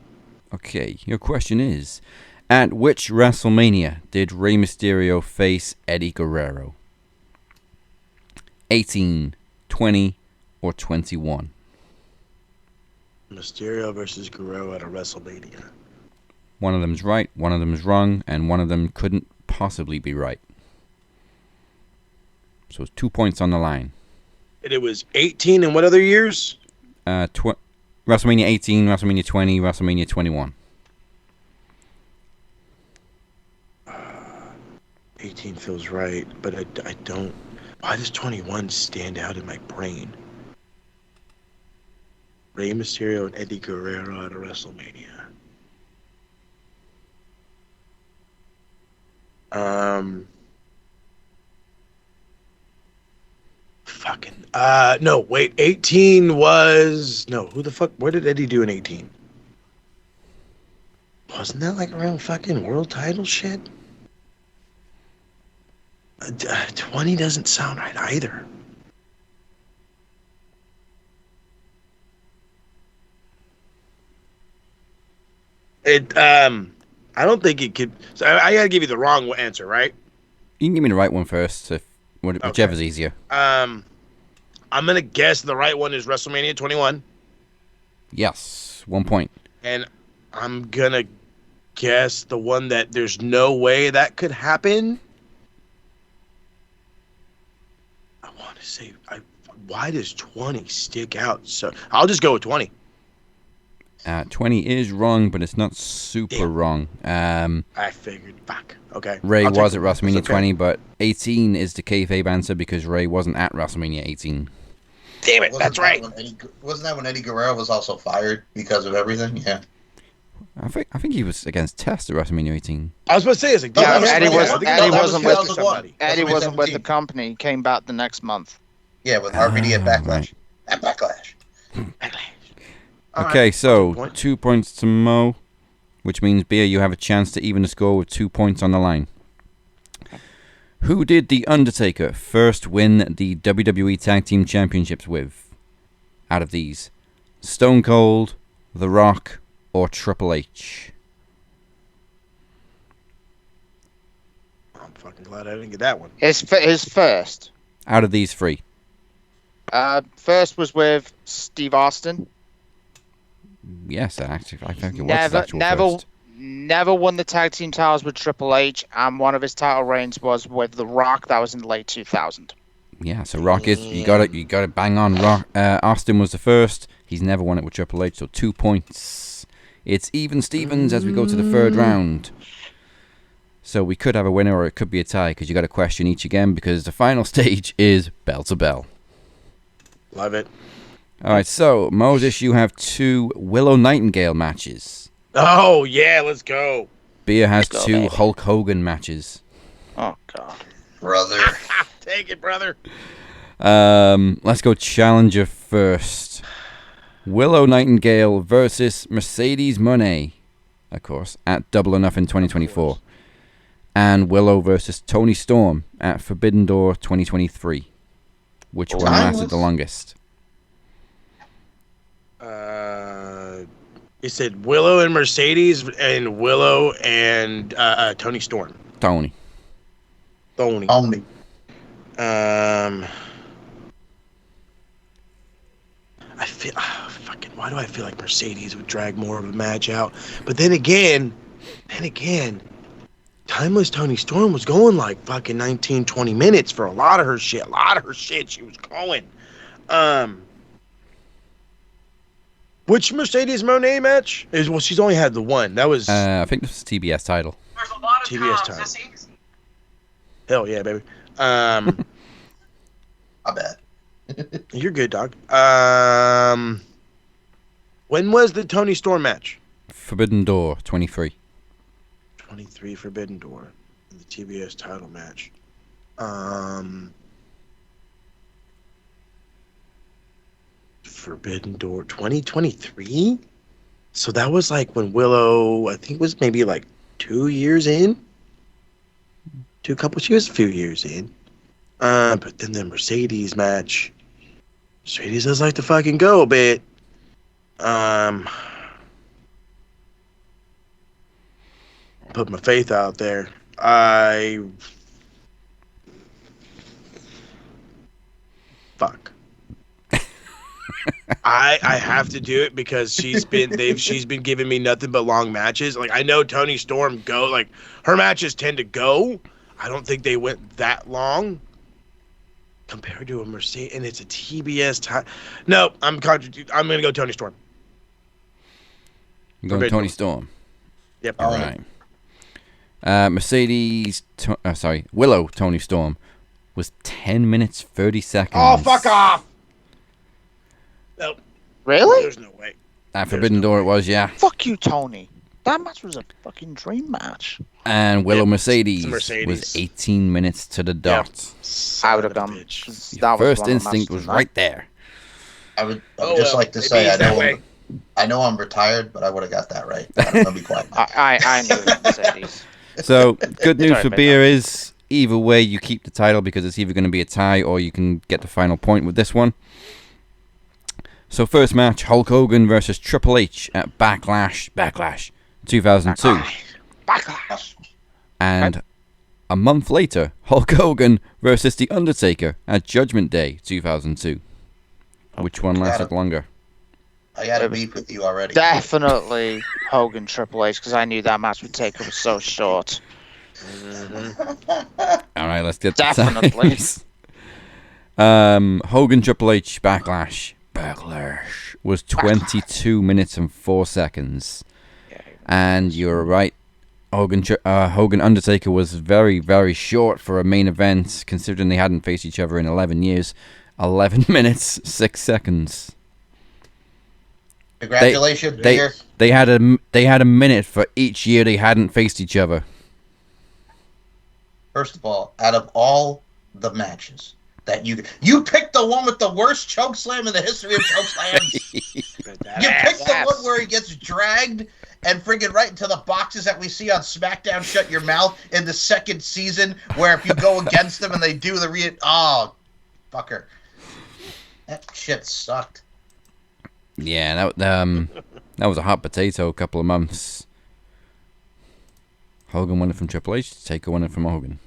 Okay, your question is, at which WrestleMania did Rey Mysterio face Eddie Guerrero? 18, 20, or 21? Mysterio versus Guerrero at a WrestleMania. One of them's right, one of them's wrong, and one of them couldn't possibly be right. So it's 2 points on the line. And it was 18 and what other years? WrestleMania 18, WrestleMania 20, WrestleMania 21. 18 feels right, but I don't. Why does 21 stand out in my brain? Rey Mysterio and Eddie Guerrero at a WrestleMania. No, wait. 18 was who the fuck? What did Eddie do in 18? Wasn't that like around fucking world title shit? 20 doesn't sound right either. I don't think it could. So I gotta give you the wrong answer, right? You can give me the right one first, whichever's easier. I'm gonna guess the right one is WrestleMania 21. Yes, 1 point. And I'm gonna guess the one that there's no way that could happen. I want to say, why does 20 stick out? So I'll just go with 20. 20 is wrong, but it's not super wrong. I figured. Fuck. Okay. Ray was at WrestleMania 20, but 18 is the kayfabe answer because Ray wasn't at WrestleMania 18. Damn it, that's right. Wasn't that when Eddie Guerrero was also fired because of everything? Yeah. I think he was against Test at WrestleMania 18. I was supposed to say, it's like, Eddie wasn't with the 17. company. Came back the next month. Yeah, with RVD at Backlash. Right. At Backlash. Okay, so 2 points to Mo, which means, Beer, you have a chance to even the score with 2 points on the line. Who did The Undertaker first win the WWE Tag Team Championships with? Out of these, Stone Cold, The Rock, or Triple H? I'm fucking glad I didn't get that one. His first. Out of these three. First was with Steve Austin. Yes, actually, I think it was his actual first. Never won the tag team titles with Triple H, and one of his title reigns was with The Rock. That was in late 2000. Yeah, so Rock is you got it bang on. Rock Austin was the first. He's never won it with Triple H, so 2 points. It's even Stevens as we go to the third round. So we could have a winner or it could be a tie because you got to question each again because the final stage is bell to bell. Love it. All right, so Moses, you have 2 Willow Nightingale matches. Oh yeah, let's go. Beer has 2 Hulk Hogan matches. Oh God, brother. Take it, brother. Let's go challenger first. Willow Nightingale versus Mercedes Moné, of course, at Double or Nothing 2024. And Willow versus Tony Storm at Forbidden Door 2023. Which one lasted the longest? It said Willow and Mercedes and Willow and Tony Storm. Tony. I feel fucking. Why do I feel like Mercedes would drag more of a match out? But then again, Timeless Tony Storm was going like fucking 19, 20 minutes for a lot of her shit. She was going. Which Mercedes Moné match is? Well, she's only had the one. That was. I think this is TBS title. TBS title. Hell yeah, baby. I bet. You're good, dog. When was the Tony Storm match? Forbidden Door 23. 23 Forbidden Door. The TBS title match. Forbidden Door 2023? So that was like when Willow, I think was maybe like 2 years in. She was a few years in. But then the Mercedes match. Mercedes does like to fucking go a bit. Put my faith out there. Fuck. I have to do it because she's been giving me nothing but long matches. Like I know Tony Storm her matches tend to go. I don't think they went that long compared to a Mercedes, and it's a TBS time. No, I'm gonna go Tony Storm. You're going Tony Storm. Yep. All right. Willow Tony Storm was 10 minutes 30 seconds. Oh, fuck off! Nope. Really? There's no way. At Forbidden Door it was, yeah. Fuck you, Tony. That match was a fucking dream match. And Willow Mercedes, Mercedes. was 18 minutes to the dot. I would have gone. Your first instinct was right there. I would just like to say I know I'm retired, but I would have got that right. I'll be quiet. I knew it was Mercedes. So, good news Sorry for about Beer is either way you keep the title because it's either going to be a tie or you can get the final point with this one. So, first match, Hulk Hogan versus Triple H at Backlash 2002. Backlash. And a month later, Hulk Hogan versus The Undertaker at Judgment Day 2002. Which one lasted longer? I got a beef with you already. Definitely Hogan Triple H, because I knew that match would take up so short. All right, let's get Definitely. the times. Hogan Triple H Backlash was 22 minutes and 4 seconds. And you're right. Hogan Undertaker was very, very short for a main event, considering they hadn't faced each other in 11 years. 11 minutes, 6 seconds. Congratulations, Beer. They had a minute for each year they hadn't faced each other. First of all, out of all the matches that you picked the one with the worst choke slam in the history of choke slams. You picked the one where he gets dragged and friggin' right into the boxes that we see on SmackDown Shut Your Mouth in the second season, where if you go against them and they do the fucker. That shit sucked. Yeah, that was a hot potato a couple of months. Hogan won it from Triple H, Taker won it from Hogan.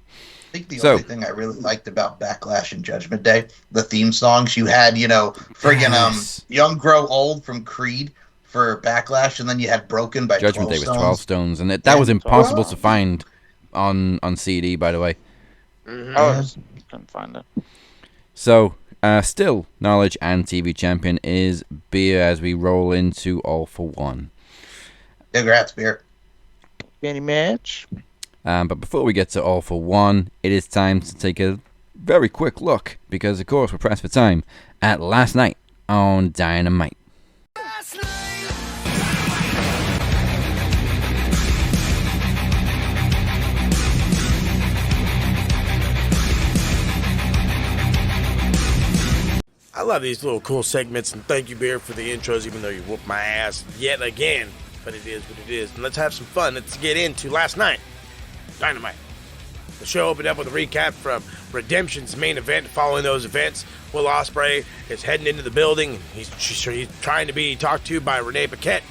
I think the only thing I really liked about Backlash and Judgment Day, the theme songs, you had, friggin' Young Grow Old from Creed for Backlash, and then you had Broken by Judgment 12 Day was Stones. 12 Stones, and that was impossible to find on CD, by the way. I couldn't find it. So, still, Knowledge and TV champion is Beer as we roll into All for One. Congrats, Beer. Any match? But before we get to All for One, it is time to take a very quick look, because of course we're pressed for time, at last night on Dynamite. I love these little cool segments, and thank you, Beer, for the intros, even though you whooped my ass yet again. But it is what it is. And let's have some fun. Let's get into last night. Dynamite. The show opened up with a recap from Redemption's main event. Following those events, Will Ospreay is heading into the building. He's trying to be talked to by Renee Paquette,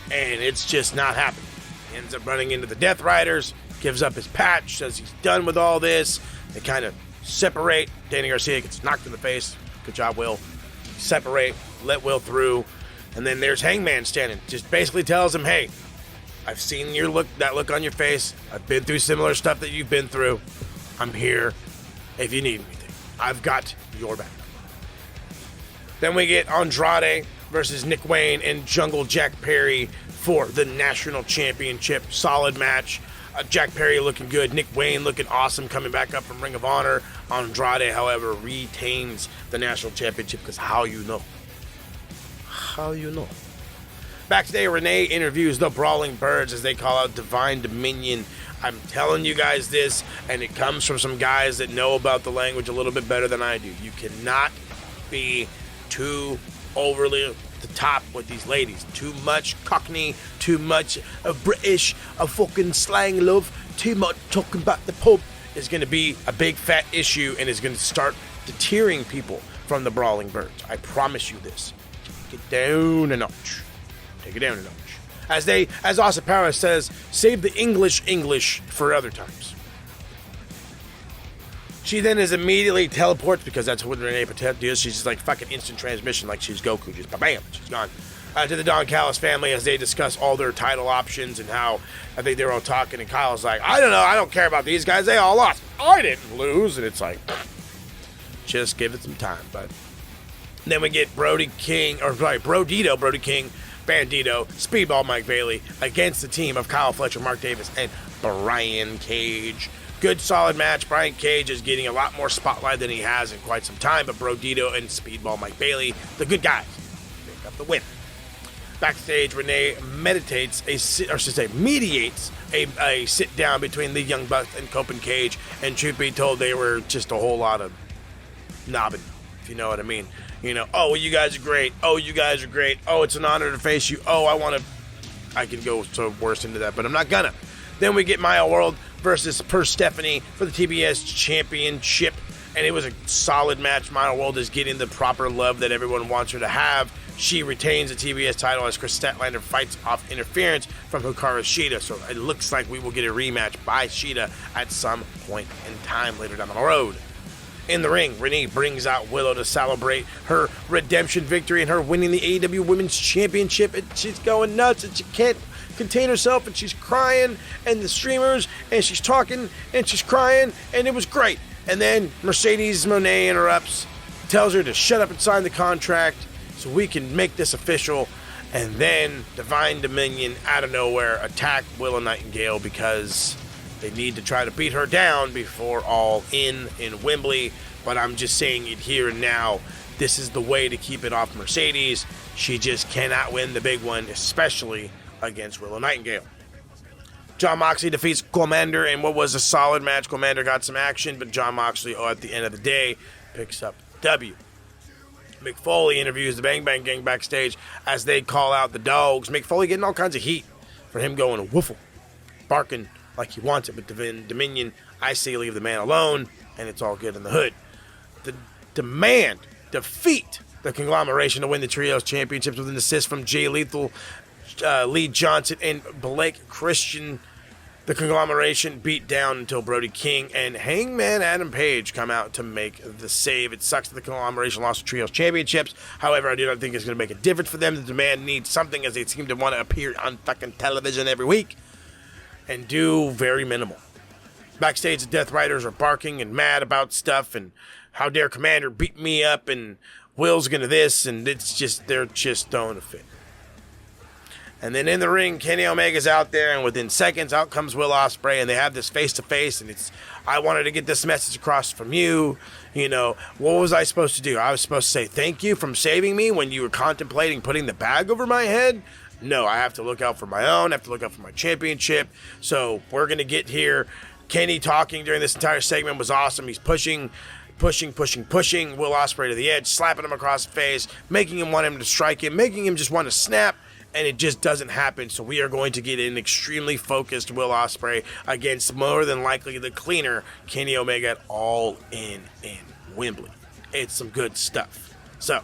and it's just not happening. He ends up running into the Death Riders, gives up his patch, says he's done with all this. They kind of separate. Danny Garcia gets knocked in the face. Good job, Will. Separate, let Will through, and then there's Hangman standing. Just basically tells him, hey, I've seen that look on your face. I've been through similar stuff that you've been through. I'm here if you need anything. I've got your back. Then we get Andrade versus Nick Wayne and Jungle Jack Perry for the National Championship. Solid match. Jack Perry looking good. Nick Wayne looking awesome, coming back up from Ring of Honor. Andrade, however, retains the National Championship because how you know? How you know? Backstage, Renee interviews the Brawling Birds, as they call out Divine Dominion. I'm telling you guys this, and it comes from some guys that know about the language a little bit better than I do. You cannot be too overly the top with these ladies. Too much Cockney, too much British, fucking slang love, too much talking about the pub is going to be a big fat issue and is going to start deterring people from the Brawling Birds. I promise you this. Take it down a notch. Take it down a notch. As Austin Powers says, save the English for other times. She then is immediately teleports, because that's what Renee Paquette does. She's just like fucking instant transmission, like she's Goku. Just bam, she's gone. To the Don Callis family as they discuss all their title options and how I think they're all talking. And Kyle's like, I don't know, I don't care about these guys. They all lost. I didn't lose. And it's like, just give it some time, bud. Then we get Brody King, Bandito, Speedball Mike Bailey against the team of Kyle Fletcher, Mark Davis, and Brian Cage. Good, solid match. Brian Cage is getting a lot more spotlight than he has in quite some time, but Brodito and Speedball Mike Bailey, the good guys, pick up the win. Backstage, Renee mediates a sit down between the Young Bucks and Cope and Cage, and truth be told, they were just a whole lot of knobbing, if you know what I mean. You know, oh, well, you guys are great. Oh, you guys are great. Oh, it's an honor to face you. Oh, I can go so worse into that, but I'm not gonna. Then we get Maya World versus Per Stephanie for the TBS Championship, and it was a solid match. Maya World is getting the proper love that everyone wants her to have. She retains the TBS title as Chris Statlander fights off interference from Hikaru Shida, so it looks like we will get a rematch by Shida at some point in time later down the road. In the ring, Renee brings out Willow to celebrate her redemption victory and her winning the AEW Women's Championship, and she's going nuts, and she can't contain herself, and she's crying, and the streamers, and she's talking, and she's crying, and it was great. And then Mercedes Moné interrupts, tells her to shut up and sign the contract so we can make this official, and then Divine Dominion out of nowhere attack Willow Nightingale because they need to try to beat her down before All In Wembley, but I'm just saying it here and now. This is the way to keep it off Mercedes. She just cannot win the big one, especially against Willow Nightingale. Jon Moxley defeats Commander in what was a solid match. Commander got some action, but Jon Moxley, at the end of the day, picks up the W. Mick Foley interviews the Bang Bang Gang backstage as they call out the dogs. Mick Foley getting all kinds of heat for him going woofle, barking like he wants it, but Dominion, I say leave the man alone, and it's all good in the hood. The Demand defeat the Conglomeration to win the Trios Championships with an assist from Jay Lethal, Lee Johnson, and Blake Christian. The Conglomeration beat down until Brody King and Hangman Adam Page come out to make the save. It sucks that the Conglomeration lost the Trios Championships. However, I do not think it's going to make a difference for them. The Demand needs something, as they seem to want to appear on fucking television every week and do very minimal. Backstage, the Death Riders are barking and mad about stuff, and how dare Commander beat me up, and Will's gonna this, and it's just, they're just throwing a fit. And then in the ring, Kenny Omega's out there, and within seconds, out comes Will Ospreay, and they have this face-to-face, and it's, I wanted to get this message across from you. You know, what was I supposed to do? I was supposed to say thank you from saving me when you were contemplating putting the bag over my head? No, I have to look out for my own. I have to look out for my championship. So we're going to get here. Kenny talking during this entire segment was awesome. He's pushing Will Ospreay to the edge, slapping him across the face, making him want him to strike him, making him just want to snap, and it just doesn't happen. So we are going to get an extremely focused Will Ospreay against more than likely the cleaner Kenny Omega at All In Wembley. It's some good stuff. So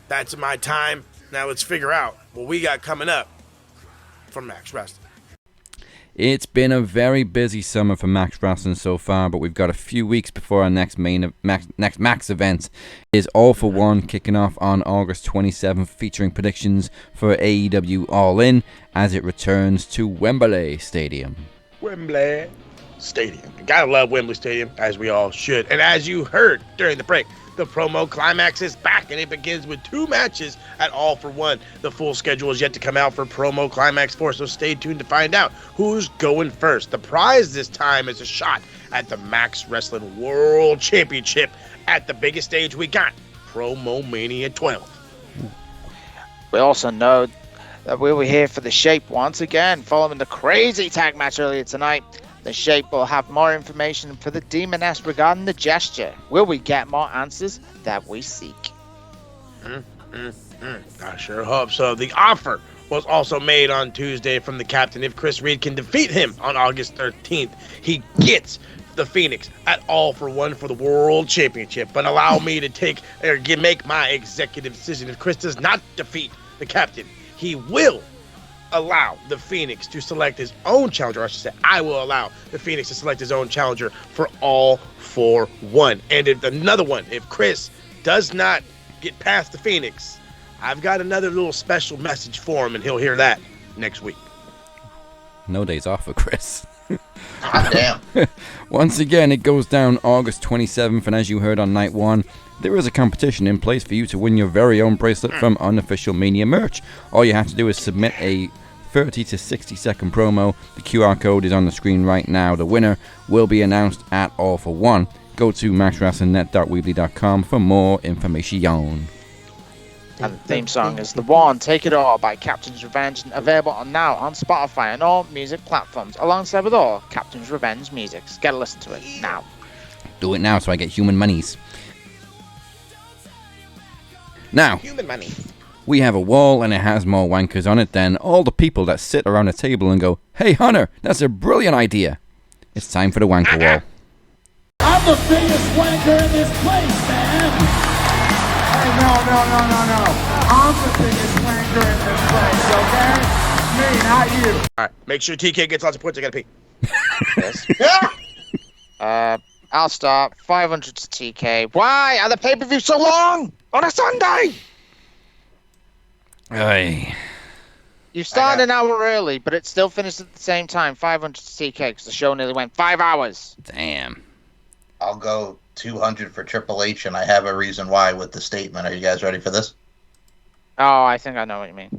that's my time. Now let's figure out what we got coming up from Max Wrestling. It's been a very busy summer for Max Wrestling so far, but we've got a few weeks before our next Max event is All For One, kicking off on August 27th, featuring predictions for AEW All In as it returns to Wembley Stadium. Wembley Stadium. You gotta love Wembley Stadium, as we all should. And as you heard during the break, the promo climax is back, and it begins with 2 matches at All For One. The full schedule is yet to come out for Promo Climax 4, so stay tuned to find out who's going first. The prize this time is a shot at the Max Wrestling World Championship at the biggest stage we got, Promo Mania 12. We also know that we'll be here for the Shape once again, following the crazy tag match earlier tonight. The Shape will have more information for the Demoness regarding the gesture. Will we get more answers that we seek? I sure hope so. The offer was also made on Tuesday from the captain. If Chris Reed can defeat him on August 13th, he gets the Phoenix at All For One for the World Championship. But allow me to make my executive decision. If Chris does not defeat the captain, he will allow the Phoenix to select his own challenger. I should say, I will allow the Phoenix to select his own challenger for All For One. And if Chris does not get past the Phoenix, I've got another little special message for him, and he'll hear that next week. No days off for Chris. Hot damn. Once again, it goes down August 27th, and as you heard on night 1, there is a competition in place for you to win your very own bracelet from Unofficial Mania merch. All you have to do is submit a 30 to 60 second promo. The QR code is on the screen right now. The winner will be announced at All For One. Go to maxwrestlingnet.weebly.com for more information. And the theme song is The One, Take It All by Captain's Revenge, and available now on Spotify and all music platforms, alongside with all Captain's Revenge music. Get a listen to it now. Do it now so I get human monies. Now, Human money. we have a wall and it has more wankers on it than all the people that sit around a table and go, "Hey Hunter, that's a brilliant idea." It's time for the wanker wall. I'm the biggest wanker in this place, man. Hey, no. I'm the biggest wanker in this place, okay? Me, not you. All right, make sure TK gets lots of points. I gotta pee. Yes. I'll start. 500 to TK. Why are the pay-per-view so long on a Sunday? Aye. You started an hour early, but it still finished at the same time. 500 to TK because the show nearly went 5 hours. Damn. I'll go 200 for Triple H, and I have a reason why with the statement. Are you guys ready for this? Oh, I think I know what you mean.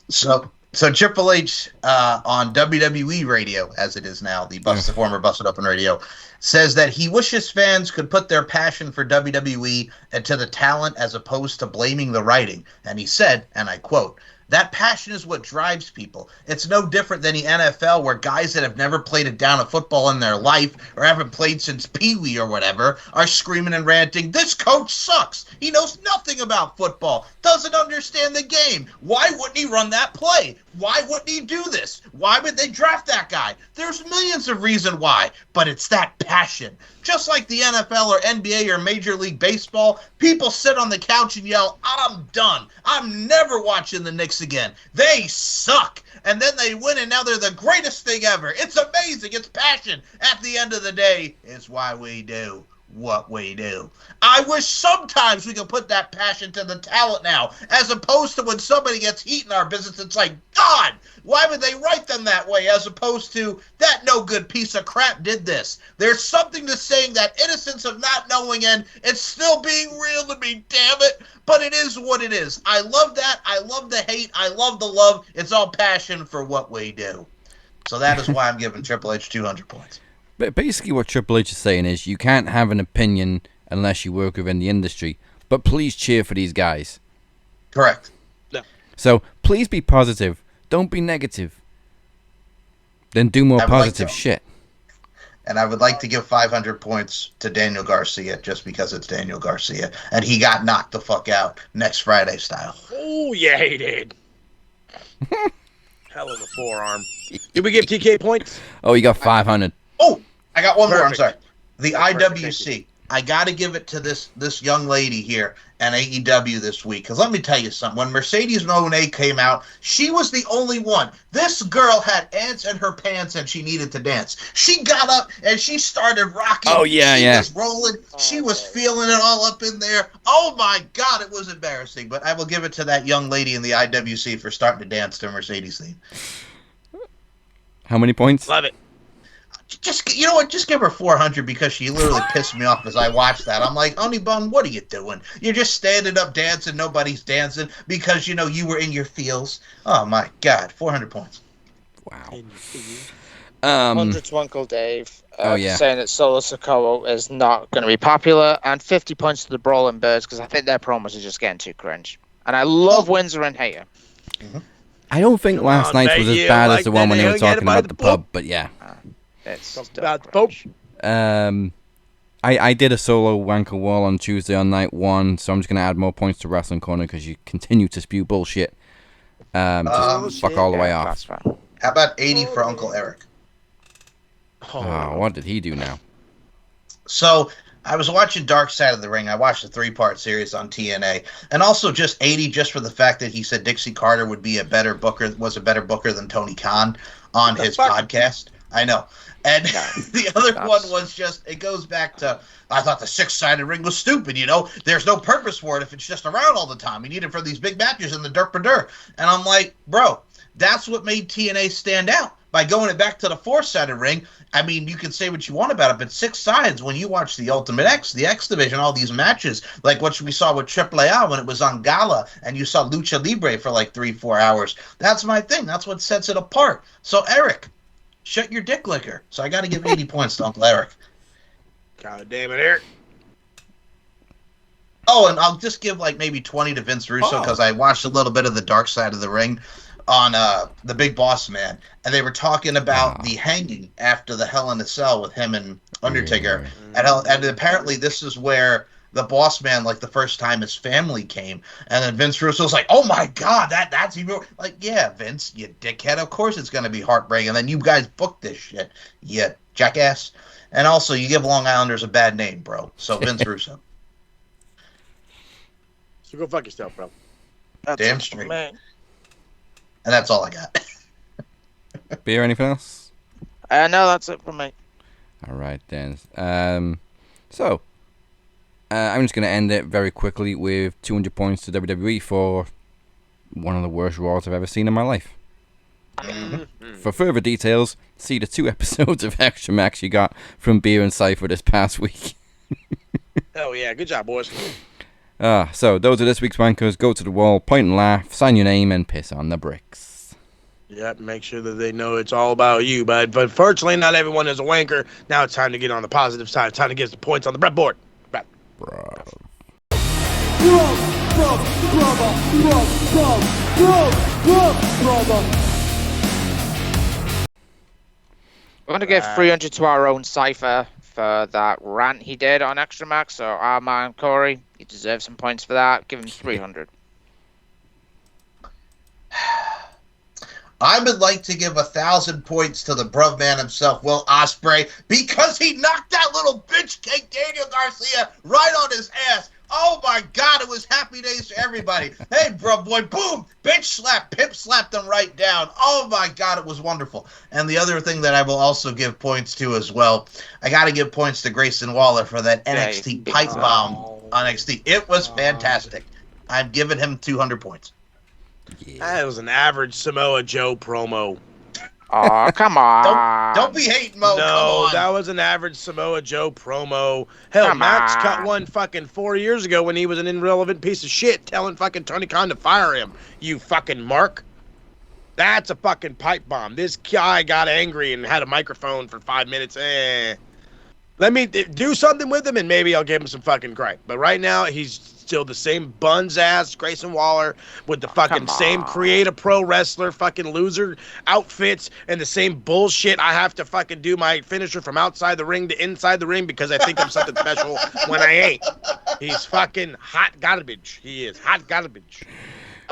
So Triple H on WWE radio, as it is now, the former Busted Open Radio, says that he wishes fans could put their passion for WWE into the talent as opposed to blaming the writing. And he said, and I quote, "That passion is what drives people. It's no different than the NFL, where guys that have never played a down of football in their life or haven't played since Pee Wee or whatever are screaming and ranting, 'This coach sucks. He knows nothing about football. Doesn't understand the game. Why wouldn't he run that play? Why wouldn't he do this? Why would they draft that guy?' There's millions of reasons why, but it's that passion. Just like the NFL or NBA or Major League Baseball, people sit on the couch and yell, 'I'm done. I'm never watching the Knicks again. They suck.' And then they win, and now they're the greatest thing ever. It's amazing. It's passion. At the end of the day, it's why we do what we do. I wish sometimes we could put that passion to the talent now, as opposed to when somebody gets heat in our business, it's like, God, why would they write them that way, as opposed to, that no good piece of crap did this. There's something to saying that innocence of not knowing and it's still being real to me, damn it. But it is what it is. I love that. I love the hate. I love the love. It's all passion for what we do. So that is why I'm giving Triple H 200 points. But basically what Triple H is saying is you can't have an opinion unless you work within the industry. But please cheer for these guys. Correct. No. So please be positive. Don't be negative. Then do more positive shit. And I would like to give 500 points to Daniel Garcia just because it's Daniel Garcia. And he got knocked the fuck out next Friday style. Oh, yeah, he did. Hell of a forearm. Did we give TK points? Oh, you got 500. Oh, I got one more. I'm Perfect. sorry. The Perfect. IWC. I got to give it to this young lady here and AEW this week. Because let me tell you something. When Mercedes Moné came out, she was the only one. This girl had ants in her pants and she needed to dance. She got up and she started rocking. Oh, yeah, she yeah. was rolling. She was feeling it all up in there. Oh, my God. It was embarrassing. But I will give it to that young lady in the IWC for starting to dance to Mercedes theme. How many points? Love it. Just, you know what? Just give her 400 because she literally pissed me off as I watched that. I'm like, Honey Bun, what are you doing? You're just standing up dancing. Nobody's dancing because, you know, you were in your feels. Oh, my God. 400 points. Wow. 100 to Uncle Dave. Oh, yeah. Saying that Solo Sokoa is not going to be popular. And 50 points to the Brawling Birds because I think their promos are just getting too cringe. And I love Windsor and Hater. Mm-hmm. I don't think last night's was as bad as the one when they were talking about the pub, but yeah. It's about the Pope. I did a solo wanker wall on Tuesday on night one, so I'm just going to add more points to Wrestling Corner because you continue to spew bullshit. Just fuck all the way off. How about 80 for Uncle Eric? Oh, what did he do now? So I was watching Dark Side of the Ring. I watched a 3-part series on TNA, and also just 80 just for the fact that he said Dixie Carter was a better booker than Tony Khan on his podcast. I know. And the other one was just, it goes back to, I thought the 6-sided ring was stupid, you know? There's no purpose for it if it's just around all the time. You need it for these big matches in the dirt. And I'm like, bro, that's what made TNA stand out. By going it back to the 4-sided ring, I mean, you can say what you want about it, but 6 sides, when you watch the Ultimate X, the X Division, all these matches, like what we saw with AAA when it was on Gala, and you saw Lucha Libre for like 3-4 hours, that's my thing. That's what sets it apart. So, Eric, shut your dick liquor. So I got to give 80 points to Uncle Eric. God damn it, Eric. Oh, and I'll just give like maybe 20 to Vince Russo because I watched a little bit of the Dark Side of the Ring on the Big Boss Man, and they were talking about the hanging after the Hell in a Cell with him and Undertaker. And apparently this is where the Boss Man, like the first time his family came, and then Vince Russo's like, "Oh my God, that's even like, yeah, Vince, you dickhead. Of course it's gonna be heartbreaking. And then you guys booked this shit, you jackass. And also, you give Long Islanders a bad name, bro. So Vince Russo. So go fuck yourself, bro. That's Damn it for straight. me. And that's all I got. Beer, anything else? No, that's it for me. All right, then. So, I'm just going to end it very quickly with 200 points to WWE for one of the worst Raws I've ever seen in my life. For further details, see the 2 episodes of Extra Max you got from Beer and Cypher this past week. Hell yeah, good job, boys. So, those are this week's wankers. Go to the wall, point and laugh, sign your name, and piss on the bricks. Yep, make sure that they know it's all about you, bud. But fortunately, not everyone is a wanker. Now it's time to get on the positive side. Time to get some points on the breadboard. We're going to give 300 to our own Cypher for that rant he did on Extra Max. So our man Corey, he deserves some points for that. Give him 300. I would like to give 1,000 points to the bruv man himself, Will Ospreay, because he knocked that little bitch cake Daniel Garcia right on his ass. Oh my God, it was happy days for everybody. Hey, bruv boy, boom, bitch slap, pimp slapped them right down. Oh my God, it was wonderful. And the other thing that I will also give points to as well, I got to give points to Grayson Walker for that NXT pipe bomb on NXT. It was fantastic. I'm giving him 200 points. That was an average Samoa Joe promo. Oh, come on. Don't be hating, Mo. No, come on. that was an average Samoa Joe promo. Hell, Come Max on. cut one fucking 4 years ago when he was an irrelevant piece of shit telling fucking Tony Khan to fire him. You fucking mark. That's a fucking pipe bomb. This guy got angry and had a microphone for 5 minutes. Let me do something with him and maybe I'll give him some fucking gripe. But right now, he's still the same buns ass Grayson Walker with the fucking same create a pro wrestler fucking loser outfits and the same bullshit. I have to fucking do my finisher from outside the ring to inside the ring because I think I'm something special when I ain't. He's fucking hot garbage. He is hot garbage.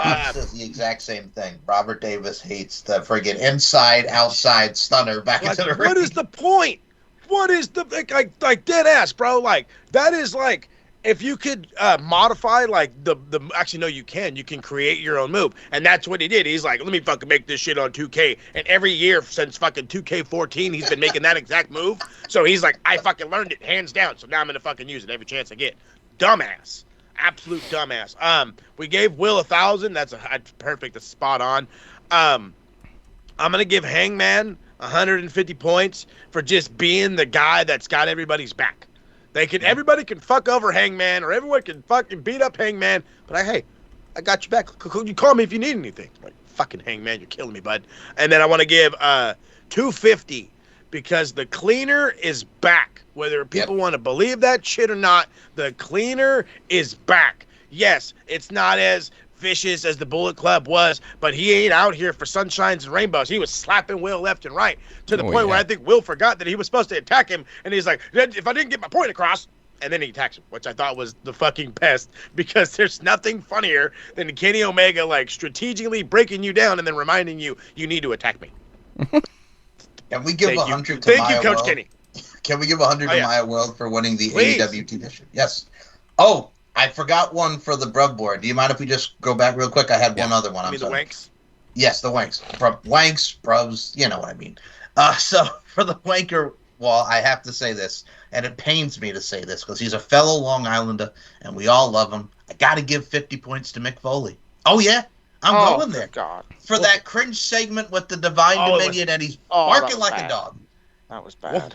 Says the exact same thing. Robert Davis hates the friggin' inside, outside stunner back into the ring. What is the point? What is the like dead ass, bro? Like that is like if you could modify like the actually no you can create your own move, and that's what he did. He's like, let me fucking make this shit on 2K, and every year since fucking 2K14 he's been making that exact move. So he's like, I fucking learned it hands down, so now I'm gonna fucking use it every chance I get. Dumbass, absolute dumbass. We gave Will 1,000. That's perfect. That's spot on. I'm gonna give Hangman 150 points for just being the guy that's got everybody's back. Everybody can fuck over Hangman, or everyone can fucking beat up Hangman, but hey, I got your back. You call me if you need anything. Like, fucking Hangman, you're killing me, bud. And then I want to give 250 because the cleaner is back. Whether people want to believe that shit or not, the cleaner is back. Yes, it's not as vicious as the Bullet Club was, but he ain't out here for sunshines and rainbows. He was slapping Will left and right to the point where I think Will forgot that he was supposed to attack him, and he's like, if I didn't get my point across, and then he attacks him, which I thought was the fucking best, because there's nothing funnier than Kenny Omega like strategically breaking you down and then reminding you need to attack me. Can we give 100 to Thank Maya you, Coach World? Kenny. Can we give 100 to yeah. Maya World for winning the Please. AEW T-shirt? Yes. Oh, I forgot one for the Brub board. Do you mind if we just go back real quick? I had one other one. You mean the Wanks? Yes, the Wanks. Wanks, Brubs, you know what I mean. So for the Wanker wall, I have to say this, and it pains me to say this because he's a fellow Long Islander, and we all love him. I got to give 50 points to Mick Foley. Oh, yeah. I'm going there. God. For that cringe segment with the Divine Dominion, and he's barking like a dog. That was bad.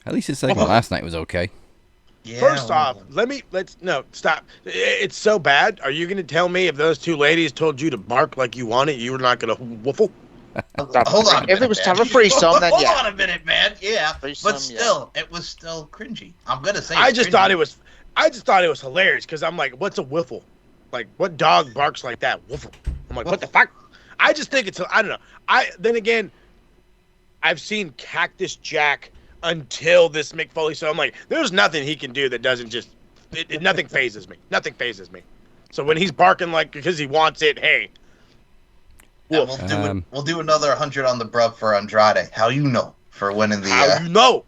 At least his segment last night was okay. Yeah, First off, stop. It's so bad. Are you going to tell me if those two ladies told you to bark like you wanted, you were not going to woofle? Hold on. If it was to have a threesome, then Hold on a minute, man. Yeah, but still, it was still cringy. I'm going to say I just thought it was I just thought it was hilarious because I'm like, what's a wiffle? Like, what dog barks like that? Wiffle. I'm like, what the fuck? I just think it's, I don't know. Then again, I've seen Cactus Jack until this Mick Foley, so I'm like, there's nothing he can do that doesn't just, nothing phases me. Nothing phases me. So when he's barking like because he wants it, hey. Yeah, we'll do another 100 on the Brub for Andrade. How you know for winning the How you know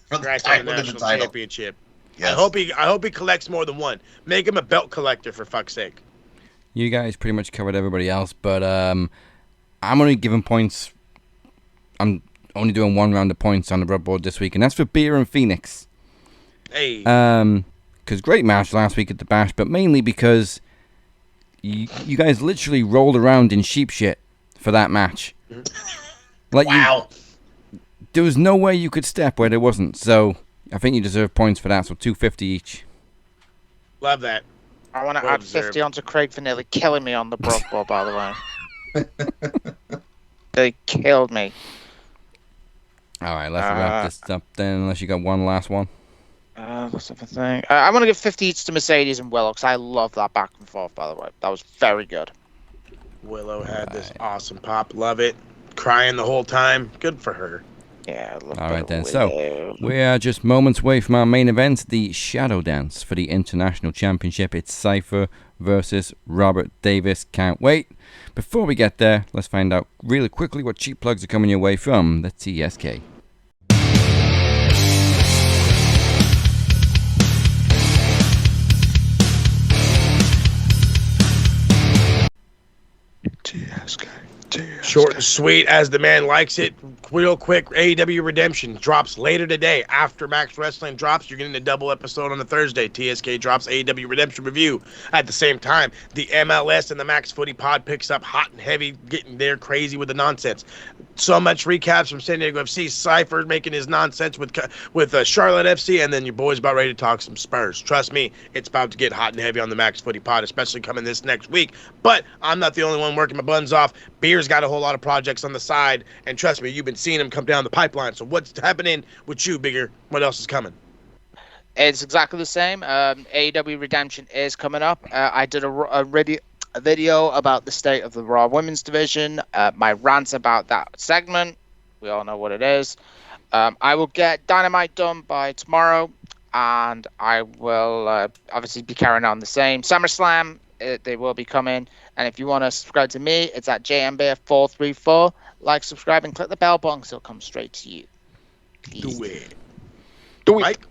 for the national championship. Yes. I hope he collects more than one. Make him a belt collector for fuck's sake. You guys pretty much covered everybody else, but I'm only giving points. I'm only doing one round of points on the Brub board this week, and that's for Beer and Phoenix. Hey. Because great match last week at the Bash, but mainly because you guys literally rolled around in sheep shit for that match. Like wow. There was no way you could step where there wasn't, so I think you deserve points for that, so 250 each. Love that. I want to add 50 onto Craig for nearly killing me on the Brub board, by the way. They killed me. Alright, let's wrap this up then, unless you got one last one. What's the thing? I'm going to give 50 each to Mercedes and Willow, because I love that back and forth, by the way. That was very good. Willow had this awesome pop. Love it. Crying the whole time. Good for her. Yeah, I love Alright then, so we are just moments away from our main event, the Shadow Dance for the International Championship. It's Cypher versus Robert Davis. Can't wait. Before we get there, let's find out really quickly what cheap plugs are coming your way from the TSK. TSK. Short and sweet as the man likes it. Real quick, AEW Redemption drops later today. After Max Wrestling drops, you're getting a double episode on the Thursday. TSK drops AEW Redemption review. At the same time, the MLS and the Max Footy Pod picks up hot and heavy, getting there crazy with the nonsense. So much recaps from San Diego FC. Cypher making his nonsense with Charlotte FC, and then your boy's about ready to talk some Spurs. Trust me, it's about to get hot and heavy on the Max Footy Pod, especially coming this next week. But I'm not the only one working my buns off. Beer's got a whole lot of projects on the side, and trust me, you've been seeing them come down the pipeline. So what's happening with you, Bigger? What else is coming? It's exactly the same. AEW Redemption is coming up. I did a video about the state of the Raw Women's Division. My rant about that segment. We all know what it is. I will get Dynamite done by tomorrow, and I will obviously be carrying on the same. SummerSlam, they will be coming. And if you want to subscribe to me, it's at JMBF434. Like, subscribe, and click the bell button so it'll come straight to you. Please. Do it. Do it. Mike?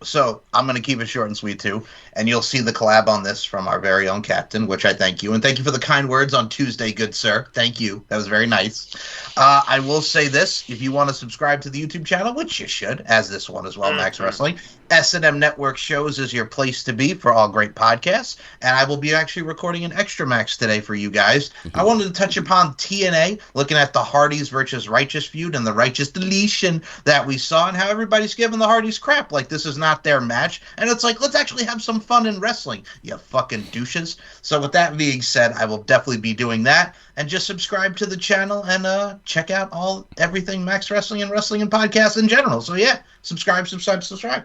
So I'm going to keep it short and sweet too, and you'll see the collab on this from our very own captain, which I thank you, and thank you for the kind words on Tuesday, good sir. Thank you. That was very nice. I will say this: if you want to subscribe to the YouTube channel, which you should, as this one as well, Max Wrestling, S&M Network Shows is your place to be for all great podcasts, and I will be actually recording an Extra Max today for you guys. I wanted to touch upon TNA, looking at the Hardys versus Righteous feud and the Righteous deletion that we saw, and how everybody's giving the Hardys crap like this is not their match, and it's like, let's actually have some fun in wrestling, you fucking douches. So with that being said, I will definitely be doing that, and just subscribe to the channel and check out everything Max Wrestling and wrestling and podcasts in general. So yeah, subscribe.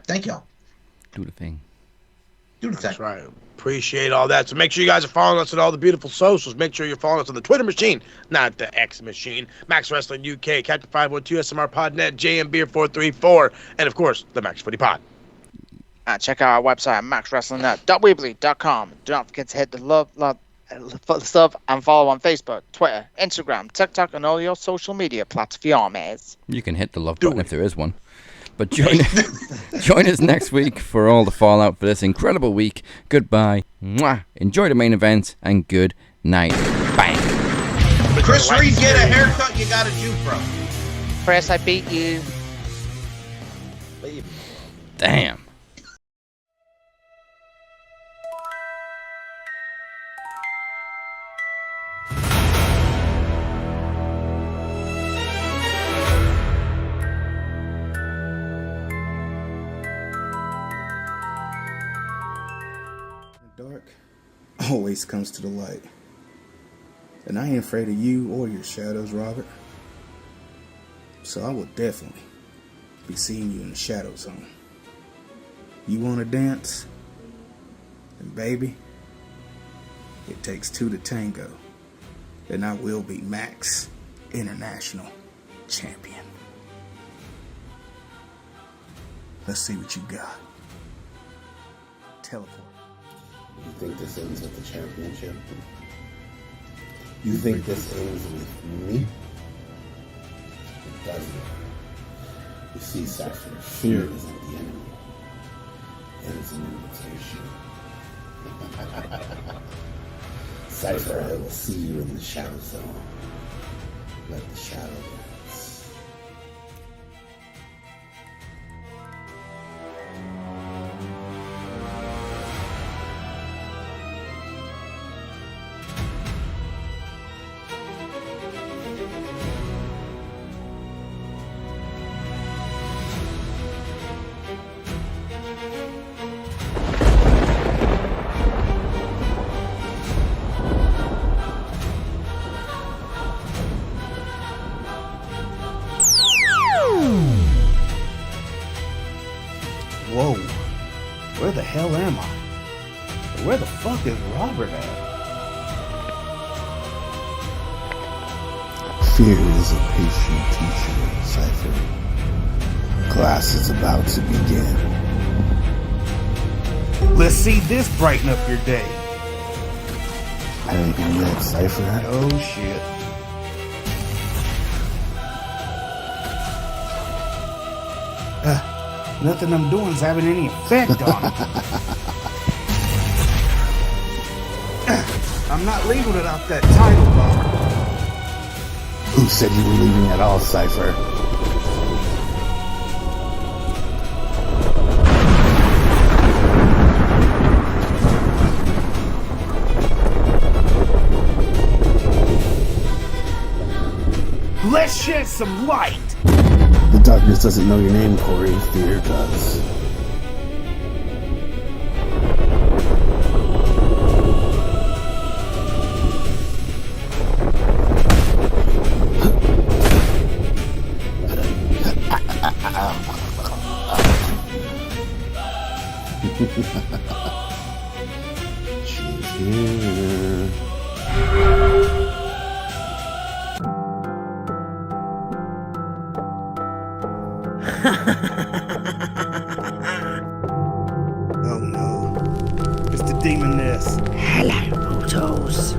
Thank y'all. Do the thing. Do the thing. That's right. Appreciate all that. So make sure you guys are following us on all the beautiful socials. Make sure you're following us on the Twitter machine, not the X machine. Max Wrestling UK, Captain 512, SMR Podnet, JMBeer434, and of course, the Max Footy Pod. Check out our website at maxwrestlingnet.weebly.com. Do not forget to hit the sub and follow on Facebook, Twitter, Instagram, TikTok, and all your social media platforms. You can hit the love button if there is one. But join us next week for all the fallout for this incredible week. Goodbye. Mwah. Enjoy the main event, and good night. Bang. Chris Reed, get a haircut, you got a juke, bro. Chris, I beat you. Damn. Dark always comes to the light. And I ain't afraid of you or your shadows, Robert. So I will definitely be seeing you in the shadow zone. You want to dance? And baby, it takes two to tango. And I will be Max International Champion. Let's see what you got. Teleport. You think this ends with the championship? You think this ends with me? It doesn't. You see, Cypher, fear isn't the enemy. It is an invitation. Cypher, I will see you in the shadow zone. Let the shadow dance. Whoa, where the hell am I? Where the fuck is Robert at? Fear is a patient teacher, Cypher. Class is about to begin. Let's see this brighten up your day. I ain't been yet, Cypher. Oh shit. Nothing I'm doing is having any effect on it. I'm not leaving without that title bar. Who said you were leaving at all, Cypher? Let's shed some light. The darkness doesn't know your name, Corey. Fear does. She's here. Oh no. It's the Demoness. Hello, mortals.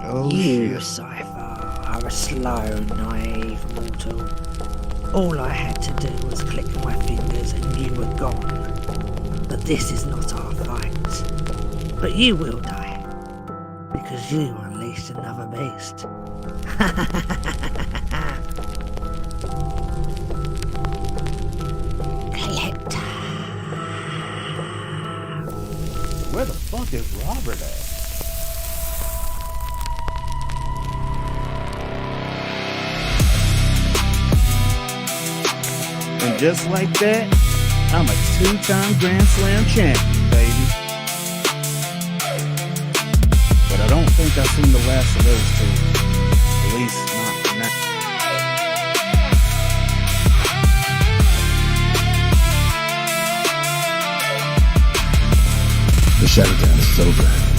Oh You, shit. Cypher, are a slow, naive mortal. All I had to do was click my fingers and you were gone. But this is not our fight. But you will die. Because you unleashed another beast. Where the fuck is Robert at? And just like that, I'm a 2-time Grand Slam champion, baby. But I don't think I've seen the last of those two. At least not for now. The shadow dance is over.